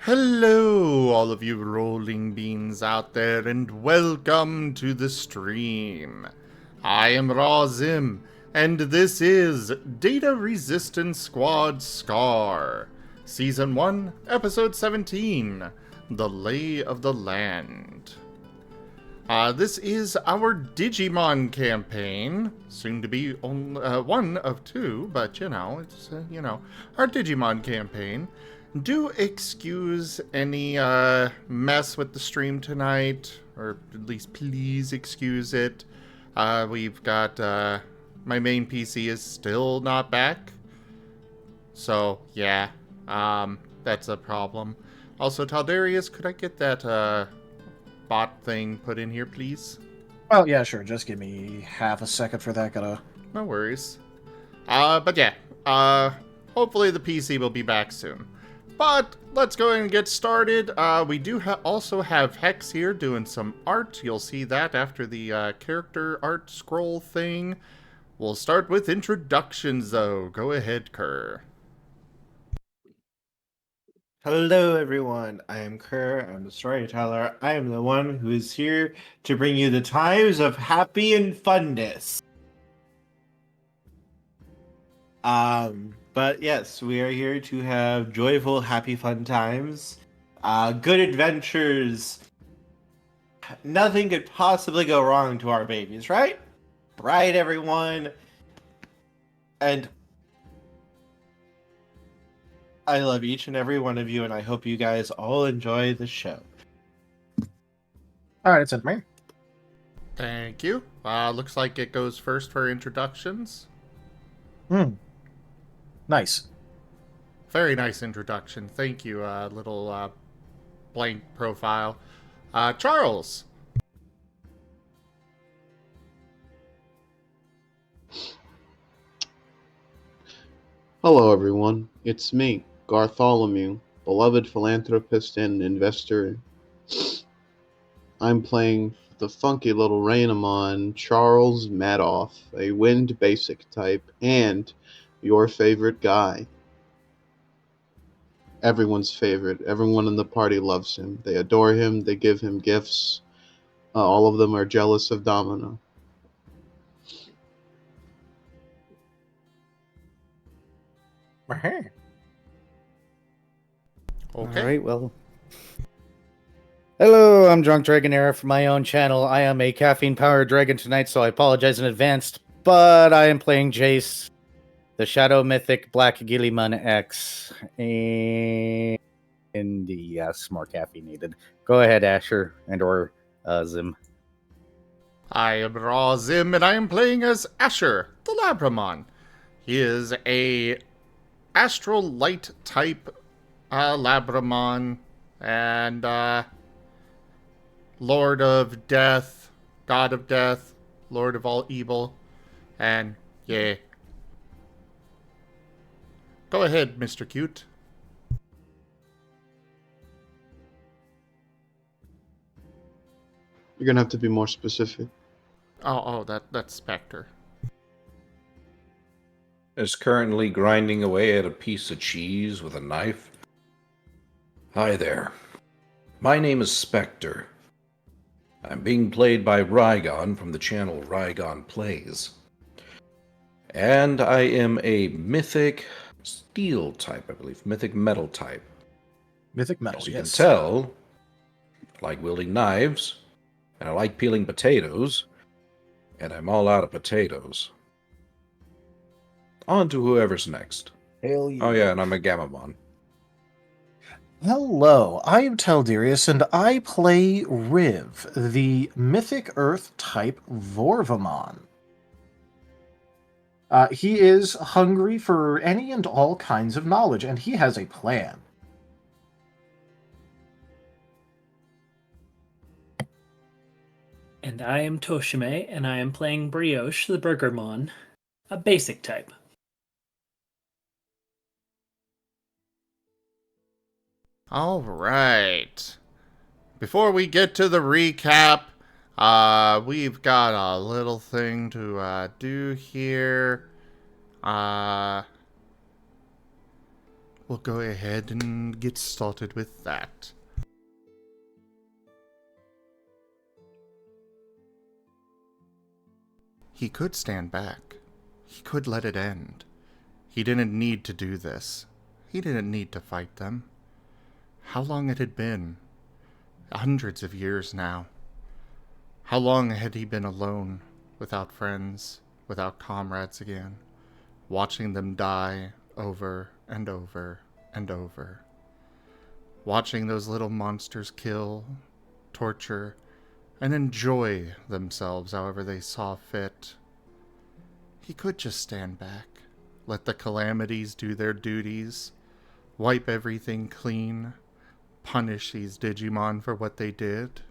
Hello, all of you rolling beans out there, and welcome to the stream. I am Razim, and this is Data Resistance Squad Scar, Season 1, Episode 17, The Lay of the Land. This is our Digimon campaign, soon to be only, one of two, but it's, our Digimon campaign. Do excuse any, mess with the stream tonight, or at least please excuse it. We've got, my main PC is still not back, so, yeah, that's a problem. Also, Taldarius, could I get that, bot thing put in here, please? Oh, yeah, sure. Just give me half a second for that. No worries. But yeah, hopefully the PC will be back soon. But let's go ahead and get started. We do also have Hex here doing some art. You'll see that after the character art scroll thing. We'll start with introductions, though. Go ahead, Kerr. Hello, everyone. I am Kerr. I'm the storyteller. I am the one who is here to bring you the times of happy and funness. But yes, we are here to have joyful, happy, fun times, good adventures. Nothing could possibly go wrong to our babies, right? Right, everyone. And I love each and every one of you, and I hope you guys all enjoy the show. All right, it's in me. Thank you. Looks like it goes first for introductions. Nice. Very nice introduction. Thank you, little blank profile. Charles. Hello everyone, it's me, Gartholomew, beloved philanthropist and investor. I'm playing the funky little Rainamon, Charles Madoff, a wind basic type, and your favorite guy. Everyone's favorite. Everyone in the party loves him. They adore him, they give him gifts. All of them are jealous of Domino. Okay. All right, well. Hello, I'm Drunk Dragonair from my own channel. I am a caffeine-powered dragon tonight, so I apologize in advance, but I am playing Jace, the Shadow Mythic Black Gilliman X. And yes, more caffeine needed. Go ahead, Asher or Zim. I am Razim, and I am playing as Asher, the Labramon. He is a astral light type Labramon, and Lord of Death, God of Death, Lord of all evil, and yeah. Go ahead, Mr. Cute. You're gonna have to be more specific. That's Spectre. Is currently grinding away at a piece of cheese with a knife. Hi there. My name is Spectre. I'm being played by Rygon from the channel Rygon Plays. And I am a mythic steel type, I believe. Mythic metal type. Mythic metal, As you yes. can tell, I like wielding knives, and I like peeling potatoes, and I'm all out of potatoes. On to whoever's next. Hell yeah. Oh yeah, and I'm a Gamamon. Hello, I am Taldarius, and I play Riv, the Mythic Earth type Vorvamon. He is hungry for any and all kinds of knowledge, and he has a plan. And I am Tochemay, and I am playing Brioche, the Burgermon, a basic type. All right. Before we get to the recap, we've got a little thing to do here. we'll go ahead and get started with that. He could stand back. He could let it end. He didn't need to do this. He didn't need to fight them. How long it had been? Hundreds of years now. How long had he been alone, without friends, without comrades again, watching them die over and over and over, watching those little monsters kill, torture, and enjoy themselves however they saw fit. He could just stand back, let the calamities do their duties, wipe everything clean, punish these Digimon for what they did,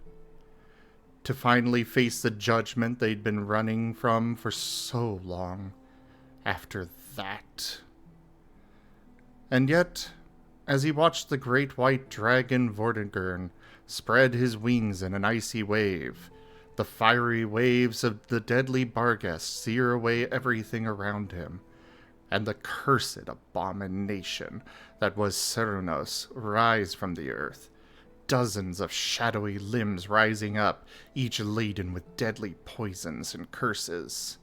to finally face the judgment they'd been running from for so long after that. And yet, as he watched the great white dragon Vortigern spread his wings in an icy wave, the fiery waves of the deadly Barghest sear away everything around him, and the cursed abomination that was Cernunnos rise from the earth, dozens of shadowy limbs rising up, each laden with deadly poisons and curses.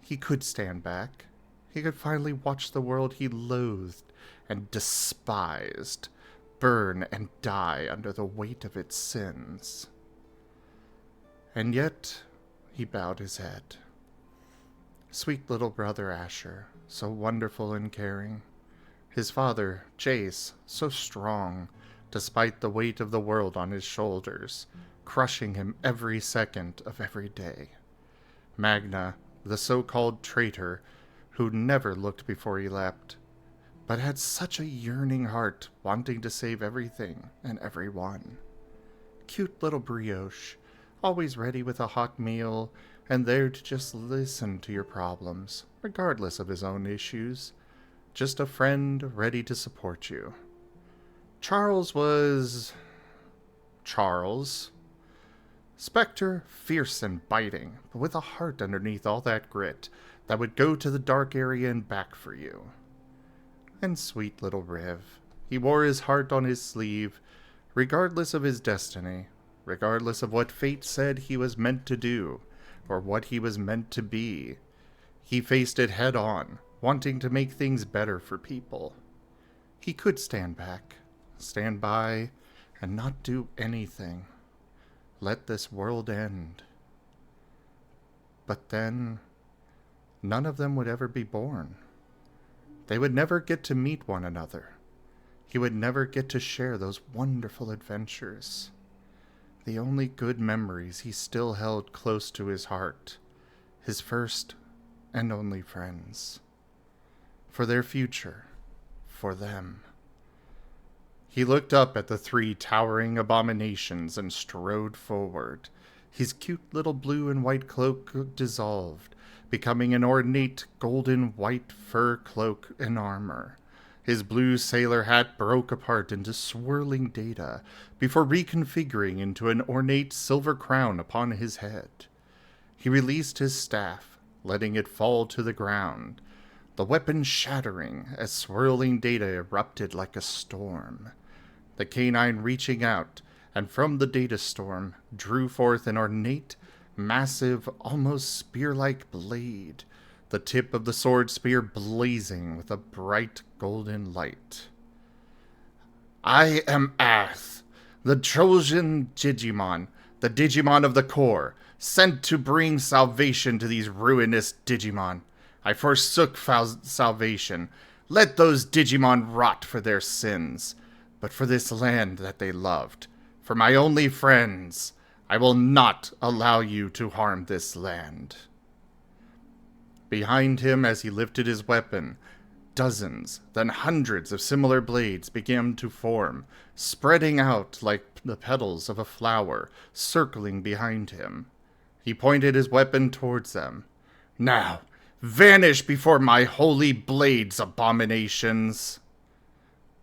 He could stand back. He could finally watch the world he loathed and despised burn and die under the weight of its sins. And yet, he bowed his head. Sweet little brother Asher, so wonderful and caring. His father, Jace, so strong, despite the weight of the world on his shoulders, crushing him every second of every day. Magna, the so-called traitor, who never looked before he leapt, but had such a yearning heart, wanting to save everything and everyone. Cute little Brioche, always ready with a hot meal, and there to just listen to your problems, regardless of his own issues. Just a friend ready to support you. Charles was... Charles. Spectre, fierce and biting, but with a heart underneath all that grit that would go to the dark area and back for you. And sweet little Riv. He wore his heart on his sleeve, regardless of his destiny, regardless of what fate said he was meant to do, or what he was meant to be. He faced it head on, wanting to make things better for people. He could stand back, stand by, and not do anything. Let this world end. But then, none of them would ever be born. They would never get to meet one another. He would never get to share those wonderful adventures. The only good memories he still held close to his heart, his first and only friends. For their future, for them. He looked up at the three towering abominations and strode forward. His cute little blue and white cloak dissolved, becoming an ornate golden white fur cloak and armor. His blue sailor hat broke apart into swirling data before reconfiguring into an ornate silver crown upon his head. He released his staff, letting it fall to the ground, the weapon shattering as swirling data erupted like a storm. The canine reaching out, and from the data storm drew forth an ornate, massive, almost spear-like blade, the tip of the sword spear blazing with a bright golden light. I am Asch, the Trojan Digimon, the Digimon of the core, sent to bring salvation to these ruinous Digimon. I forsook salvation. Let those Digimon rot for their sins. But for this land that they loved, for my only friends, I will not allow you to harm this land. Behind him, as he lifted his weapon, dozens, then hundreds of similar blades began to form, spreading out like the petals of a flower, circling behind him. He pointed his weapon towards them. Now, vanish before my holy blades, abominations!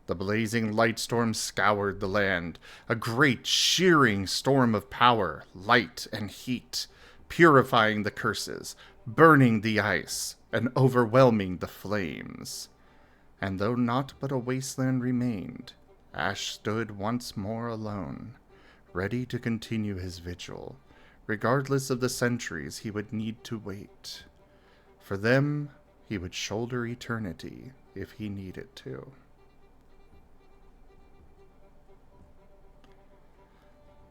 The blazing light storm scoured the land, a great shearing storm of power, light, and heat, purifying the curses, burning the ice, and overwhelming the flames. And though naught but a wasteland remained, Asch stood once more alone, ready to continue his vigil, regardless of the centuries he would need to wait. For them, he would shoulder eternity if he needed to.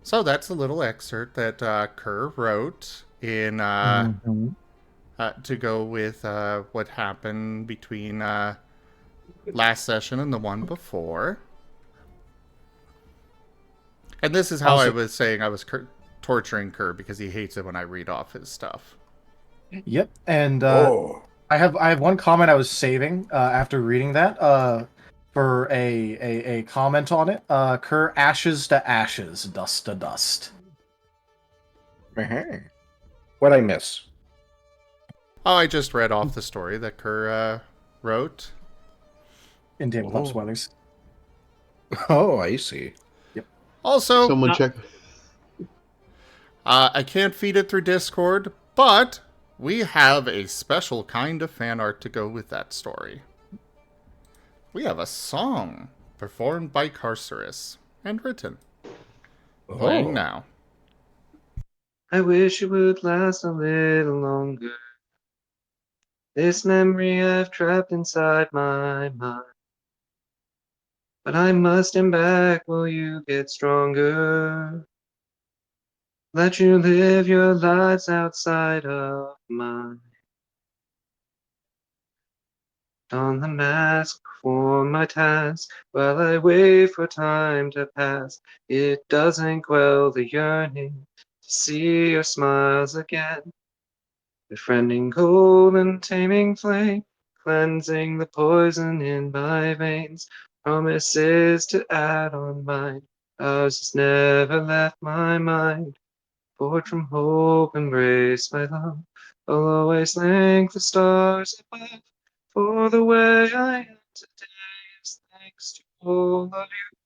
So that's a little excerpt that Kerr wrote in Mhm. to go with what happened between last session and the one before. And this is how I Also- was saying I was torturing Kerr because he hates it when I read off his stuff. Yep, and Oh, I have one comment I was saving after reading that for a comment on it. Kerr, ashes to ashes, dust to dust. what'd I miss? Oh, I just read off the story that Kerr wrote. In tabletop Oh. spoilers. Oh, I see. Also, Someone check. I can't feed it through Discord, but we have a special kind of fan art to go with that story. We have a song performed by Carcerus and written. Playing Oh. now. I wish it would last a little longer. This memory I've trapped inside my mind. But I must stand back while you get stronger. Let you live your lives outside of mine. Don the mask for my task while I wait for time to pass. It doesn't quell the yearning to see your smiles again. Befriending cold and taming flame, cleansing the poison in my veins. Promises to add on mine, ours has never left my mind. Forged from hope, embraced by love, I'll always thank the stars above for the way I am today is thanks to all of you.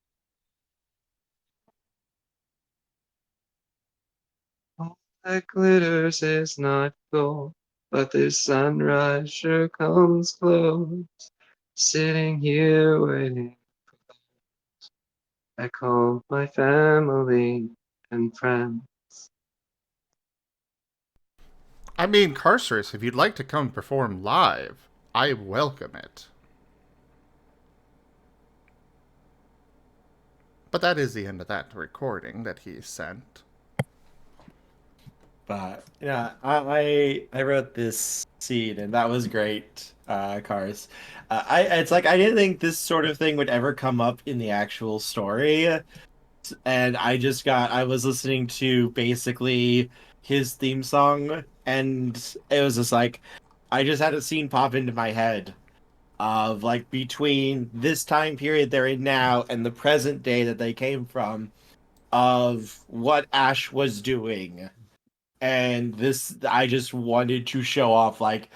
All that glitters is not gold, but this sunrise sure comes close. Sitting here waiting for those I call my family and friends. I mean, Carcerus, if you'd like to come perform live, I welcome it. But that is the end of that recording that he sent. But yeah, I wrote this scene and that was great, Cars. It's like I didn't think this sort of thing would ever come up in the actual story, and I was listening to basically his theme song, and it was just like I just had a scene pop into my head of like between this time period they're in now and the present day that they came from, of what Asch was doing. And this, I just wanted to show off, like,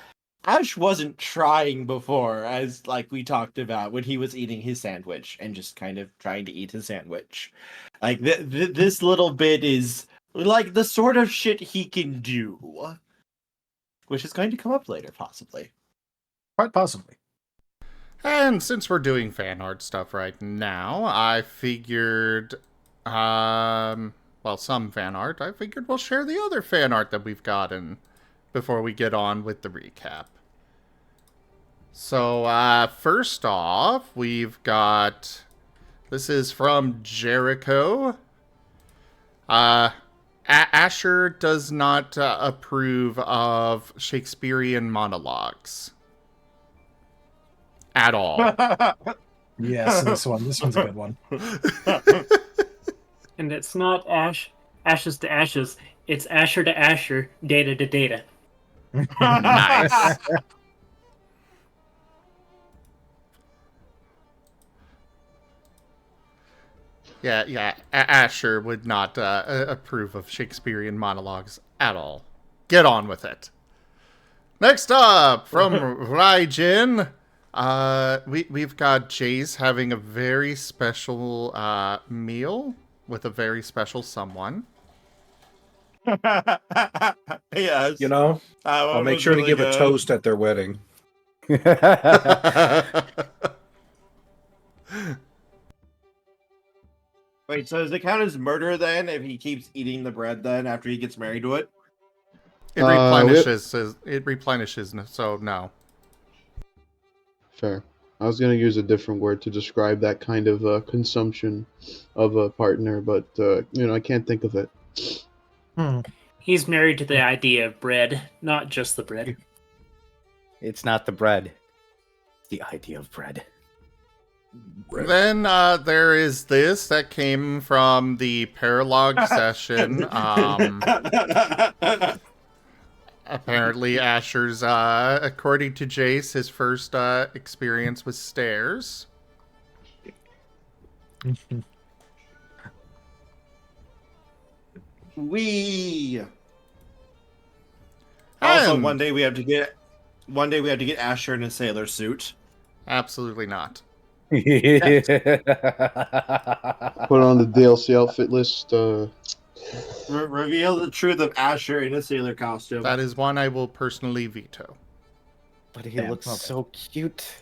Asch wasn't trying before, as, like, we talked about when he was eating his sandwich and just kind of trying to eat his sandwich. Like, this little bit is, like, the sort of shit he can do. Which is going to come up later, possibly. Quite possibly. And since we're doing fan art stuff right now, I figured, well, some fan art, I figured we'll share the other fan art that we've gotten before we get on with the recap. So, first off, we've got, this is from Jericho. Asher does not approve of Shakespearean monologues. At all. Yes, this one's a good one. And it's not ashes to ashes. It's Asher to Asher, data to data. Nice. Yeah. Asher would not approve of Shakespearean monologues at all. Get on with it. Next up, from Raijin, we've got Jace having a very special meal with a very special someone. Yes. You know, That one I'll make was sure to really give a good. toast at their wedding. Wait, so does it count as murder then if he keeps eating the bread then after he gets married to it? It replenishes. It replenishes. So no. Fair. I was gonna use a different word to describe that kind of consumption of a partner, but I can't think of it. He's married to the idea of bread, not just the bread. It's not the bread. It's the idea of bread. Then there is this that came from the Paralog session. Apparently, Asher's, according to Jace, his first experience with stairs. We also one day we have to get Asher in a sailor suit. Absolutely not. Put it on the DLC outfit list. Reveal the truth of Asher in a sailor costume. That is one I will personally veto. But he looks so cute.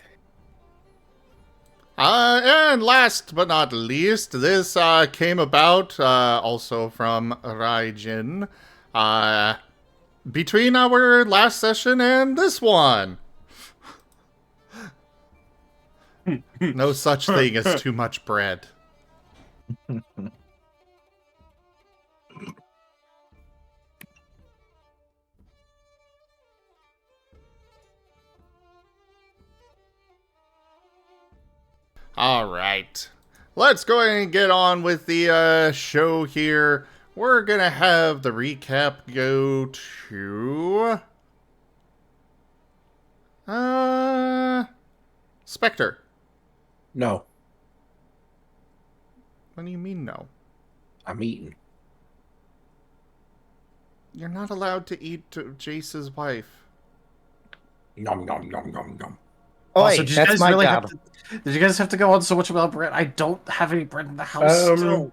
And last but not least, this came about also from Raijin between our last session and this one. No such thing as too much bread. All right. Let's go ahead and get on with the show here. We're going to have the recap go to Spectre. No, What do you mean no? I'm eating. You're not allowed to eat Jace's wife. Nom nom nom nom nom. Oh, Also, wait, did you that's guys my really job. did you guys have to go on so much about bread? I don't have any bread in the house still.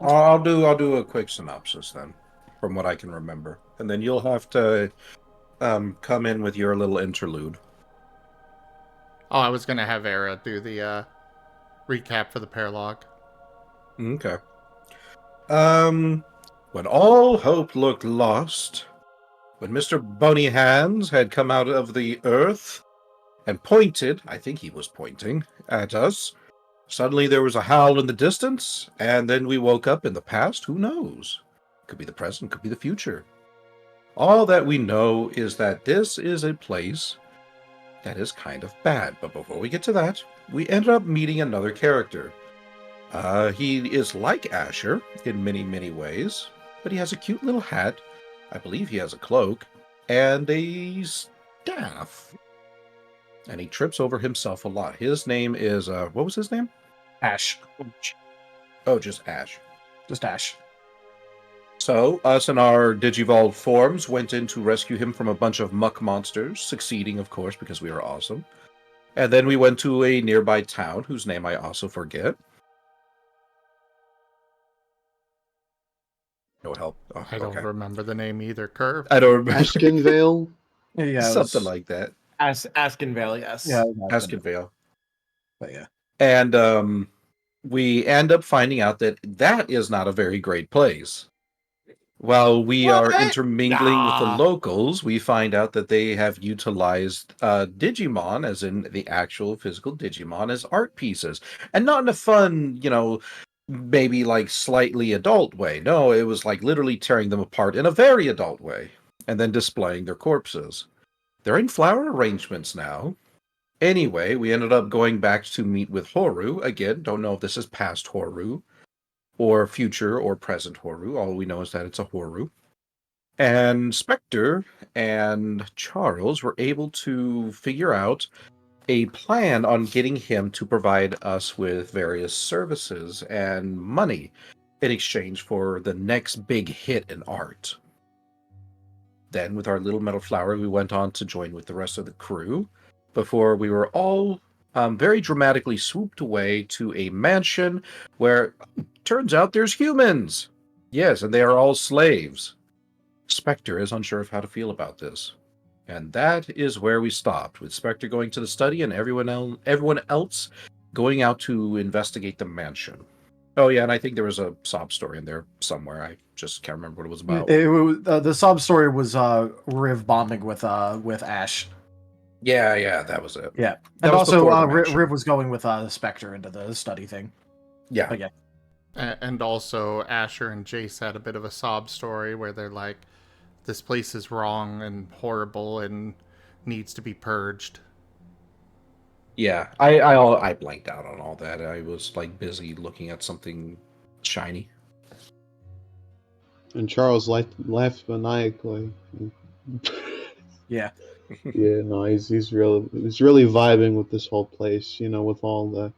I'll do a quick synopsis then, from what I can remember, and then you'll have to come in with your little interlude. Oh, I was going to have Era do the recap for the Paralog. Okay. When all hope looked lost, when Mr. Bony Hands had come out of the earth and pointed, I think he was pointing, at us, suddenly there was a howl in the distance, and then we woke up in the past. Who knows? Could be the present, could be the future. All that we know is that this is a place that is kind of bad. But before we get to that, we ended up meeting another character. He is like Asher in many, many ways, but he has a cute little hat. I believe he has a cloak and a staff. And he trips over himself a lot. His name is, what was his name? Asch. Oh, just Ash. Just Asch. So, us in our Digivolved forms went in to rescue him from a bunch of muck monsters, succeeding, of course, because we are awesome. And then we went to a nearby town, whose name I also forget. No help. Oh, I don't okay. remember the name either, Curve. I don't remember. Ashkinvale? Yeah, Something like that. Askinvale, yes. Yeah, Askinvale. but yeah. And we end up finding out that that is not a very great place. While we are intermingling with the locals, we find out that they have utilized Digimon, as in the actual physical Digimon, as art pieces. And not in a fun, maybe like slightly adult way. No, it was like literally tearing them apart in a very adult way, and then displaying their corpses. They're in flower arrangements now. Anyway, we ended up going back to meet with Horu. Again, don't know if this is past Horu, or future or present Horu. All we know is that it's a Horu. And Spectre and Charles were able to figure out a plan on getting him to provide us with various services and money in exchange for the next big hit in art. Then, with our little metal flower, we went on to join with the rest of the crew before we were all very dramatically swooped away to a mansion where, turns out, there's humans. Yes, and they are all slaves. Spectre is unsure of how to feel about this. And that is where we stopped, with Spectre going to the study and everyone else going out to investigate the mansion. Oh yeah, and I think there was a sob story in there somewhere. I just can't remember what it was about. The sob story was Riv bonding with Ash. Yeah, that was it. Yeah, That and was also before the mansion. Riv was going with Spectre into the study thing. Yeah. But yeah. And also, Asher and Jace had a bit of a sob story where they're like, this place is wrong and horrible and needs to be purged. Yeah, I blanked out on all that. I was like busy looking at something shiny. And Charles laughed maniacally. Yeah. Yeah, no, he's really vibing with this whole place, with all the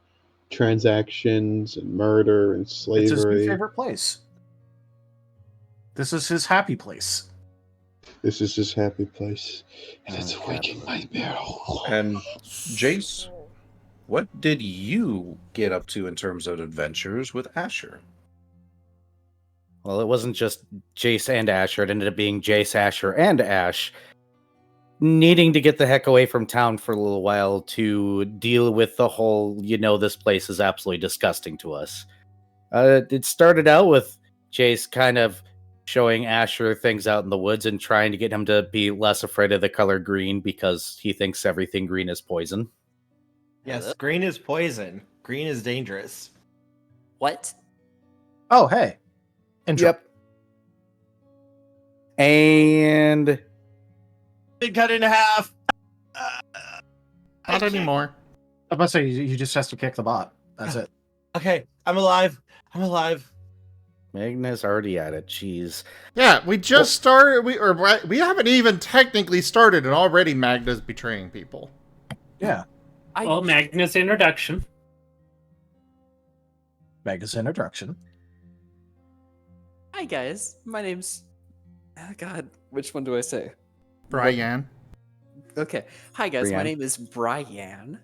transactions and murder and It's his new slavery. favorite place. This is his happy place. This is his happy place. And it's a Okay. waking nightmare. And Jace, what did you get up to in terms of adventures with Asher? Well, it wasn't just Jace and Asher. It ended up being Jace, Asher, and Ash needing to get the heck away from town for a little while to deal with the whole, this place is absolutely disgusting to us. It started out with Jace kind of showing Asher things out in the woods and trying to get him to be less afraid of the color green because he thinks everything green is poison. Yes, green is poison. Green is dangerous. What? Oh, hey. Intro. Yep. And Been cut in half. Not anymore. I was about to say, you just has to kick the bot. That's it. Okay, I'm alive. I'm alive. Magna's already at it. Jeez. Yeah, we just started. We haven't even technically started, and already Magna's betraying people. Yeah. Well, Magna's introduction. Mega's introduction. Hi guys, my name's... Oh god, which one do I say? Bryan. Okay. Hi guys, my Bryan. name is Bryan.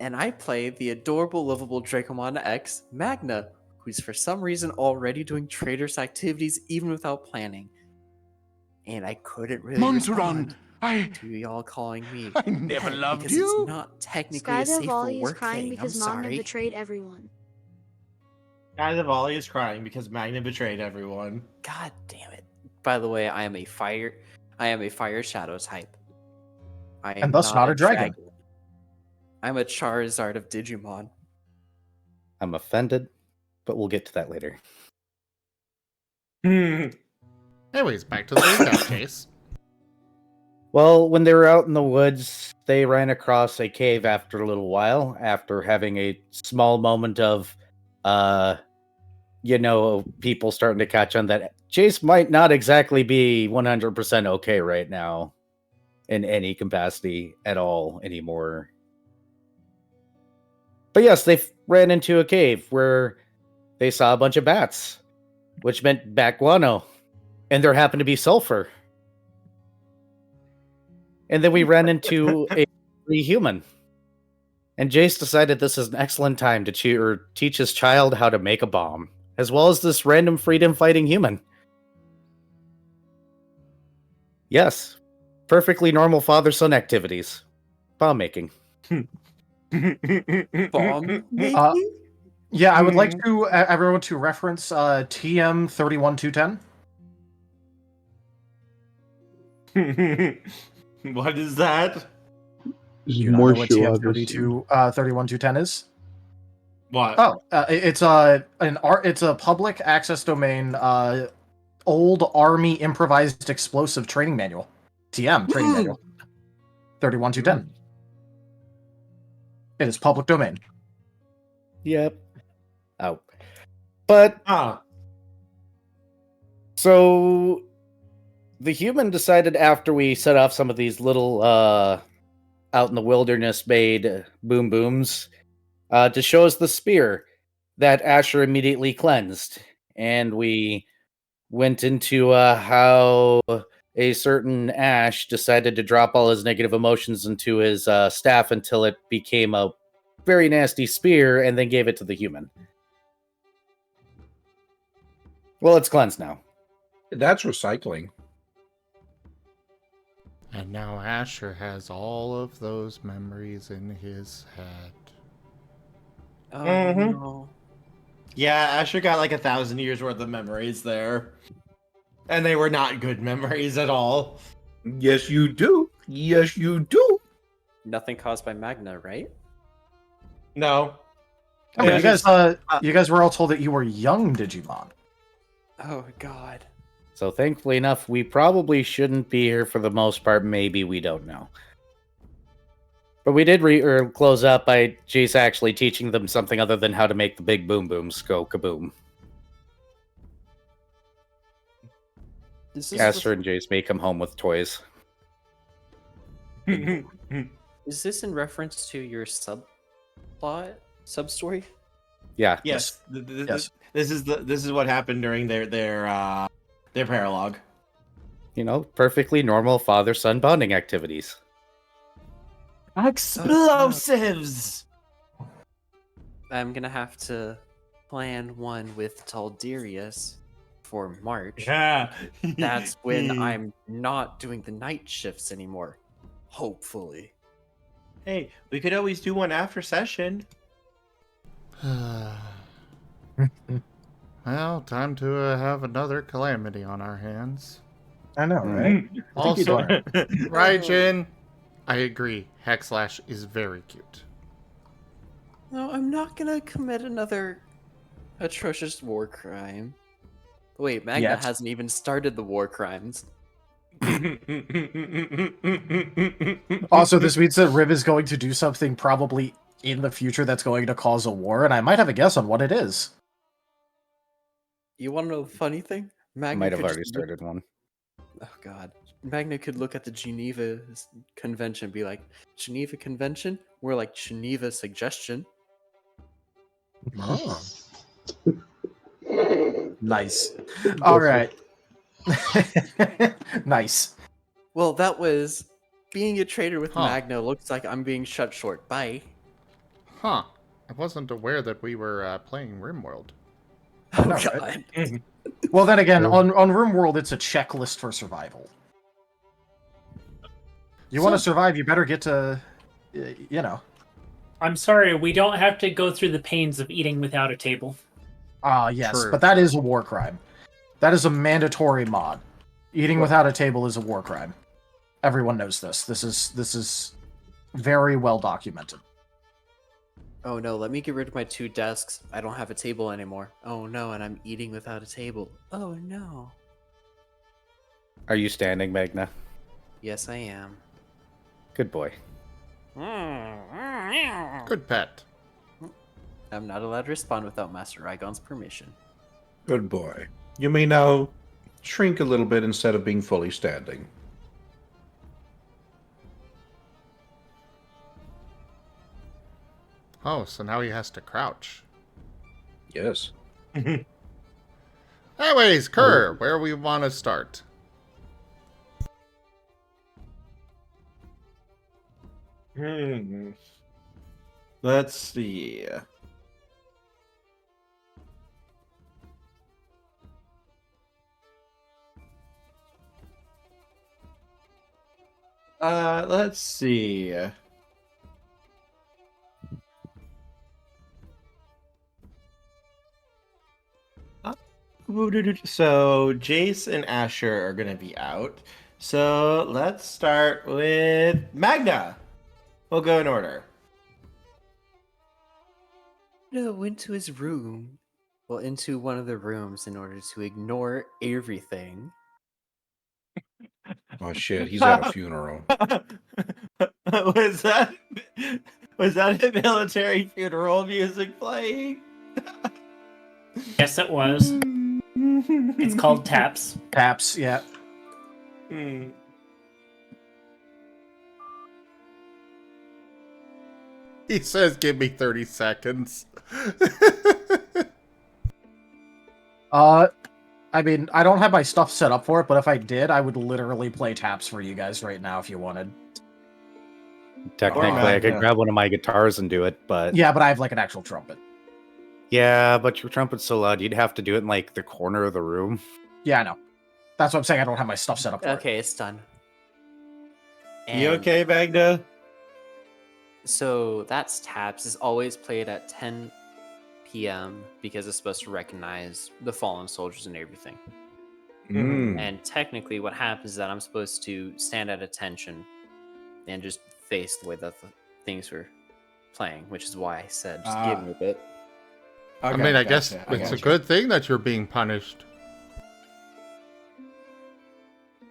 And I play the adorable, lovable Dracomon X, Magna, who's for some reason already doing traitorous activities even without planning. And I couldn't really respond to y'all calling me I never pet loved because you. it's not technically a safe for Volley is work crying thing. I'm because Magna sorry. betrayed everyone. Guy the volley is crying because Magna betrayed everyone. God damn it. By the way, I am a fire shadow type. I am And thus not a dragon. I'm a Charizard of Digimon. I'm offended, but we'll get to that later. Anyways, back to the recap case. Well, when they were out in the woods, they ran across a cave after a little while, after having a small moment of, people starting to catch on that Jace might not exactly be 100% okay right now in any capacity at all anymore. But yes, they ran into a cave where they saw a bunch of bats, which meant bat guano, and there happened to be sulfur. And then we ran into a human. And Jace decided this is an excellent time to teach his child how to make a bomb, as well as this random freedom-fighting human. Yes, perfectly normal father-son activities. Bomb making. Bomb Yeah, I would like to everyone to reference TM 31210. What is that? There's Do you not more know what shoe, TM obviously. 31210 is? What? Oh, it's a public access domain, old army improvised explosive training manual. TM training manual. 31210. It is public domain. Yep. Oh. But so the human decided after we set off some of these little out in the wilderness made boom booms to show us the spear that Asher immediately cleansed. And we went into how a certain Asch decided to drop all his negative emotions into his staff until it became a very nasty spear and then gave it to the human. Well, it's cleansed now. That's recycling. And now Asher has all of those memories in his head. Oh Mhm. no. Yeah, Asher got like 1,000 years worth of memories there. And they were not good memories at all. Yes, you do. Yes, you do. Nothing caused by Magna, right? No. Oh, Yeah, you guys, just- you guys were all told that you were young Digimon. Oh god. So thankfully enough, we probably shouldn't be here for the most part. Maybe, we don't know. But we did close up by Jace actually teaching them something other than how to make the big boom booms go kaboom. This is Aster and Jace may come home with toys. Is this in reference to your sub story? Yeah. Yes. Yes. This is what happened during their paralogue. You know, perfectly normal father-son bonding activities. Explosives. I'm gonna have to plan one with Taldirius for March. Yeah. That's when I'm not doing the night shifts anymore. Hopefully. Hey, we could always do one after session. Well, time to have another calamity on our hands. I know, right? Also, Raijin, I agree. Hexlash is very cute. No, I'm not gonna commit another atrocious war crime. Wait, Magna Yet. hasn't even started the war crimes. Also, this means that Riv is going to do something probably in the future that's going to cause a war, and I might have a guess on what it is. You want to know the funny thing? I Magna might have could already just look- started one. Oh god. Magna could look at the Geneva Convention and be like, Geneva Convention? We're like Geneva Suggestion. Oh. Nice. All right. Nice. Well, that was being a trader with Huh. Magna looks like I'm being shut short. Bye. Huh. I wasn't aware that we were playing RimWorld. Oh know, god. right? Well, then again, on RimWorld, it's a checklist for survival. You want to survive, you better get to, you know. I'm sorry, we don't have to go through the pains of eating without a table. Yes, True. but that is a war crime. That is a mandatory mod. Eating without a table is a war crime. Everyone knows this. This is very well documented. Oh no, let me get rid of my 2 desks. I don't have a table anymore. Oh no, and I'm eating without a table. Oh no. Are you standing, Magna? Yes, I am. Good boy. Good pet. I'm not allowed to respond without Master Rygon's permission. Good boy. You may now shrink a little bit instead of being fully standing. Oh, so now he has to crouch. Yes. Anyways, Kerr, where we want to start? Let's see. Let's see. So Jace and Asher are gonna be out. So let's start with Magna. We'll go in order. Went to his room. Well, into one of the rooms in order to ignore everything. Oh shit, he's at a funeral. was that a military funeral music playing? Yes, it was. It's called Taps. Taps, yeah. Hmm. He says, give me 30 seconds. I mean, I don't have my stuff set up for it, but if I did, I would literally play taps for you guys right now if you wanted. Technically, I could Magna. grab one of my guitars and do it, but Yeah, but I have like an actual trumpet. yeah, but your trumpet's so loud, you'd have to do it in like the corner of the room. Yeah, I know. That's what I'm saying. I don't have my stuff set up for it. Okay, it's done. You okay, Magna? So that's Taps is always played at 10 p.m. because it's supposed to recognize the fallen soldiers and everything. Mm. And technically, what happens is that I'm supposed to stand at attention and just face the way that the things were playing, which is why I said just give me a bit. I mean, I guess it's a good thing that you're being punished.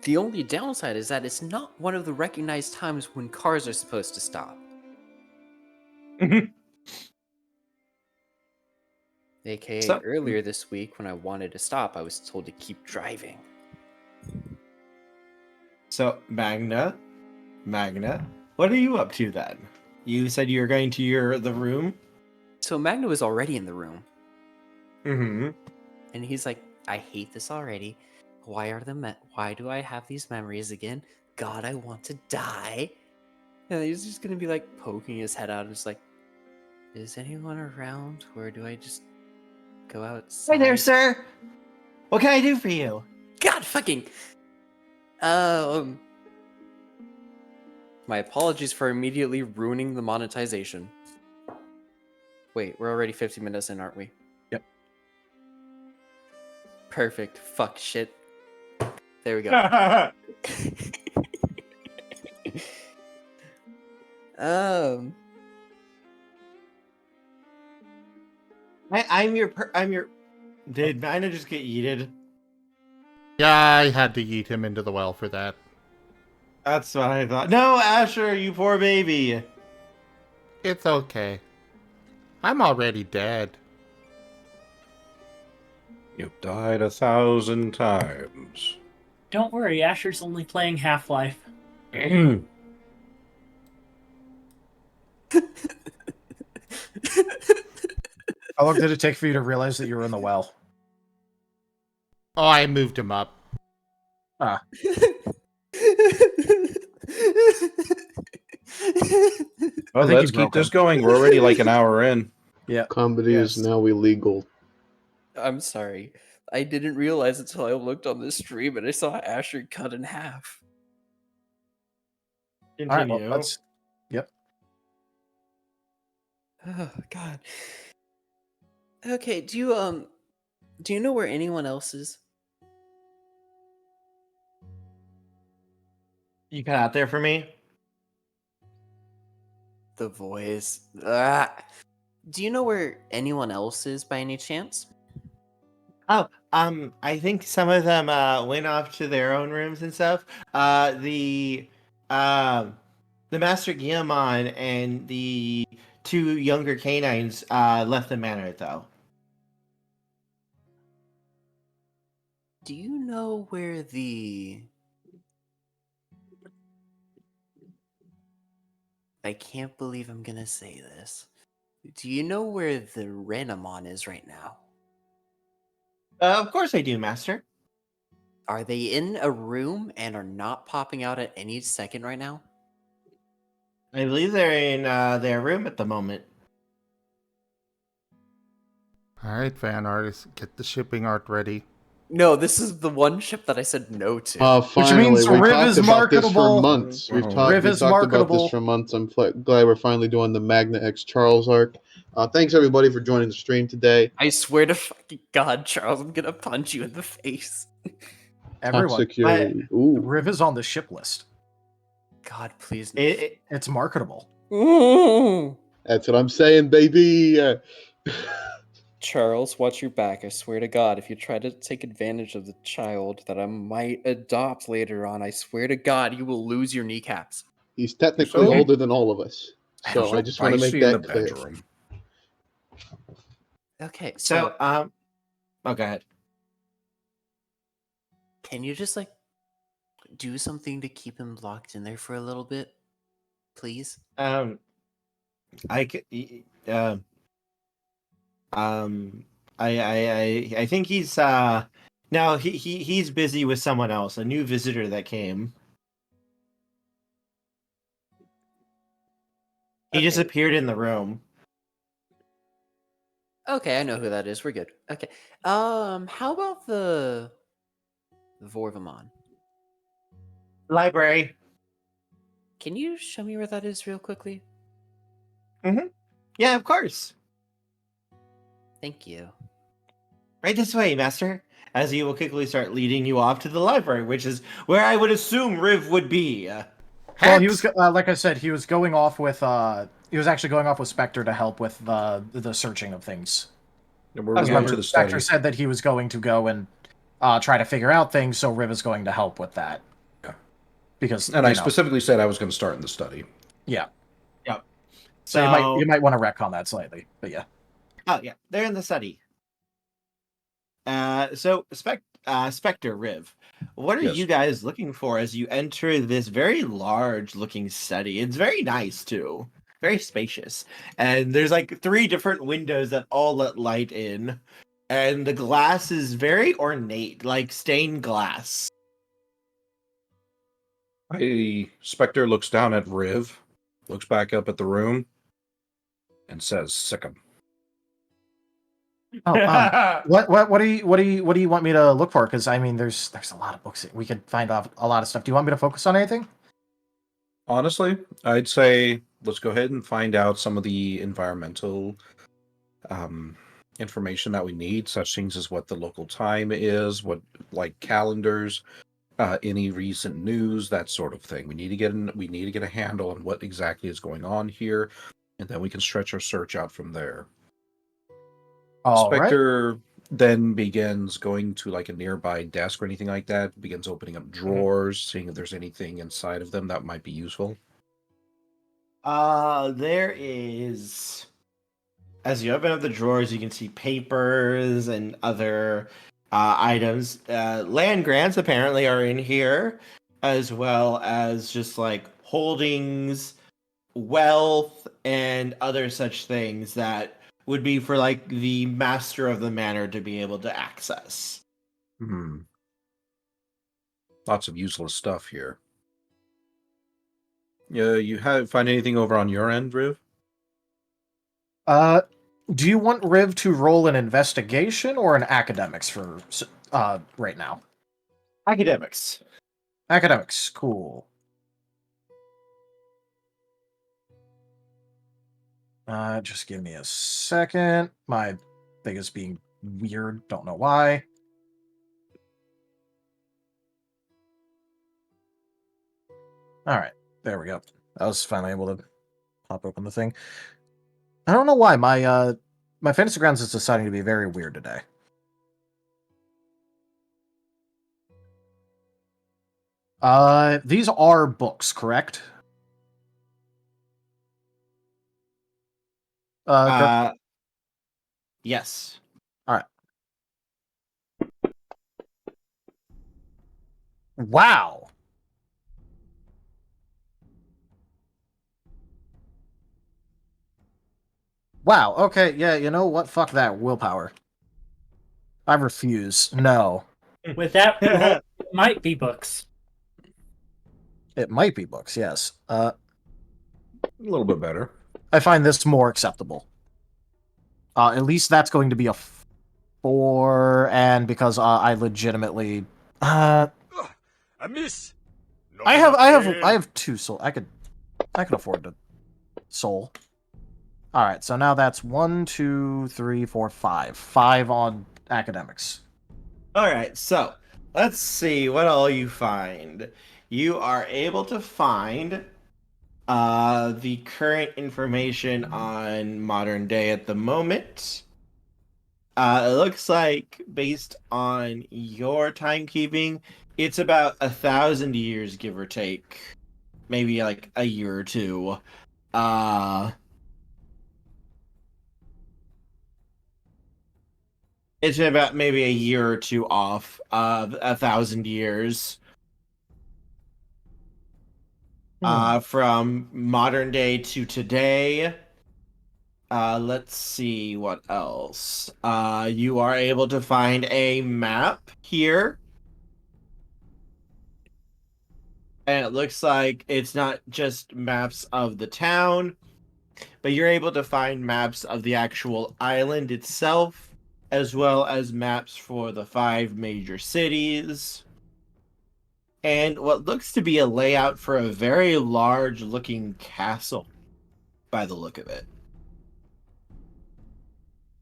The only downside is that it's not one of the recognized times when cars are supposed to stop. AKA So- earlier this week when I wanted to stop, I was told to keep driving. So, Magna, what are you up to then? You said you were going to the room? So Magna was already in the room, Mm-hmm. and he's like, I hate this already. Why do I have these memories again? God, I want to die. And he's just gonna be like poking his head out and just like, is anyone around? Or do I just go outside? Hi there, sir. What can I do for you? God fucking. My apologies for immediately ruining the monetization. Wait, we're already 50 minutes in, aren't we? Yep. Perfect. Fuck shit. There we go. I'm your. Did Magna just get yeeted? Yeah, I had to yeet him into the well for that. That's what I thought. No, Asher, you poor baby. It's okay. I'm already dead. You've died 1,000 times. Don't worry, Asher's only playing Half-Life. How long did it take for you to realize that you were in the well? Oh, I moved him up. Ah. Well, think let's he keep broke this him. going. We're already like an hour in. Yeah. Comedy Yes. is now illegal. I'm sorry. I didn't realize until I looked on the stream and I saw Asher cut in half. All right, Continue. well, let's. Yep. Oh God. Okay, do you know where anyone else is? You got out there for me? The voice. Ah. Do you know where anyone else is by any chance? Oh, I think some of them went off to their own rooms and stuff. The Master Guillemon and the two younger canines left the manor though. Do you know where I can't believe I'm gonna say this. Do you know where the Renamon is right now? Of course I do, Master. Are they in a room and are not popping out at any second right now? I believe they're in their room at the moment. Alright, fan artists, get the shipping art ready. No, this is the one ship that I said no to. Finally, means we Riv talked is about this for marketable. months. We've Wow. Riv we is talked about this marketable. for months. I'm glad we're finally doing the Magna X Charles arc. Thanks everybody for joining the stream today. I swear to fucking God, Charles, I'm gonna punch you in the face. Top Everyone. security. Ooh. Riv is on the ship list. God, please. It's marketable. That's what I'm saying, baby. Charles, watch your back. I swear to God, if you try to take advantage of the child that I might adopt later on, I swear to God, you will lose your kneecaps. He's technically So- older than all of us. So So I just want to make feisty in that the clear. bedroom. Okay, So, so oh, go ahead. can you just like do something to keep him locked in there for a little bit, please? I think he's now he's busy with someone else, a new visitor that came. He just Okay. appeared in the room. Okay, I know who that is. We're good. Okay. How about the Vorvamon? Library. Can you show me where that is real quickly? Yeah, of course. Thank you. Right this way, master. As he will quickly start leading you off to the library, which is where I would assume Riv would be. Well, he was like I said, he was going off with he was actually going off with Spectre to help with the searching of things. And we're Okay. going to Remember, the Spectre study. said that he was going to go and try to figure out things, so Riv is going to help with that. Yeah. Because And I specifically said I was going to start in the study. yeah. Yep. So you might want to retcon that slightly, but yeah. Oh yeah, they're in the study. So Spectre Riv, what are Yes. you guys looking for as you enter this very large-looking study? It's very nice too, very spacious, and there's like 3 different windows that all let light in, and the glass is very ornate, like stained glass. Spectre looks down at Riv, looks back up at the room, and says, "Sick 'em." Oh, what do you want me to look for? Because I mean, there's a lot of books. We could find out a lot of stuff. Do you want me to focus on anything? Honestly, I'd say let's go ahead and find out some of the environmental information that we need, such things as what the local time is, what like calendars, any recent news, that sort of thing. We need to get a handle on what exactly is going on here, and then we can stretch our search out from there. All right. Spectre then begins going to like a nearby desk or anything like that, begins opening up drawers, seeing if there's anything inside of them that might be useful. There is. As you open up the drawers, you can see papers and other items. Land grants apparently are in here, as well as just like holdings, wealth, and other such things that would be for like the master of the manor to be able to access. Lots of useless stuff here. Yeah, you find anything over on your end, Riv? Do you want Riv to roll an investigation or an academics for right now? Academics. Academics, cool. Just give me a second. My thing is being weird. Don't know why. All right, there we go. I was finally able to pop open the thing. I don't know why my fantasy grounds is deciding to be very weird today. These are books, correct? Yes. All right. Wow. Wow. Okay. Yeah. You know what? Fuck that willpower. I refuse. No. With that, roll, it might be books. It might be books. Yes. A little bit better. I find this more acceptable. At least that's going to be a 4, and because I legitimately I miss. I have 2 soul. I could afford to soul. All right, so now that's 1, 2, 3, 4, 5. 5 on academics. All right, so let's see what all you find. You are able to find the current information on modern day at the moment. It looks like, based on your timekeeping, it's about 1,000 years, give or take. Maybe like a year or 2. It's about maybe a year or 2 off of 1,000 years. From modern day to today. Let's see what else. You are able to find a map here. And it looks like it's not just maps of the town, but you're able to find maps of the actual island itself, as well as maps for the 5 major cities. and what looks to be a layout for a very large-looking castle, by the look of it.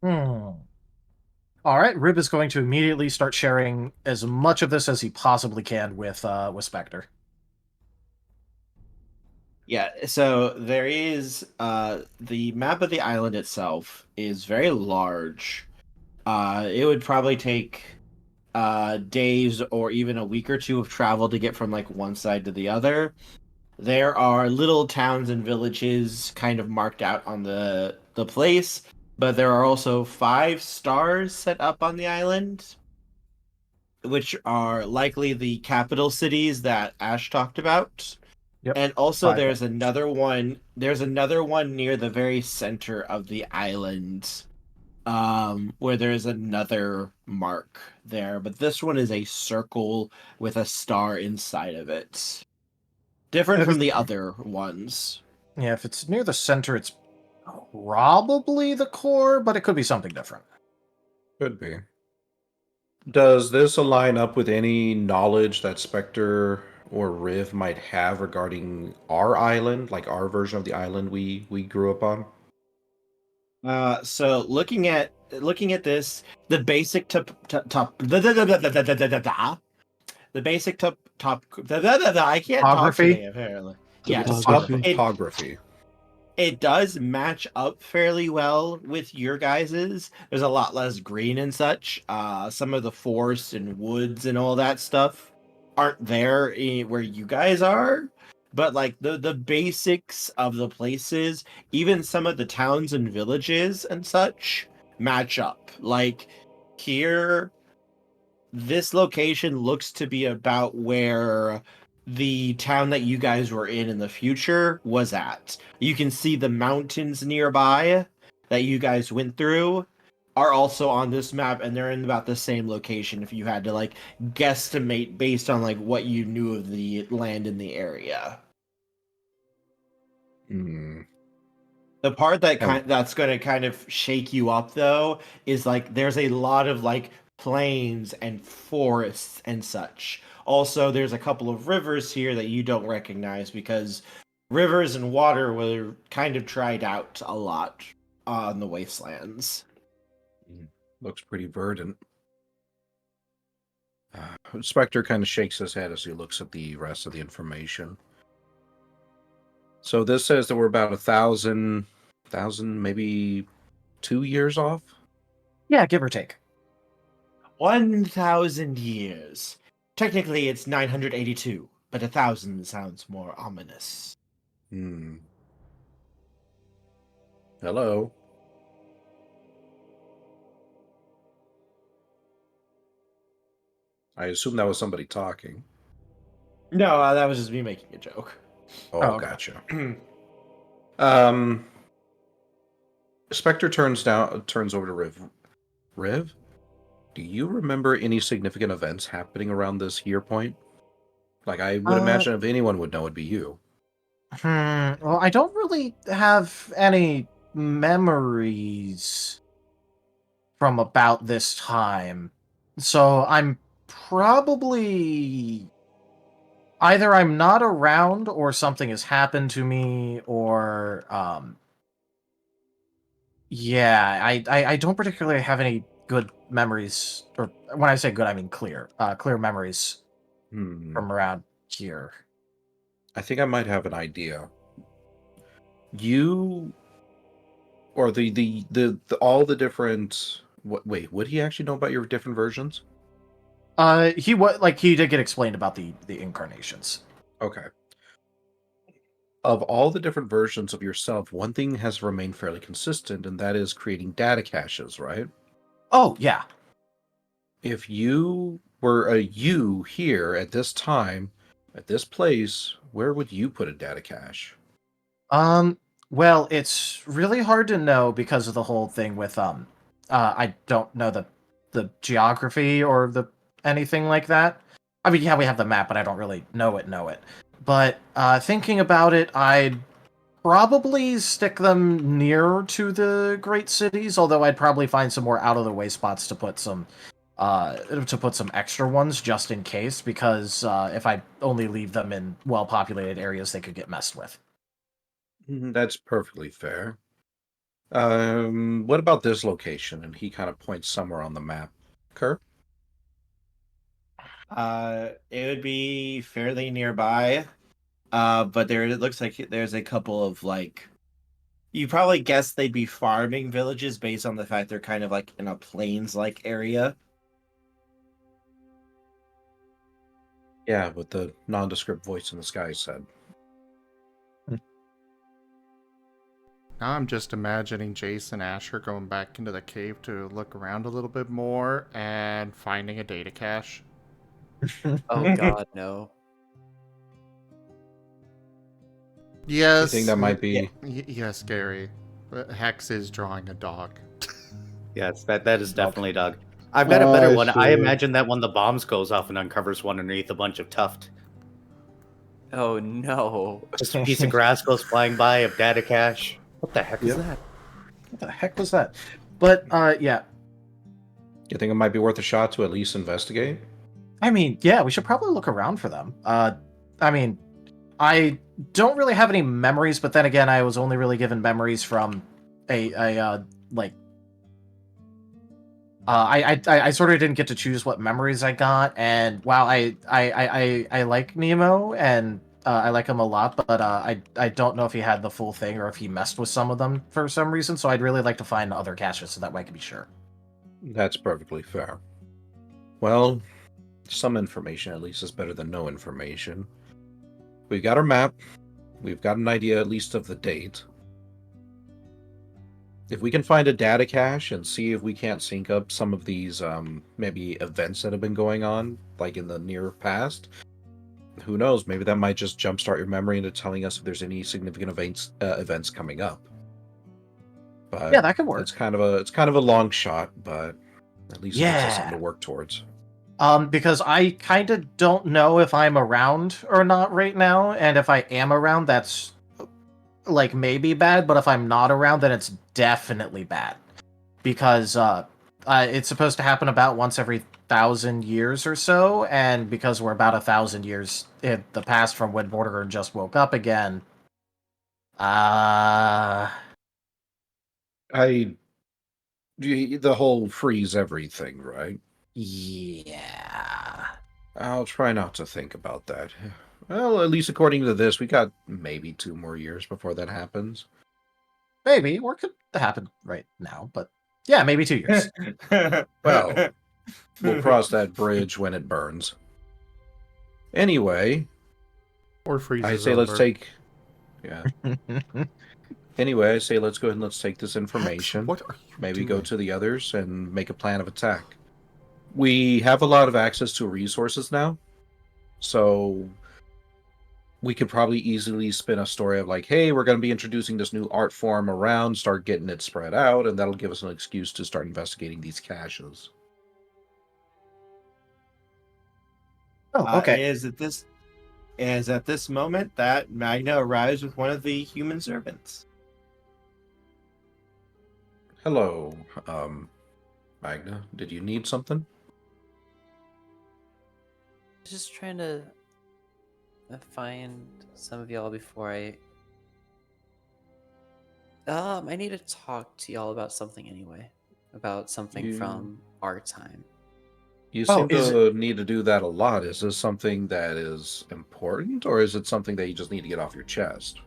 All right, Rib is going to immediately start sharing as much of this as he possibly can with Spectre. Yeah, so there is the map of the island itself is very large. It would probably take days or even a week or two of travel to get from like one side to the other. There are little towns and villages kind of marked out on the place, but there are also 5 stars set up on the island, which are likely the capital cities that Ash talked about. Yep. And also 5 there's vectors. another one. There's another one near the very center of the island, where there's another mark there, but this one is a circle with a star inside of it. Different from the other ones. Yeah, if it's near the center, it's probably the core, but it could be something different. Could be. Does this align up with any knowledge that Spectre or Riv might have regarding our island, like our version of the island we grew up on? So looking at this, the basic the basic top I can't talk Topography? today apparently. Yes, Topography. Topography. it does match up fairly well with your guys's. There's a lot less green and such. Some of the forests and woods and all that stuff aren't there where you guys are. But like the basics of the places, even some of the towns and villages and such match up. Like here, this location looks to be about where the town that you guys were in the future was at. You can see the mountains nearby that you guys went through are also on this map, and they're in about the same location if you had to like guesstimate based on like what you knew of the land in the area. The part that that's going to kind of shake you up though is like there's a lot of like plains and forests and such. Also, there's a couple of rivers here that you don't recognize because rivers and water were kind of dried out a lot on the wastelands. Looks pretty verdant. Spectre kind of shakes his head as he looks at the rest of the information. So this says that we're about 1,000, maybe 2 years off? Yeah, give or take. 1,000 years. Technically, it's 982, but 1,000 sounds more ominous. Hello? I assume that was somebody talking. No, that was just me making a joke. Oh, gotcha. Spectre turns over to Riv. Riv? Do you remember any significant events happening around this year point? Like, I would imagine if anyone would know, it'd be you. Well, I don't really have any memories from about this time. So I'm probably either I'm not around or something has happened to me or yeah, I don't particularly have any good memories, or when I say good I mean clear memories from around here. I think I might have an idea. You or the all the different wait, would he actually know about your different versions? He did get explained about the incarnations. Okay. Of all the different versions of yourself, one thing has remained fairly consistent, and that is creating data caches, right? Oh, yeah. If you were a you here at this time, at this place, where would you put a data cache? Well, it's really hard to know because of the whole thing with I don't know the geography or the anything like that. I mean, yeah, we have the map, but I don't really know it. But thinking about it, I'd probably stick them near to the great cities, although I'd probably find some more out-of-the-way spots to put some to put some extra ones just in case, because if I only leave them in well-populated areas, they could get messed with. That's perfectly fair. What about this location? And he kind of points somewhere on the map. Kerr? It would be fairly nearby, but it looks like there's a couple of like. You probably guess they'd be farming villages based on the fact they're kind of like in a plains-like area. Yeah, what the nondescript voice in the sky said. Now I'm just imagining Jace and Asher going back into the cave to look around a little bit more and finding a data cache. Oh god, no. Yes. You think that might be... Yes, Gary. Hex is drawing a dog. Yes, that is definitely a dog. I've got a better I one. I see. imagine that when the bombs goes off and uncovers one underneath a bunch of tuft. Oh no. Just a piece of grass goes flying by, a data cache. What the heck is Yep. that? What the heck was that? But yeah, You think it might be worth a shot to at least investigate? I mean, yeah, we should probably look around for them. I mean, I don't really have any memories, but then again, I was only really given memories from I sort of didn't get to choose what memories I got, and while I like Nemo and I like him a lot, but I don't know if he had the full thing or if he messed with some of them for some reason. So I'd really like to find other caches so that way I can be sure. That's perfectly fair. Well, some information at least is better than no information. We've got our map. We've got an idea at least of the date. If we can find a data cache and see if we can't sync up some of these maybe events that have been going on, like in the near past, who knows? Maybe that might just jumpstart your memory into telling us if there's any significant events coming up. But Yeah, that could work. It's kind of a long shot, but at least it gives us something to work towards. Because I kind of don't know if I'm around or not right now, and if I am around, that's like maybe bad, but if I'm not around, then it's definitely bad. Because it's supposed to happen about once every 1,000 years or so, and because we're about 1,000 years in the past from when Vortigern just woke up again, The whole freeze everything, right? yeah. I'll try not to think about that. Well, at least according to this, we got maybe 2 more years before that happens. Maybe, or it could happen right now, but yeah, maybe 2 years. Well, we'll cross that bridge when it burns. Anyway, Or freezes I say over. let's take... Yeah. Anyway, I say let's go ahead and let's take this information. What are you Maybe doing? go to the others and make a plan of attack. We have a lot of access to resources now, so we could probably easily spin a story of like, hey, we're going to be introducing this new art form around, start getting it spread out, and that'll give us an excuse to start investigating these caches. Oh, okay. Is at this moment that Magna arrives with one of the human servants. Hello, Magna. Did you need something? Just trying to find some of y'all before I need to talk to y'all about something anyway. About something from our time. You Oh, seem is to need to do that a lot. Is this something that is important, or is it something that you just need to get off your chest?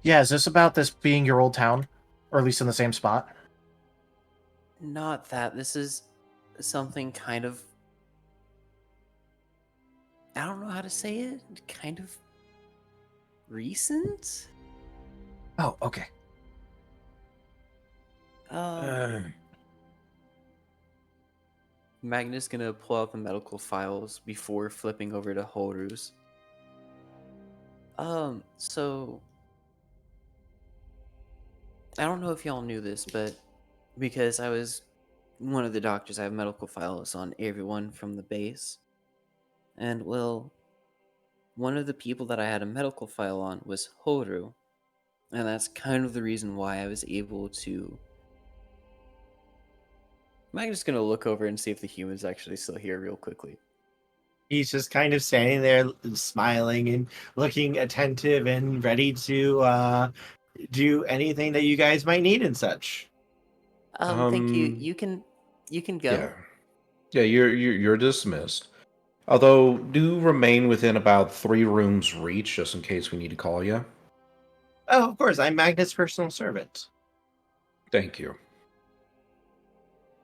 Yeah, is this about this being your old town? Or at least in the same spot? Not that. This is something kind of... I don't know how to say it. Kind of recent? Oh, okay. Magna's gonna pull out the medical files before flipping over to Horu's. So... I don't know if y'all knew this, but because I was one of the doctors, I have medical files on everyone from the base. And, well, one of the people that I had a medical file on was Horu. And that's kind of the reason why I was able to Magna's gonna look over and see if the human's actually still here real quickly. He's just kind of standing there, smiling and looking attentive and ready to do anything that you guys might need and such. Thank you. You can go. Yeah. Yeah, you're dismissed. Although, do remain within about 3 rooms reach, just in case we need to call you. Oh, of course, I'm Magna's personal servant. Thank you.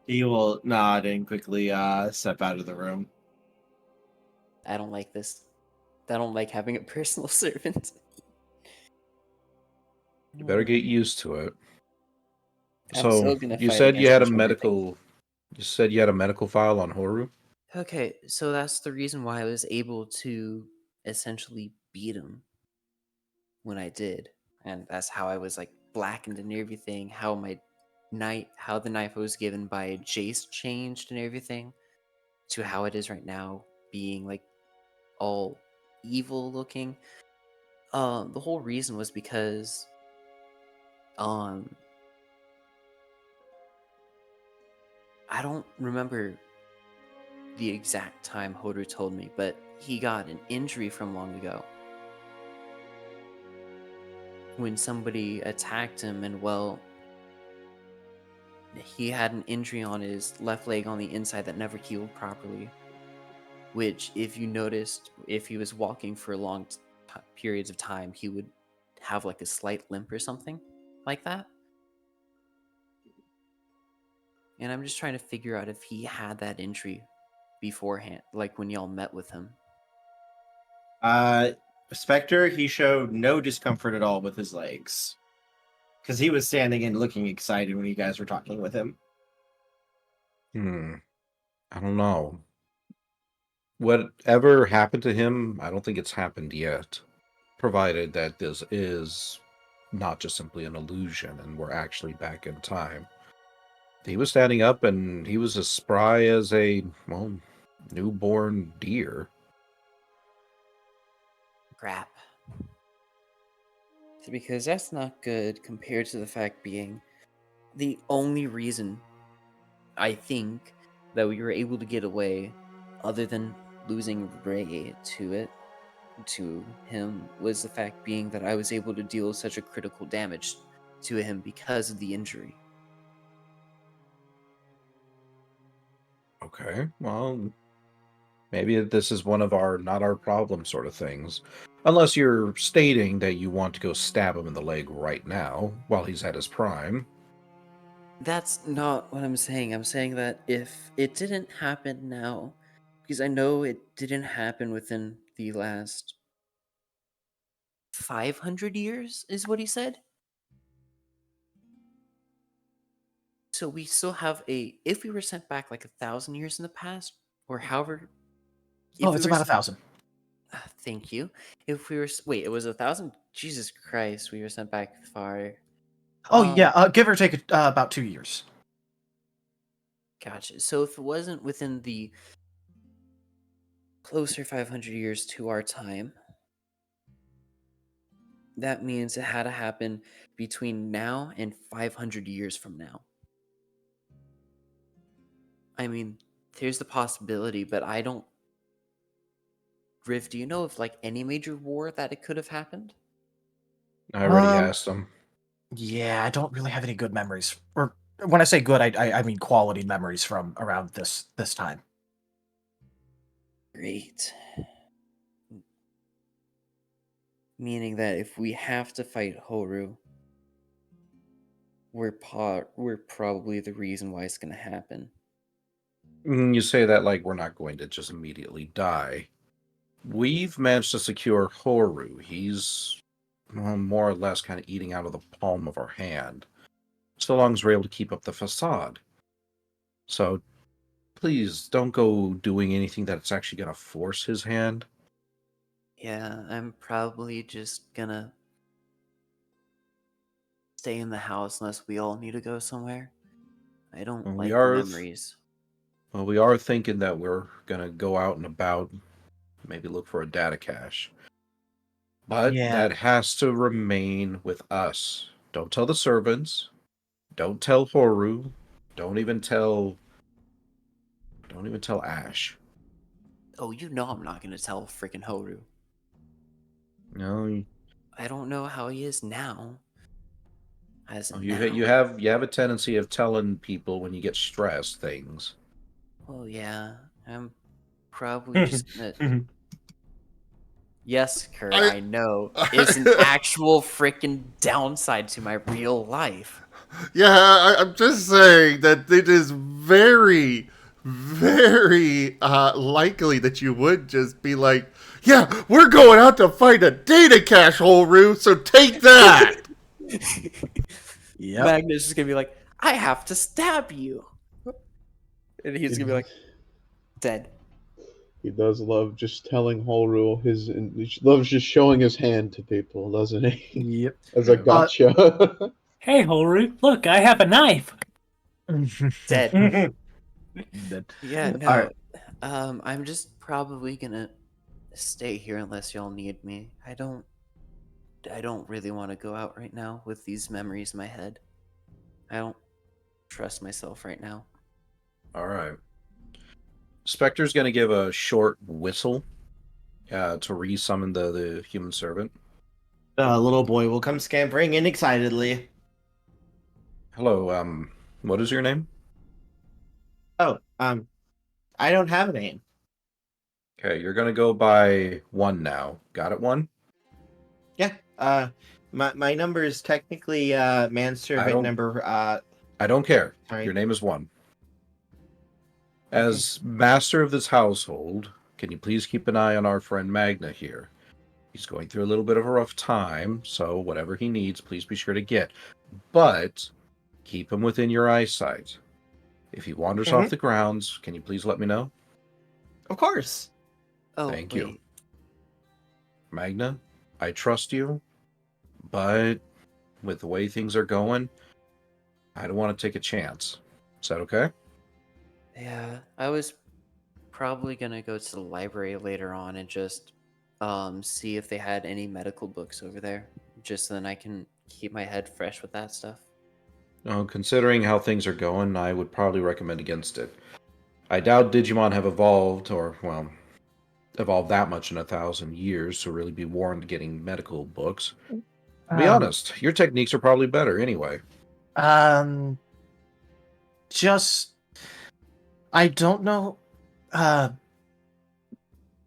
He will nod and quickly step out of the room. I don't like this. I don't like having a personal servant. You better get used to it. I'm So, still gonna you fight said you against had a whichever medical... You said you had a medical file on Horu? Okay, so that's the reason why I was able to essentially beat him when I did. And that's how I was like blackened and everything, how the knife I was given by Jace changed and everything to how it is right now, being like all evil looking. The whole reason was because I don't remember the exact time Hodor told me, but he got an injury from long ago when somebody attacked him, and well, he had an injury on his left leg on the inside that never healed properly, which if you noticed, if he was walking for long periods of time, he would have like a slight limp or something like that. And I'm just trying to figure out if he had that injury beforehand, like when y'all met with him. Spectre, he showed no discomfort at all with his legs. Because he was standing and looking excited when you guys were talking with him. I don't know. Whatever happened to him, I don't think it's happened yet. Provided that this is not just simply an illusion and we're actually back in time. He was standing up and he was as spry as a, well, newborn deer. Crap. Because that's not good compared to the fact being the only reason I think that we were able to get away, other than losing Ray to him, was the fact being that I was able to deal such a critical damage to him because of the injury. Okay, well, maybe this is one of our not our problem sort of things. Unless you're stating that you want to go stab him in the leg right now while he's at his prime. That's not what I'm saying. I'm saying that if it didn't happen now, because I know it didn't happen within the last 500 years, is what he said. So we still have if we were sent back like 1,000 years in the past, or however. Oh, it's about 1,000. Thank you. If we were wait, it was 1,000. Jesus Christ, we were sent back far. Oh yeah, give or take about 2 years. Gotcha. So if it wasn't within the closer 500 years to our time, that means it had to happen between now and 500 years from now. I mean, there's the possibility, but I don't. Riv, do you know of like any major war that it could have happened? I already asked him. Yeah, I don't really have any good memories. Or when I say good, I mean quality memories from around this time. Great. Meaning that if we have to fight Horu, we're probably the reason why it's going to happen. You say that like we're not going to just immediately die. We've managed to secure Horu. He's more or less kind of eating out of the palm of our hand, so long as we're able to keep up the facade. So please don't go doing anything that's actually going to force his hand. Yeah, I'm probably just gonna stay in the house unless we all need to go somewhere. I don't Well, like the memories. Well, we are thinking that we're going to go out and about, maybe look for a data cache. But Yeah. that has to remain with us. Don't tell the servants. Don't tell Horu. Don't even tell Don't even tell Asch. Oh, you know I'm not gonna tell freaking Horu. No, I don't know how he is now. As oh, now. you have a tendency of telling people when you get stressed things. Well, yeah, I'm probably just gonna. Yes, Kurt, I know. It's an actual freaking downside to my real life. Yeah, I'm just saying that it is very, very likely that you would just be like, yeah, we're going out to find a data cache, Horu, so take that! Yep. Magnus is gonna be like, I have to stab you. And he's gonna be like, dead. He does love just telling Horu he loves just showing his hand to people, doesn't he? Yep. As a gotcha. Hey, Horu, look, I have a knife. Dead. Dead. Yeah, no. Alright. I'm just probably gonna stay here unless y'all need me. I don't really want to go out right now with these memories in my head. I don't trust myself right now. All right. Spectre's going to give a short whistle to re-summon the human servant. The little boy will come scampering in excitedly. Hello, what is your name? Oh, I don't have a name. Okay, you're going to go by 1 now. Got it, 1? Yeah. My number is technically manservant number. I don't care. Sorry. Your name is 1. As master of this household, can you please keep an eye on our friend Magna here? He's going through a little bit of a rough time, so whatever he needs, please be sure to get. But keep him within your eyesight. If he wanders off the grounds, can you please let me know? Of course. Oh, Thank wait. you. Magna, I trust you, but with the way things are going, I don't want to take a chance. Is that okay? Yeah, I was probably gonna go to the library later on and just see if they had any medical books over there, just so then I can keep my head fresh with that stuff. Considering how things are going, I would probably recommend against it. I doubt Digimon have evolved, or, well, evolved that much in 1,000 years to really be warned getting medical books. To be honest, your techniques are probably better anyway. Just I don't know.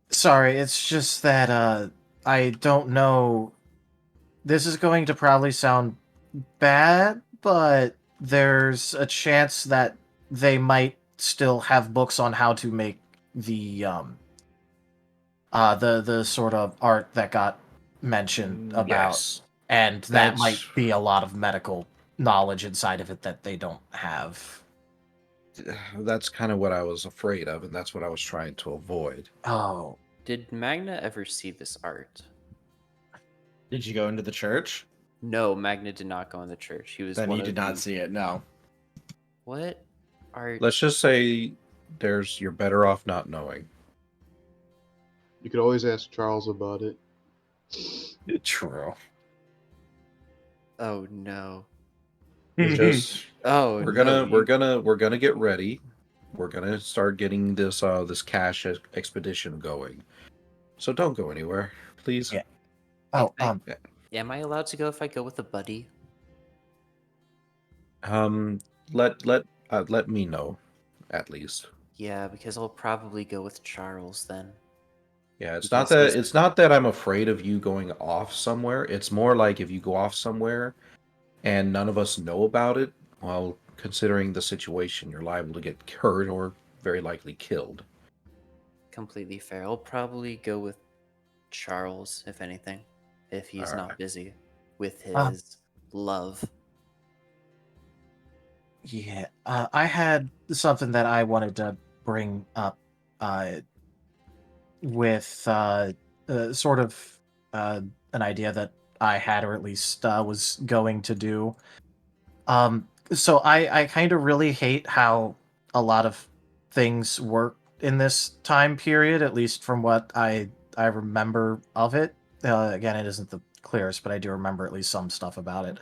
Sorry, it's just that I don't know. This is going to probably sound bad, but there's a chance that they might still have books on how to make the sort of art that got mentioned about, Yes. and that might be a lot of medical knowledge inside of it that they don't have. That's kind of what I was afraid of, and that's what I was trying to avoid. Oh. Did Magna ever see this art? Did you go into the church? No, Magna did not go in the church. He was. Then one he of did not the- see it. No. What are? Let's just say you're better off not knowing. You could always ask Charles about it. True. Oh no. Just Oh, we're no, gonna get ready. We're gonna start getting this cache expedition going. So don't go anywhere, please. Yeah. Oh, Am I allowed to go if I go with a buddy? Let me know, at least. Yeah, because I'll probably go with Charles then. Yeah, it's Because not that I'm afraid of you going off somewhere. It's more like if you go off somewhere and none of us know about it, well, considering the situation, you're liable to get hurt or very likely killed. Completely fair. I'll probably go with Charles, if anything, if he's not busy with his love. Yeah, I had something that I wanted to bring up with sort of an idea that I had, or at least was going to do. So I kind of really hate how a lot of things work in this time period, at least from what I remember of it. Again, it isn't the clearest, but I do remember at least some stuff about it.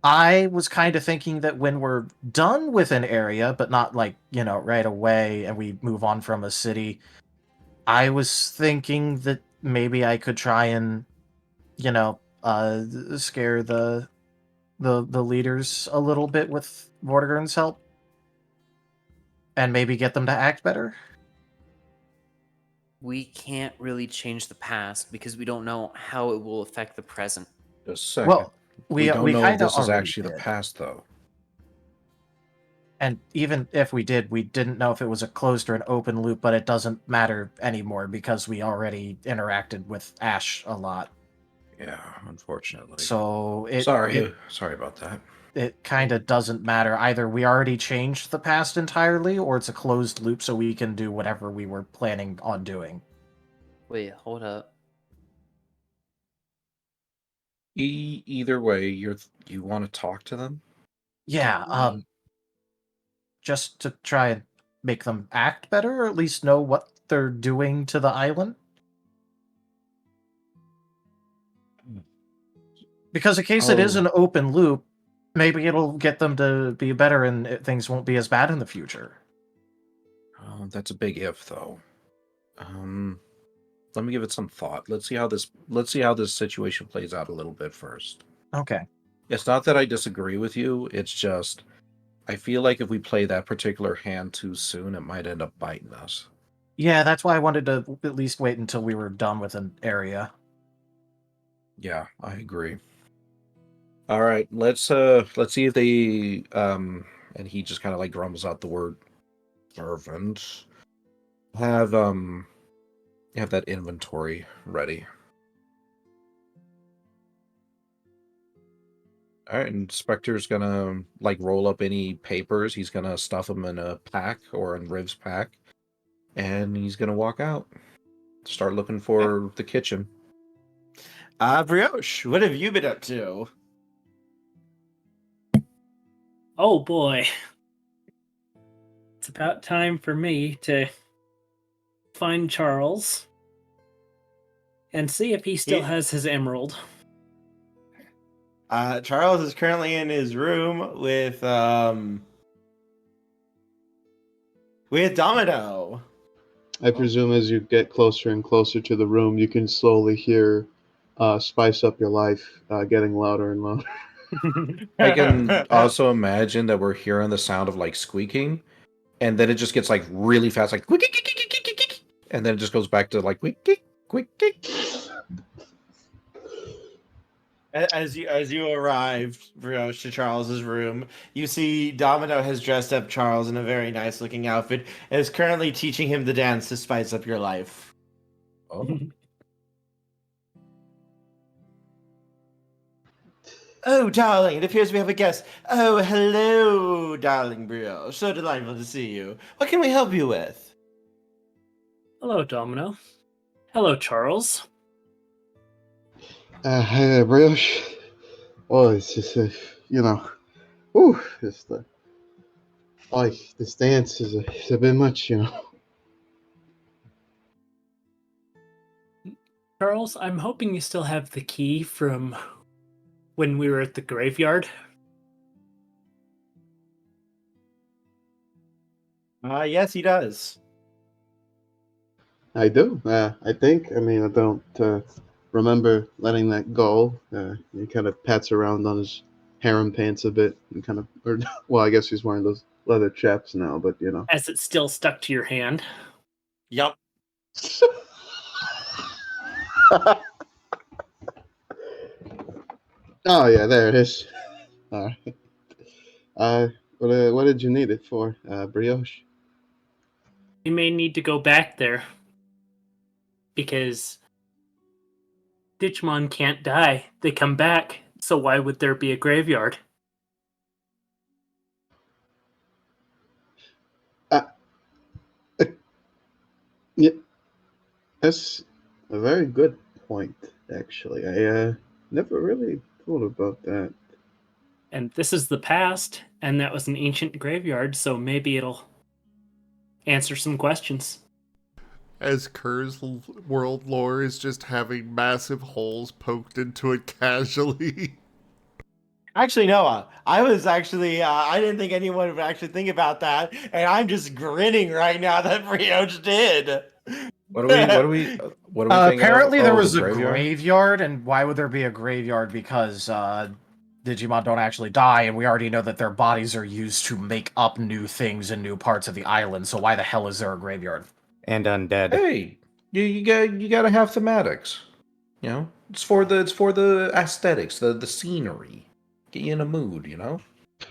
I was kind of thinking that when we're done with an area, but not like, right away, and we move on from a city, I was thinking that maybe I could try and, scare the leaders a little bit with Vortigern's help, and maybe get them to act better. We can't really change the past because we don't know how it will affect the present. Just a second. Well, we don't we know if kind of this is already actually the did. past, though. And even if we did, we didn't know if it was a closed or an open loop, but it doesn't matter anymore because we already interacted with Asch a lot. Yeah, unfortunately. So Sorry about that. it kind of doesn't matter. Either we already changed the past entirely, or it's a closed loop so we can do whatever we were planning on doing. Wait, hold up. Either way, you want to talk to them? Yeah, just to try and make them act better, or at least know what they're doing to the island. Because in case it is an open loop, maybe it'll get them to be better and things won't be as bad in the future. Oh, that's a big if, though. Let me give it some thought. Let's see how this situation plays out a little bit first. Okay. It's not that I disagree with you. It's just I feel like if we play that particular hand too soon, it might end up biting us. Yeah, that's why I wanted to at least wait until we were done with an area. Yeah, I agree. All right, let's see if they and he just kind of like grumbles out the word servant. Have that inventory ready. All right, and Spectre's gonna like roll up any papers. He's gonna stuff them in a pack or in Riv's pack, and he's gonna walk out. Start looking for the kitchen. Brioche, what have you been up to? Oh boy. It's about time for me to find Charles and see if he still has his emerald. Charles is currently in his room with Domino. I presume as you get closer and closer to the room, you can slowly hear Spice Up Your Life getting louder and louder. I can also imagine that we're hearing the sound of like squeaking, and then it just gets like really fast, like quick, and then it just goes back to like quick. As you arrive, Brioche, to Charles's room, you see Domino has dressed up Charles in a very nice looking outfit and is currently teaching him the dance to spice up your life. Oh. Oh, darling, it appears we have a guest. Oh, hello, darling Brioche. So delightful to see you. What can we help you with? Hello, Domino. Hello, Charles. Hi there, Brioche. Oh, it's just, this dance is a bit much, Charles, I'm hoping you still have the key from when we were at the graveyard. Yes, he does. I do. I think. I mean, I don't remember letting that go. He kind of pats around on his harem pants a bit and well, I guess he's wearing those leather chaps now, but As it's still stuck to your hand. Yup. Oh yeah, there it is. All right. What did you need it for, Brioche? We may need to go back there. Because Digimon can't die. They come back. So why would there be a graveyard? Yeah, that's a very good point, actually. I never really thought about that. And this is the past, and that was an ancient graveyard, so maybe it'll answer some questions. As Kerr's world lore is just having massive holes poked into it casually. Actually, Noah, I was actually, I didn't think anyone would actually think about that, and I'm just grinning right now that Brioche did. What are we thinking of? Apparently there Oh, the was a graveyard. graveyard, and why would there be a graveyard? Because Digimon don't actually die, and we already know that their bodies are used to make up new things and new parts of the island. So why the hell is there a graveyard? And undead. Hey, you gotta have thematics. You know, it's for the aesthetics, the scenery, get you in a mood. You know.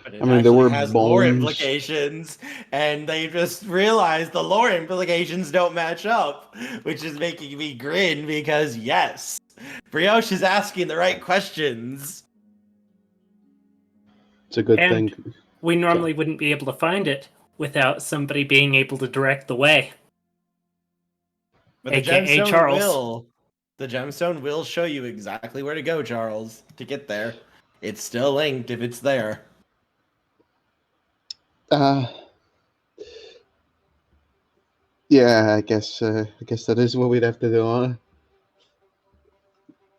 But it I mean, there actually were has lore bones. implications, and they just realized the lore implications don't match up, which is making me grin because, yes, Brioche is asking the right questions. It's a good And thing. we normally wouldn't be able to find it without somebody being able to direct the way. But the AKA gemstone Charles. will. The gemstone will show you exactly where to go, Charles, to get there. It's still linked if it's there. Yeah, I guess that is what we'd have to do, huh?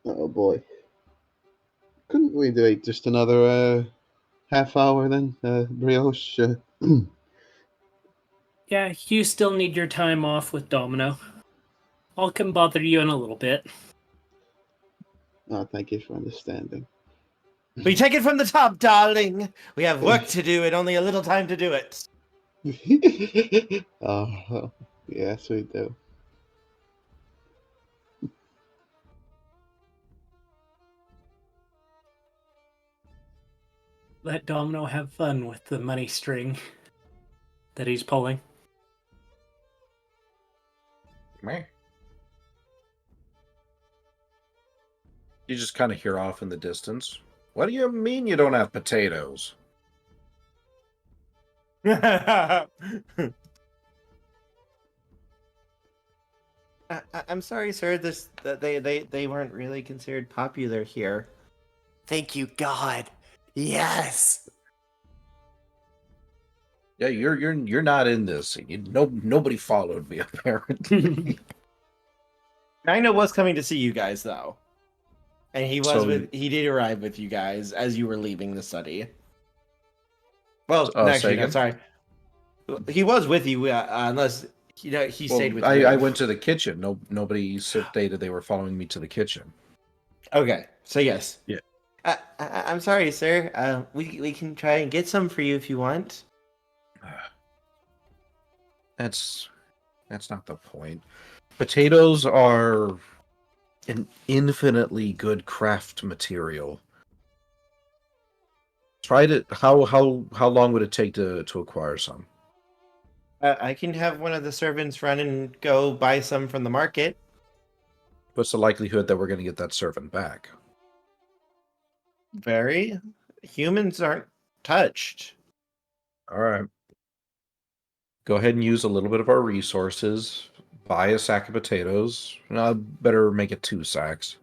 Oh boy. Couldn't we do just another half hour then, Brioche? Yeah, you still need your time off with Domino. I'll come bother you in a little bit. Oh, thank you for understanding. We take it from the top, darling. We have work to do and only a little time to do it. Oh, yes, we do. Let Domino have fun with the money string that he's pulling. Meh. You just kind of hear off in the distance. What do you mean you don't have potatoes? I'm sorry, sir. They weren't really considered popular here. Thank you, God. Yes. Yeah, you're not in this. Nobody followed me apparently. Magna was coming to see you guys though, and So- he did arrive with you guys as you were leaving the study. Well, say actually, no, again? sorry. He was with you, unless he stayed with you. I went to the kitchen. Nobody stated they were following me to the kitchen. Okay, so yes. Yeah. I'm sorry, sir. We can try and get some for you if you want. That's not the point. Potatoes are an infinitely good craft material. Try to how long would it take to acquire some? I can have one of the servants run and go buy some from the market. What's the likelihood that we're going to get that servant back? Very. Humans aren't touched. All right. Go ahead and use a little bit of our resources. Buy a sack of potatoes. No, better make it 2 sacks,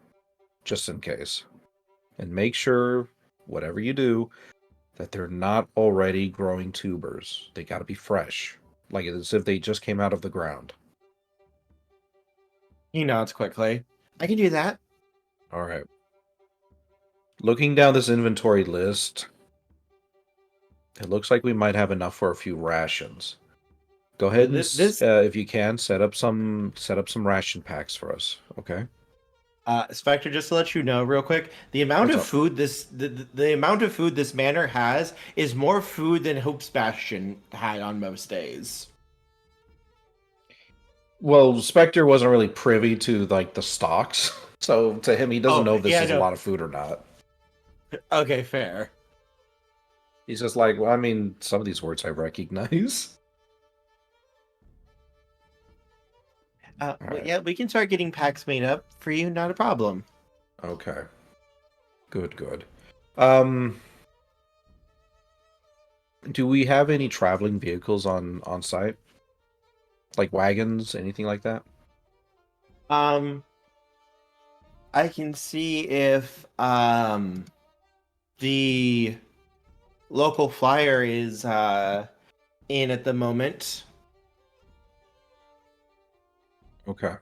just in case. And make sure, whatever you do, that they're not already growing tubers. They got to be fresh, like as if they just came out of the ground. He nods quickly. I can do that. All right. Looking down this inventory list, it looks like we might have enough for a few rations. Go ahead and, if you can, set up some ration packs for us. Okay. Spectre, just to let you know real quick, the amount of food the amount of food this manor has is more food than Hope's Bastion had on most days. Well, Spectre wasn't really privy to like the stocks, so to him, he doesn't know if this is a lot of food or not. Okay, fair. He's just like, well, I mean, some of these words I recognize. Well, yeah, we can start getting packs made up for you, not a problem. Okay. Good. Do we have any traveling vehicles on site? Like wagons, anything like that? I can see if the local flyer is in at the moment. Okay.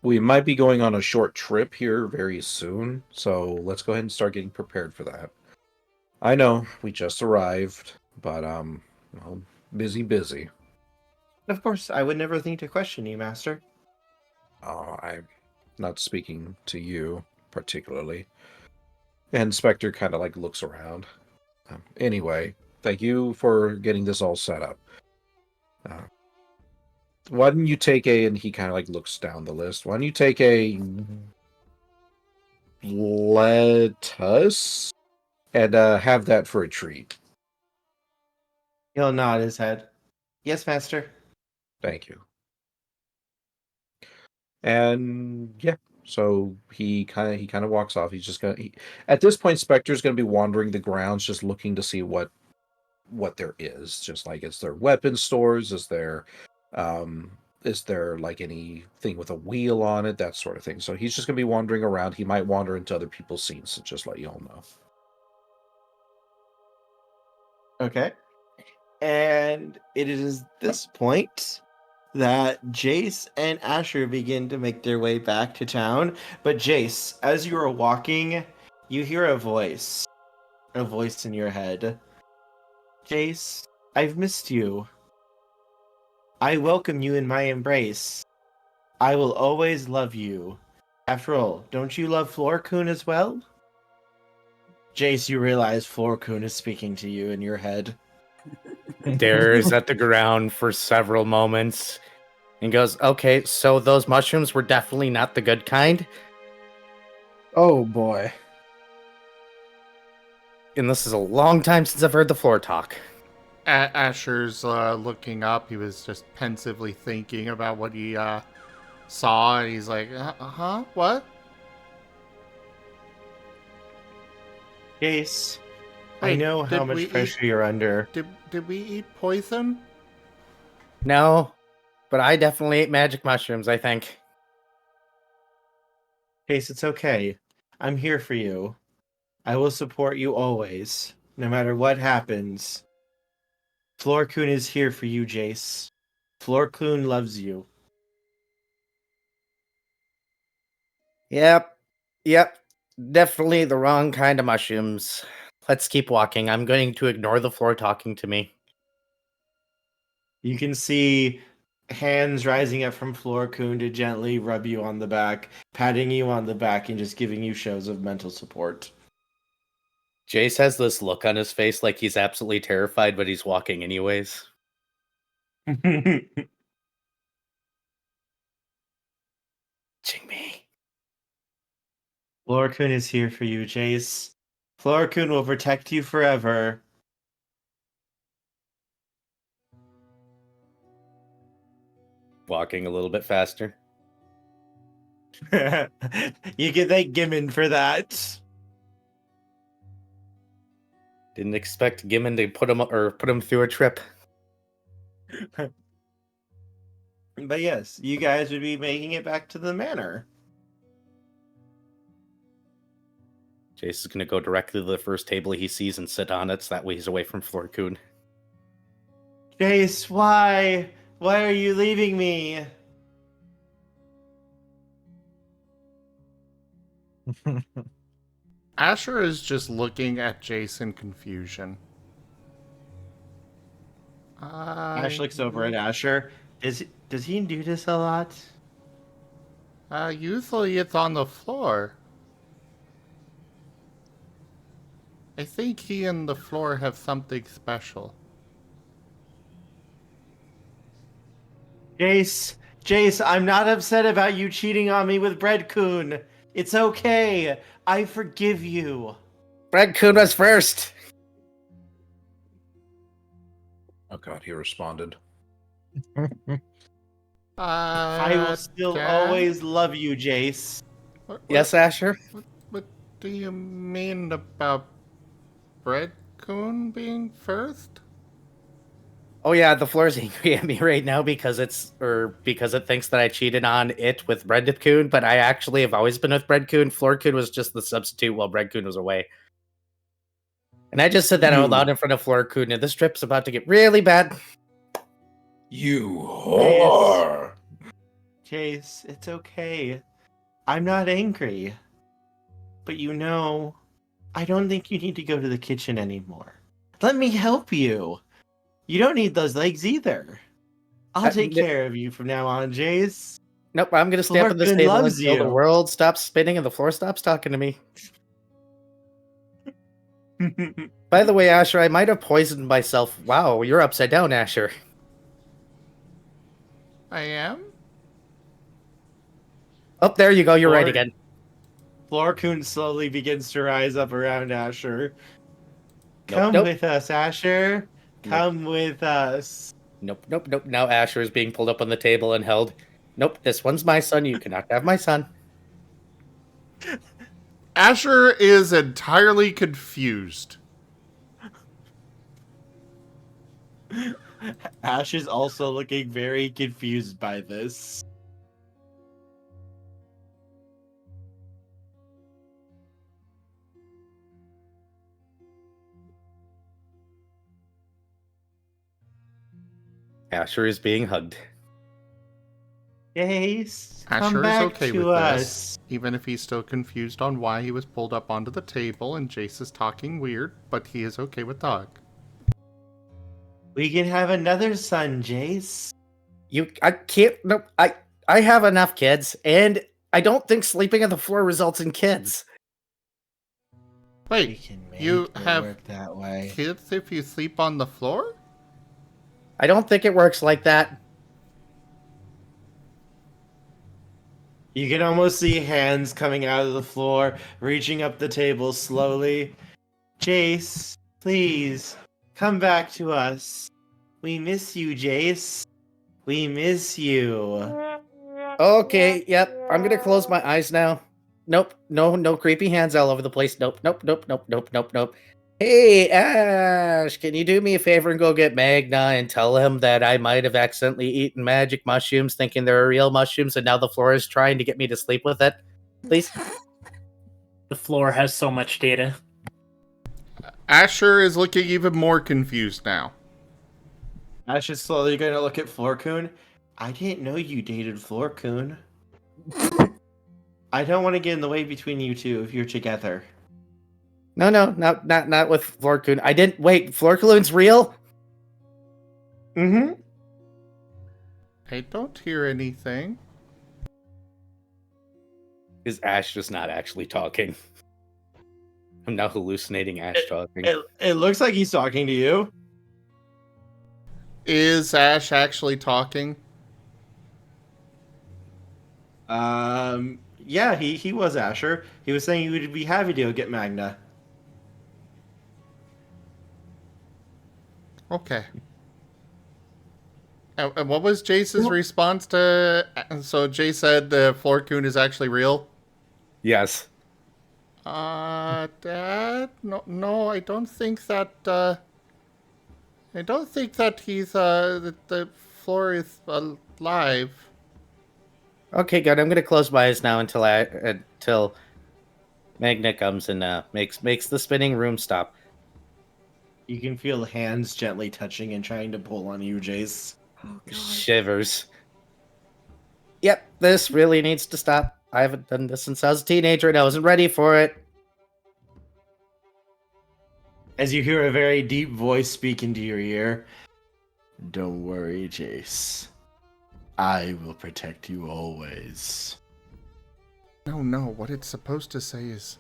We might be going on a short trip here very soon, so let's go ahead and start getting prepared for that. I know we just arrived, but well, busy. Of course, I would never think to question you, Master. Oh, I'm not speaking to you particularly. And Spectre kind of like looks around. Anyway, thank you for getting this all set up. Uh, why don't you take a, and he kind of like looks down the list. Why don't you take a lettuce and have that for a treat? He'll nod his head. Yes, Master. Thank you. And yeah, so he kind of walks off. He's just gonna. At this point, Spectre's gonna be wandering the grounds, just looking to see what there is. Just like, is there weapon stores? Um, is there like anything with a wheel on it? That sort of thing. So he's just gonna be wandering around. He might wander into other people's scenes, so just let you all know. Okay. And it is this point that Jace and Asher begin to make their way back to town. But Jace, as you are walking, you hear a voice in your head. Jace, I've missed you. I welcome you in my embrace. I will always love you. After all, don't you love Florcoon as well? Jace, you realize Florcoon is speaking to you in your head. Stares at the ground for several moments and goes, "Okay, so those mushrooms were definitely not the good kind." Oh boy. And this is a long time since I've heard the floor talk. Asher's looking up. He was just pensively thinking about what he saw, and he's like, huh? What? Jace, I Wait, know how did we much eat- pressure you're under. Did we eat poison? No, but I definitely ate magic mushrooms, I think. Jace, it's okay. I'm here for you. I will support you always, no matter what happens. Florcoon is here for you, Jace. Florcoon loves you. Yep. Definitely the wrong kind of mushrooms. Let's keep walking. I'm going to ignore the floor talking to me. You can see hands rising up from Florcoon to gently rub you on the back, patting you on the back, and just giving you shows of mental support. Jace has this look on his face like he's absolutely terrified, but he's walking anyways. Ching me. Florcoon is here for you, Jace. Florcoon will protect you forever. Walking a little bit faster. You can thank Gimmon for that. Didn't expect Gimmon to put him through a trip. But yes, you guys would be making it back to the manor. Jace is going to go directly to the first table he sees and sit on it, so that way he's away from Florcoon. Jace, why? Why are you leaving me? Asher is just looking at Jace in confusion. Ash looks over at Asher. Does he do this a lot? Usually it's on the floor. I think he and the floor have something special. Jace, I'm not upset about you cheating on me with Breadcoon. It's okay. I forgive you. Breadcoon was first! Oh god, he responded. I will still always love you, Jace. Yes, Asher? What do you mean about Breadcoon being first? Oh yeah, the floor's angry at me right now because it thinks that I cheated on it with Breadcoon, but I actually have always been with Breadcoon. Florcoon was just the substitute while Breadcoon was away. And I just said that out loud in front of Florcoon, and this trip's about to get really bad. You whore! Jace, it's okay. I'm not angry. But you know, I don't think you need to go to the kitchen anymore. Let me help you. You don't need those legs either. I'll take care of you from now on, Jace. Nope, I'm gonna stay up at this Florkun table loves until the you. world stops spinning and the floor stops talking to me. By the way, Asher, I might have poisoned myself. Wow, you're upside down, Asher. I am? Oh, there you go. You're right again. Florkun slowly begins to rise up around Asher. Nope, Come nope. with us, Asher. Come with us. Nope, nope, nope. Now Asher is being pulled up on the table and held. Nope, this one's my son. You cannot have my son. Asher is entirely confused. Ash is also looking very confused by this. Asher is being hugged. Jace, come Asher is back okay to with us. this, even if he's still confused on why he was pulled up onto the table and Jace is talking weird, but he is okay with the hug. We can have another son, Jace. I can't. Nope. I have enough kids, and I don't think sleeping on the floor results in kids. We Wait, can make you it have work that way. kids if you sleep on the floor? I don't think it works like that. You can almost see hands coming out of the floor, reaching up the table slowly. Jace, please, come back to us. We miss you, Jace. We miss you. Okay, yep. I'm gonna close my eyes now. Nope, no creepy hands all over the place. Nope, nope, nope, nope, nope, nope, nope. Hey, Ash, can you do me a favor and go get Magna and tell him that I might have accidentally eaten magic mushrooms thinking they're real mushrooms and now the floor is trying to get me to sleep with it? Please? The floor has so much data. Asher is looking even more confused now. Ash is slowly going to look at Florkun. I didn't know you dated Florkun. I don't want to get in the way between you two if you're together. No, not with Florkun. I didn't wait. Florkaloon's real? Mm-hmm. I don't hear anything. Is Ash just not actually talking? I'm now hallucinating Ash talking. It looks like he's talking to you. Is Ash actually talking? Yeah, he was Asher. He was saying he would be happy to go get Magna. Okay. And what was Jace's response to... So Jace said the Florkun is actually real? Yes. Dad? No, I don't think that, I don't think that he's, that the floor is alive. Okay, good. I'm gonna close my eyes now until Magna comes and makes the spinning room stop. You can feel hands gently touching and trying to pull on you, Jace. Oh, God. Shivers. Yep, this really needs to stop. I haven't done this since I was a teenager and I wasn't ready for it. As you hear a very deep voice speak into your ear. Don't worry, Jace. I will protect you always. No, what it's supposed to say is,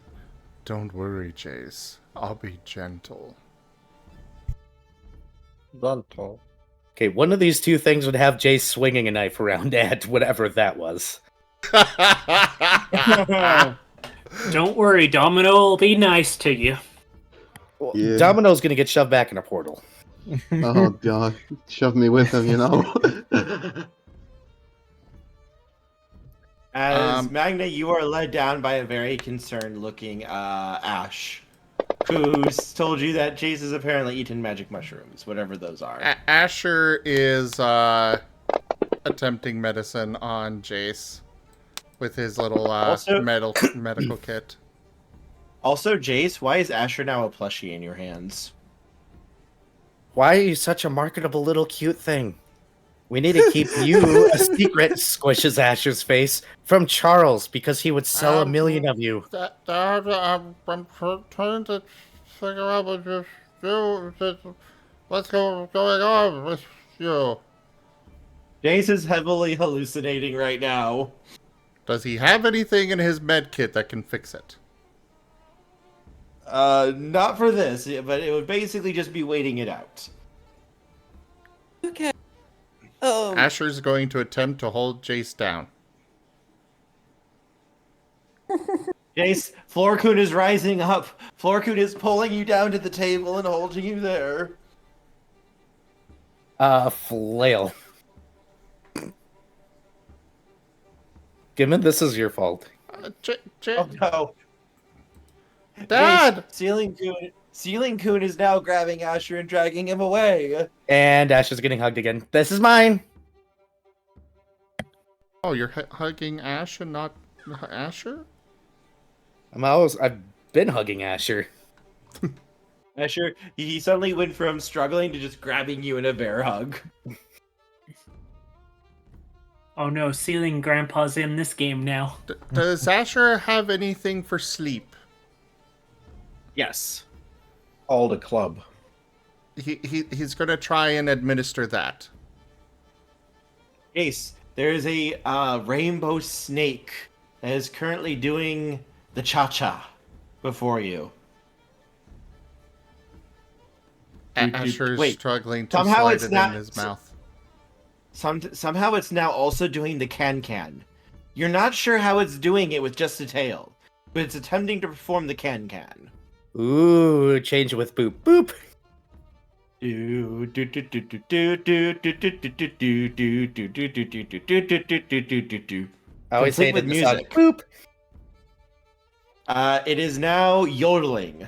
don't worry, Jace. I'll be gentle. Gentle. Okay, one of these two things would have Jace swinging a knife around at whatever that was. Don't worry, Domino will be nice to you. Well, Yeah. Domino's gonna get shoved back in a portal. Oh god, shove me with him, you know. As Magna, you are led down by a very concerned-looking Ash, who's told you that Jace has apparently eaten magic mushrooms, whatever those are. Asher is, attempting medicine on Jace with his little, Also- medical kit. Also, Jace, why is Asher now a plushie in your hands? Why are you such a marketable little cute thing? We need to keep you a secret, squishes Asher's face, from Charles, because he would sell 1,000,000 of you. Dad, I'm trying to figure out what you do. What's going on with you? Jace is heavily hallucinating right now. Does he have anything in his med kit that can fix it? Not for this, but it would basically just be waiting it out. Okay. Oh, Asher's going to attempt to hold Jace down. Jace, Florkun is rising up. Florkun is pulling you down to the table and holding you there. Flail. Gimmon, this is your fault. Oh no. Dad! Jace, Ceiling Coon is now grabbing Asher and dragging him away. And Ash is getting hugged again. This is mine! Oh, you're hugging Ash and not Asher? I've been hugging Asher. Asher, he suddenly went from struggling to just grabbing you in a bear hug. Oh no, Ceiling Grandpa's in this game now. Does Asher have anything for sleep? Yes. Called a club. He's going to try and administer that. Ace, there is a rainbow snake that is currently doing the cha-cha before you. Asher's Wait, struggling to somehow slide it's it not- in his mouth. Somehow it's now also doing the can-can. You're not sure how it's doing it with just a tail, but it's attempting to perform the can-can. Ooh, change with boop. Boop! I always Complete hated with the sound. music. Boop! It is now yodeling,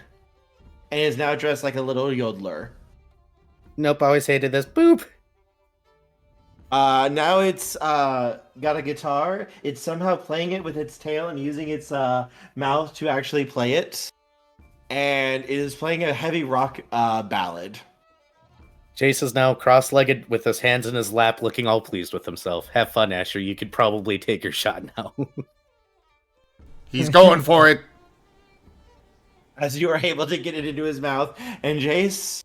and is now dressed like a little yodeler. Nope, I always hated this. Boop! Now it's got a guitar. It's somehow playing it with its tail and using its mouth to actually play it. And it is playing a heavy rock ballad. Jace is now cross-legged with his hands in his lap, looking all pleased with himself. Have fun, Asher. You could probably take your shot now. He's going for it. As you are able to get it into his mouth. And Jace,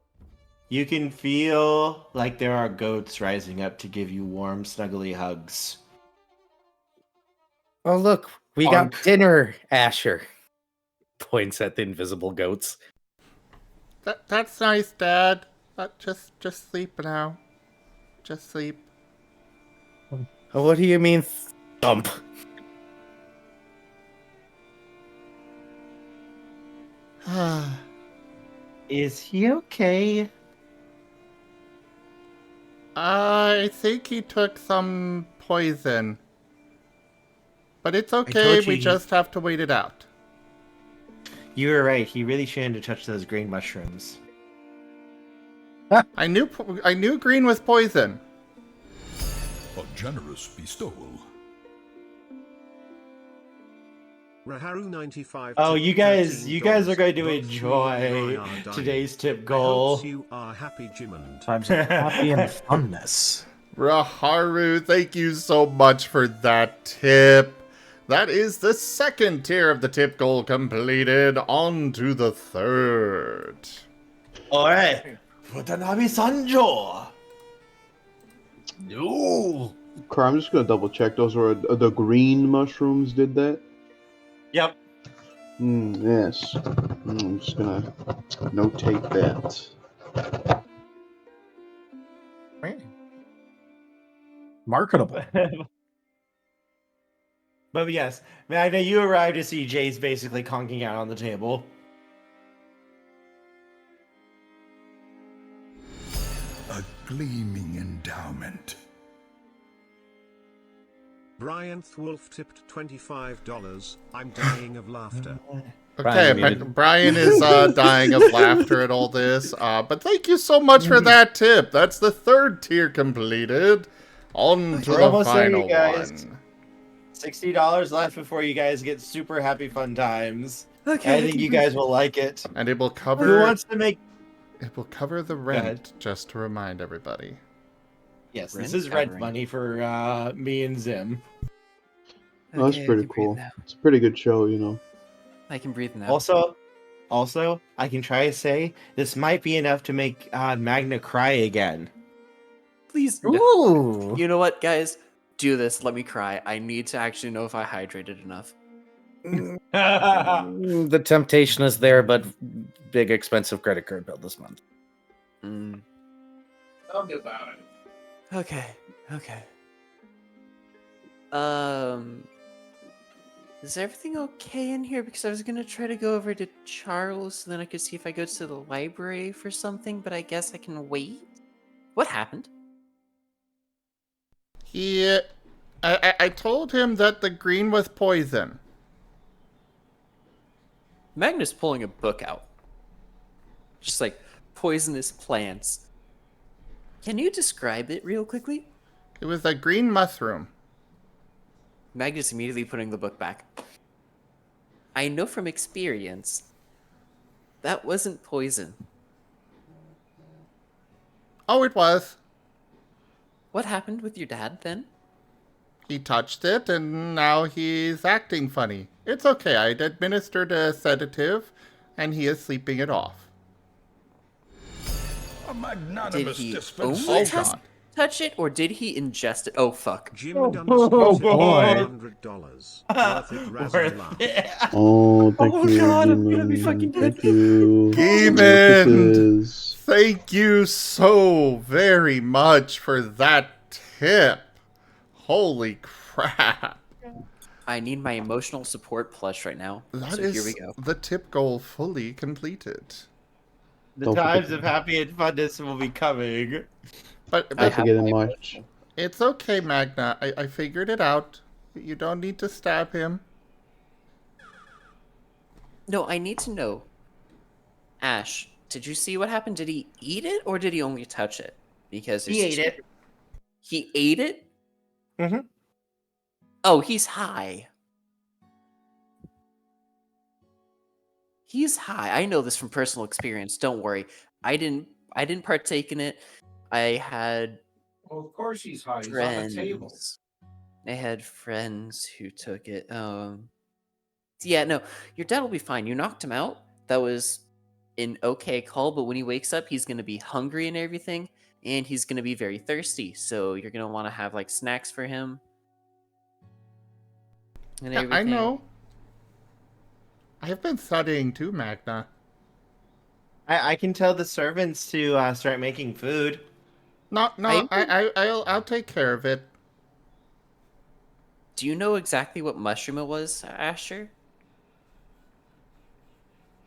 you can feel like there are goats rising up to give you warm, snuggly hugs. Oh, look, we Bonk. got dinner, Asher. Points at the invisible goats. That's nice, Dad. Just sleep now. Just sleep. Oh, what do you mean, thump? Is he okay? I think he took some poison. But it's okay, told you we he- just have to wait it out. You were right. He really shouldn't have touched those green mushrooms. I knew green was poison. A generous bestowal. Raharu 95. Oh, you guys are going to $13. enjoy Ryan today's tip I goal. hope you are happy, Jimond. Times of happy and funness. Raharu, thank you so much for that tip. That is the second tier of the tip goal completed. On to the third. Alright. Watanabe Sanjo. I'm just gonna double check. Those were the green mushrooms. Did that? Yep. Yes. I'm just gonna notate that. Marketable. But yes, Magna, you arrive to see Jace basically conking out on the table. A gleaming endowment. Brian Thwolf tipped $25. I'm dying of laughter. Okay, Brian, Brian is dying of laughter at all this. But thank you so much for that tip. That's the third tier completed. On to We're the almost there, you final guys. one. $60 left before you guys get super happy fun times. okay. I think you guys will like it. And it will Who cover wants to make... the ahead. rent, just to remind everybody. Yes, this Rent is rent covering. money for me and Zim. Oh, that's Okay, I pretty can breathe cool. now. It's a pretty good show, you know. I can breathe now. Also, I can try to say this might be enough to make Magna cry again. Please, no. Ooh. You know what, guys? Do this. Let me cry. I need to actually know if I hydrated enough. The temptation is there, but big expensive credit card bill this month. Tell me about it. Okay. Is everything okay in here? Because I was gonna try to go over to Charles, so then I could see if I go to the library for something, but I guess I can wait. What happened? I told him that the green was poison. Magnus pulling a book out. Just like poisonous plants. Can you describe it real quickly? It was a green mushroom. Magnus immediately putting the book back. I know from experience that wasn't poison. Oh, it was. What happened with your dad then? He touched it, and now he's acting funny. It's okay, I'd administered a sedative, and he is sleeping it off. A Did magnanimous he dispensation. only touch it, or did he ingest it? Oh, fuck. Jim Oh, Dunn boy. $100. Worth it, Razzie laugh. Oh, thank Oh you, God, I'm Demon. gonna be fucking dead. Thank you. Demon! Kisses. Thank you so very much for that tip. Holy crap. I need my emotional support plush right now. That So is here we go. the tip goal fully completed. The Don't forget times to- of happy and funness will be coming. But Don't have forget in my March. it's okay, Magna. I figured it out. You don't need to stab him. No, I need to know. Ash, did you see what happened? Did he eat it or did he only touch it? Because He ate it. He ate it? Mhm. Oh, he's high. He's high. I know this from personal experience. Don't worry. I didn't partake in it. I had Well, of course he's high. He's on the table. friends. I had friends who took it. Yeah, no, your dad will be fine. You knocked him out. That was an okay call, but when he wakes up, he's gonna be hungry and everything, and he's gonna be very thirsty. So you're gonna want to have like snacks for him and Yeah, everything. I know. I have been studying too, Magna. I can tell the servants to start making food. No, I- I'll take care of it. Do you know exactly what mushroom it was, Asher?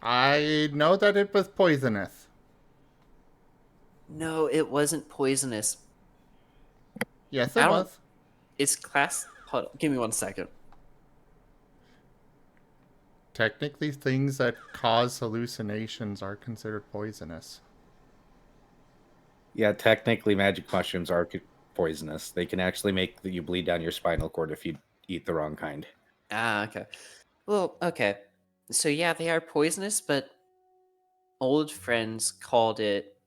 I know that it was poisonous. No, it wasn't poisonous. Yes, I it don't- was. It's class. Hold on, give me 1 second. Technically, things that cause hallucinations are considered poisonous. Yeah, technically, magic mushrooms are poisonous. They can actually make you bleed down your spinal cord if you eat the wrong kind. Ah, okay. Well, okay. So yeah, they are poisonous, but old friends called it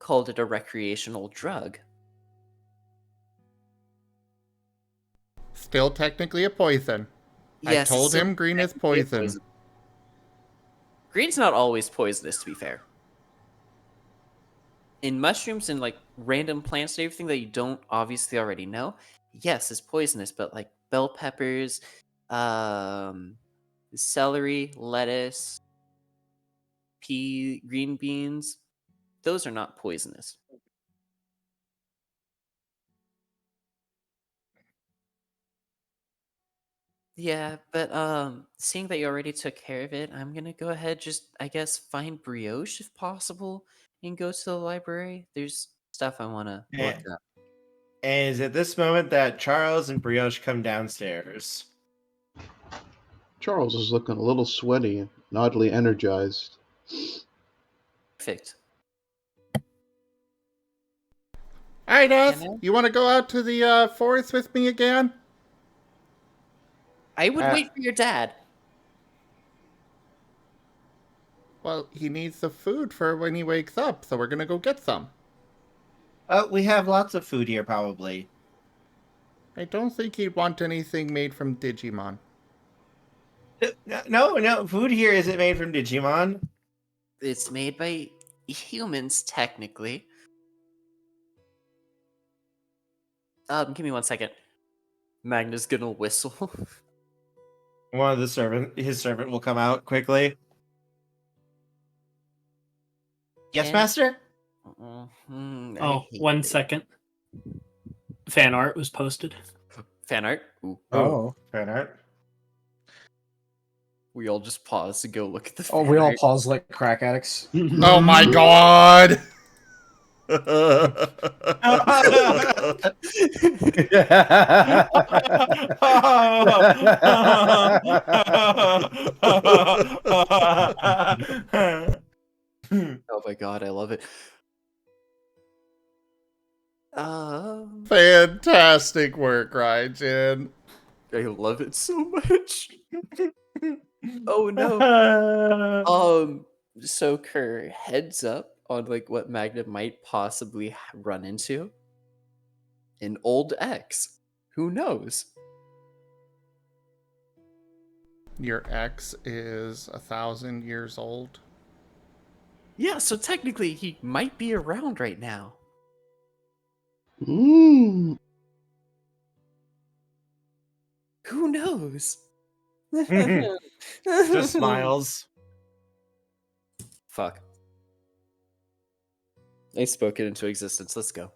a recreational drug. Still technically a poison. I Yes, told it's him green is technically a poison. Green's not always poisonous, to be fair. In mushrooms and like random plants and everything that you don't obviously already know, yes, it's poisonous. But like bell peppers, celery, lettuce, green beans, those are not poisonous. Yeah, but seeing that you already took care of it, I'm gonna go ahead, just I guess find Brioche if possible and go to the library. There's stuff I wanna look Yeah. up. And it's at this moment that Charles and Brioche come downstairs. Charles is looking a little sweaty and oddly energized. Perfect. Alright, Us, Hello? you want to go out to the forest with me again? I would wait for your dad. Well, he needs the food for when he wakes up, so we're gonna go get some. We have lots of food here, probably. I don't think he'd want anything made from Digimon. No, food here isn't made from Digimon. It's made by humans, technically. Give me 1 second. Magna's gonna whistle. One of his servant will come out quickly. Yes, And- master? I Oh, hate 1 it. second. Fan art was posted. Fan art? Ooh. Oh, fan art. We all just pause to go look at the Oh, fan we all art. pause like crack addicts. Oh my god! Oh my god, I love it. Fantastic work, Ryan. I love it so much. Oh no. So Kerr, heads up on like what Magna might possibly run into. An old ex. Who knows? Your ex is 1,000 years old. Yeah, so technically he might be around right now. Mm. Who knows? Just smiles. Fuck. I spoke it into existence. Let's go.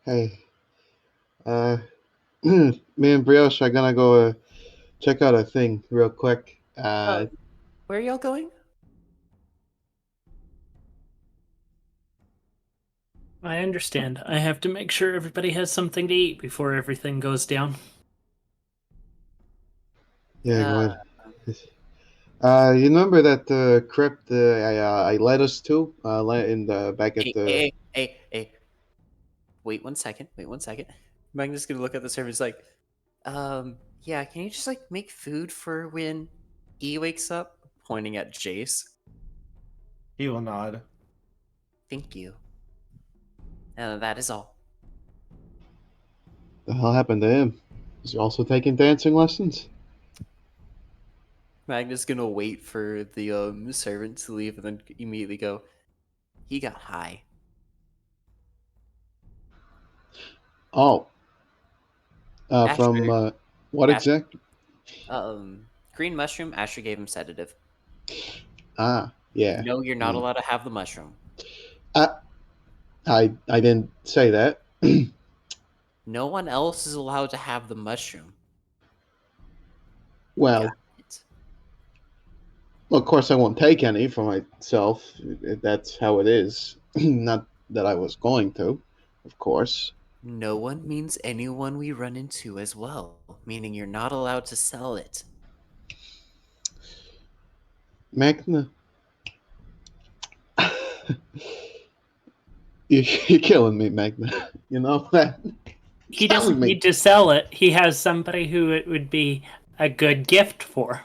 Hey, me and Brioche are gonna go check out a thing real quick. Where are y'all going? I understand. I have to make sure everybody has something to eat before everything goes down. Yeah, go ahead. You remember that crypt I led us to in the back at the. Hey. Wait 1 second. Magnus gonna look at the server. He's like, yeah, can you just like make food for when he wakes up? Pointing at Jace. He will nod. Thank you. That is all. The hell happened to him? Is he also taking dancing lessons? Magnus gonna wait for the servant to leave and then immediately go, he got high. Oh. Asher. From what Asher. exactly? Green mushroom. Asher gave him sedative. Ah, yeah. No, you're not Yeah. allowed to have the mushroom. I didn't say that. No one else is allowed to have the mushroom. Well, Got it. well, of course I won't take any for myself. If that's how it is. Not that I was going to, of course. No one means anyone we run into as well, meaning you're not allowed to sell it. Magna. You're killing me, Magna. You know that? He Telling doesn't me. need to sell it. He has somebody who it would be a good gift for.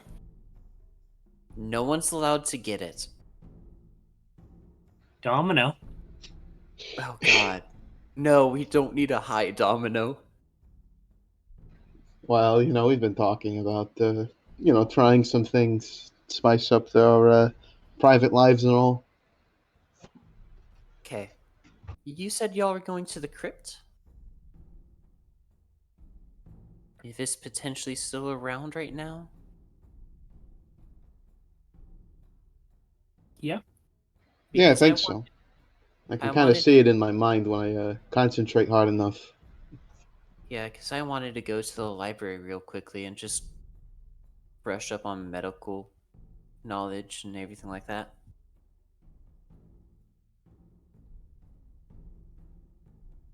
No one's allowed to get it. Domino. Oh god. No, we don't need a high domino. Well, we've been talking about, trying some things, spice up our private lives and all. Okay. You said y'all were going to the crypt? If it's potentially still around right now? Yeah. Yeah, I Because think so. I can kind of wanted- see it in my mind when I concentrate hard enough. Yeah, because I wanted to go to the library real quickly and just brush up on medical knowledge and everything like that.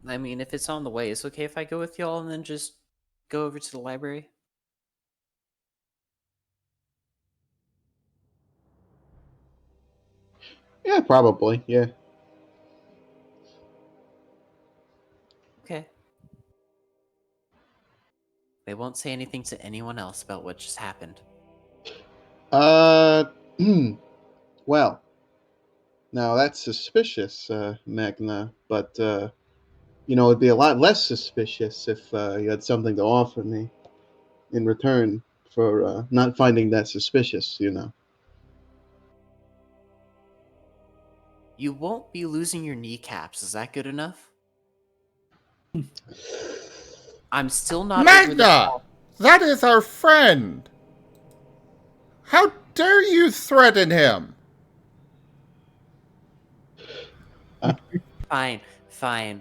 I mean, if it's on the way, it's okay if I go with y'all and then just go over to the library? Yeah, probably. Yeah. Okay. They won't say anything to anyone else about what just happened. Uh, well, Now that's suspicious, Magna, but it'd be a lot less suspicious if you had something to offer me in return for not finding that suspicious. You won't be losing your kneecaps. Is that good enough? I'm still not over the Magna! That is our friend! How dare you threaten him? Fine, fine.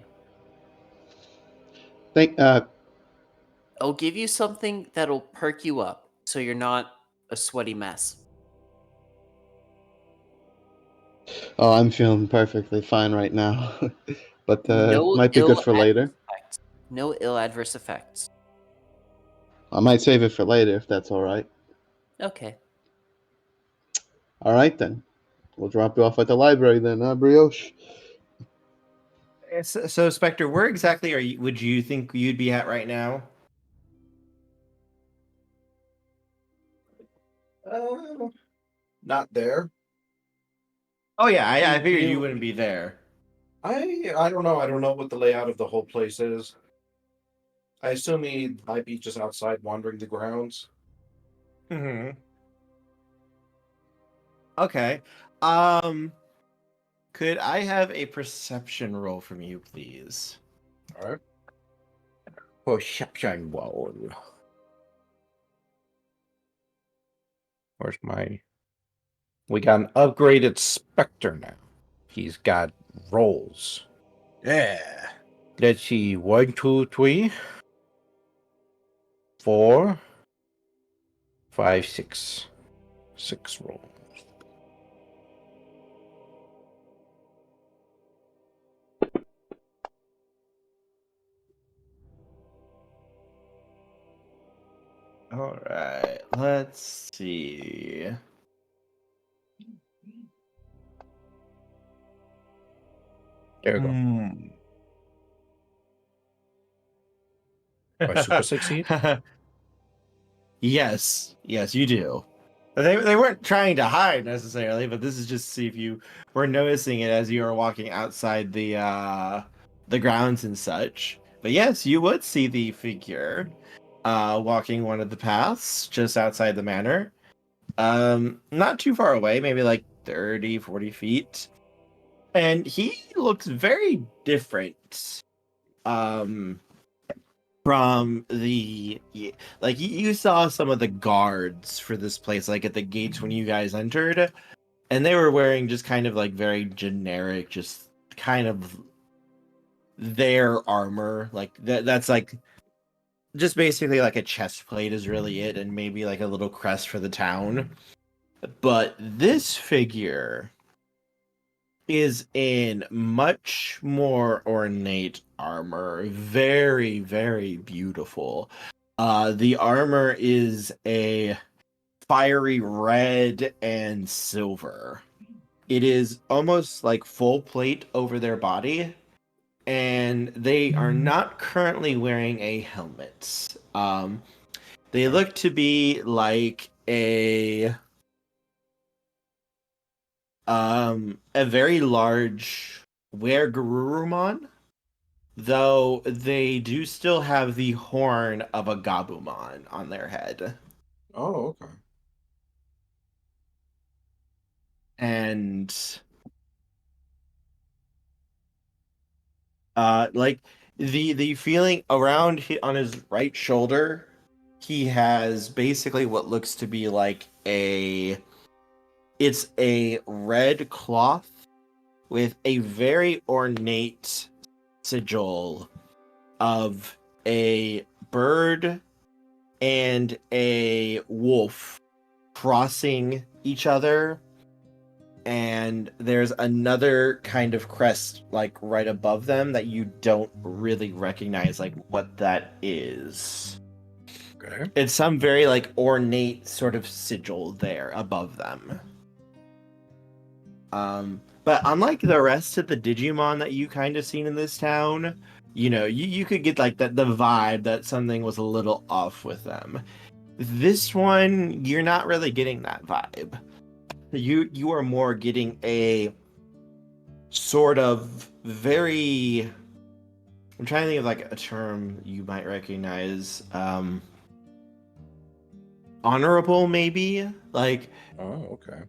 Thank. I'll give you something that'll perk you up, so you're not a sweaty mess. Oh, I'm feeling perfectly fine right now, but No might be ill good for later. effects. No ill adverse effects. I might save it for later if that's all right. Okay. All right then. We'll drop you off at the library then, Brioche? So, Spectre, where exactly would you think you'd be at right now? Not there. Oh yeah, I You- figured you you- wouldn't be there. I don't know. I don't know what the layout of the whole place is. I assume he might be just outside wandering the grounds. Hmm. Okay. Um, could I have a perception roll from you, please? All right. Perception roll. Where's my? We got an upgraded Spectre now. He's got rolls. Yeah. Let's see. 1, 2, 3, 4, 5, 6. 6 rolls. All right. Let's see. There we go. Do I super succeed? Yes, you do. They weren't trying to hide necessarily, but this is just to see if you were noticing it as you were walking outside the grounds and such. But yes, you would see the figure walking one of the paths just outside the manor. Not too far away, maybe like 30, 40 feet. And he looks very different. From you saw some of the guards for this place like at the gates when you guys entered, and they were wearing just kind of like very generic, just kind of their armor, like that's like just basically like a chest plate is really it, and maybe like a little crest for the town. But this figure is in much more ornate armor, very, very beautiful. The armor is a fiery red and silver. It is almost like full plate over their body, and they are not currently wearing a helmet. They look to be like a very large Were-Garurumon, though they do still have the horn of a Gabumon on their head. Oh, okay. And like the feeling around on his right shoulder, he has basically what looks to be like it's a red cloth with a very ornate sigil of a bird and a wolf crossing each other, and there's another kind of crest like right above them that you don't really recognize like what that is. Okay. It's some very like ornate sort of sigil there above them. But unlike the rest of the Digimon that you kind of seen in this town, you could get like the vibe that something was a little off with them. This one, you're not really getting that vibe. You are more getting a sort of very. I'm trying to think of like a term you might recognize. Honorable, maybe? Like Oh, okay.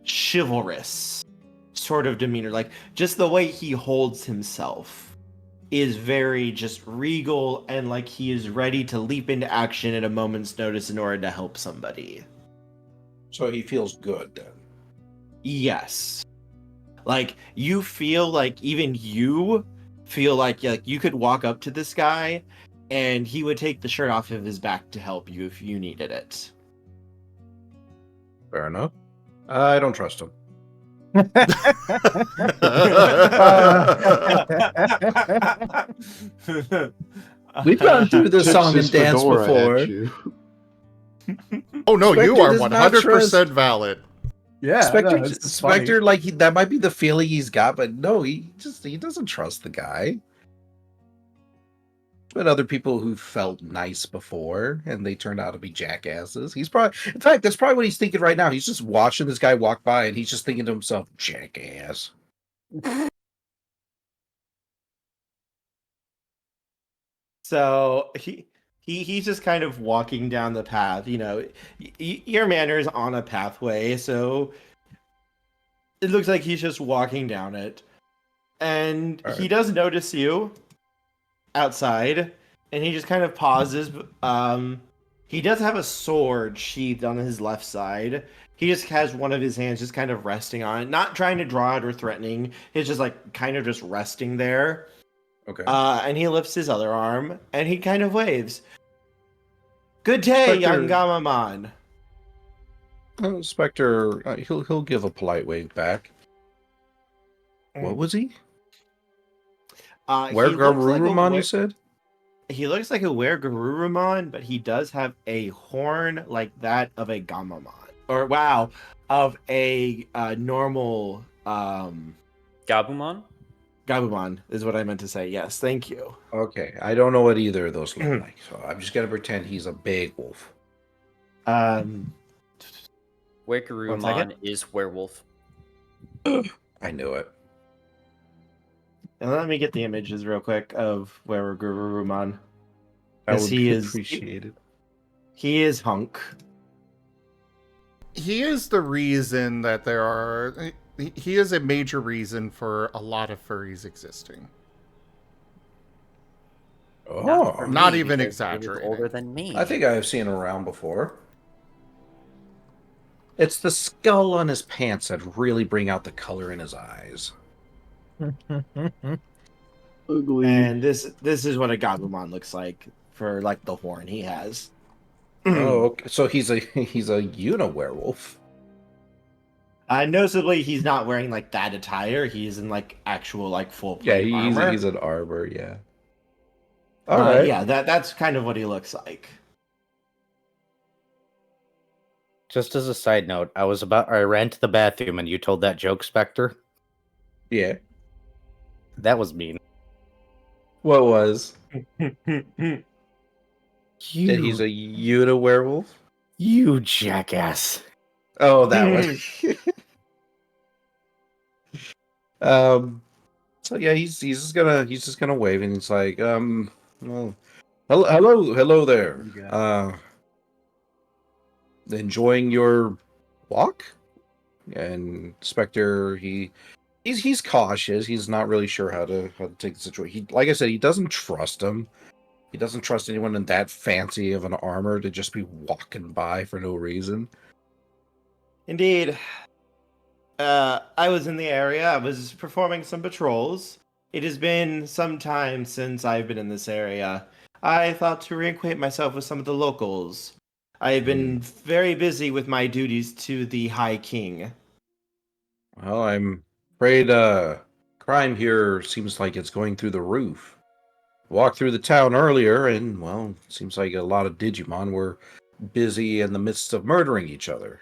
chivalrous sort of demeanor. Like just the way he holds himself is very just regal and like he is ready to leap into action at a moment's notice in order to help somebody. So he feels good then. Yes. Like you feel like even you feel like you could walk up to this guy and he would take the shirt off of his back to help you if you needed it. Fair enough. I don't trust him. We've gone through this Tips song his and dance fedora before. at you. Oh no, you Spectre are does not 100% valid. Yeah, Spectre, no, it's funny. Spectre, like that might be the feeling he's got, but no, he doesn't trust the guy. But other people who felt nice before and they turned out to be jackasses. He's probably, in fact, that's probably what he's thinking right now. He's just watching this guy walk by and he's just thinking to himself, jackass. So he's just kind of walking down the path. You know, your manor is on a pathway, so it looks like he's just walking down it, and All he right. does notice you outside, and he just kind of pauses. He does have a sword sheathed on his left side. He just has one of his hands just kind of resting on it, not trying to draw it or threatening. He's just like kind of just resting there. Okay. And he lifts his other arm and he kind of waves. Good day, young Gamamon. Spectre, he'll give a polite wave back. What was he? Where He looks like a Garurumon, you said? He looks like a Were-Garurumon, but he does have a horn like that of a Gamamon. Or wow, of a normal Gabumon? Gabumon is what I meant to say. Yes, thank you. Okay, I don't know what either of those look like, so I'm just gonna pretend he's a big wolf. Were-Garurumon is werewolf. I knew it. And let me get the images real quick of Were-Garurumon. I would he appreciate it. He is hunk. He is the reason that there are... He is a major reason for a lot of furries existing. Oh, Not even because he was exaggerating. older than me. I think I've seen him around before. It's the skull on his pants that really bring out the color in his eyes. Ugly. And this is what a Gabumon looks like for like the horn he has. Oh, okay. So he's a uni-werewolf. Noticeably, he's not wearing like that attire. He's in like actual like full plate armor. He's an armor. Yeah. All right. Yeah, that's kind of what he looks like. Just as a side note, I ran to the bathroom and you told that joke, Spectre. Yeah. That was mean. What was? You, That he's a uni-werewolf? you jackass. Oh, that one. So yeah, he's just gonna wave and he's like, well, hello there. Enjoying your walk? And Spectre, he's cautious. He's not really sure how to take the situation. Like I said, he doesn't trust him. He doesn't trust anyone in that fancy of an armor to just be walking by for no reason. Indeed. I was in the area. I was performing some patrols. It has been some time since I've been in this area. I thought to reacquaint myself with some of the locals. I have been very busy with my duties to the High King. Well, I'm afraid crime here seems like it's going through the roof. Walked through the town earlier and, well, it seems like a lot of Digimon were busy in the midst of murdering each other.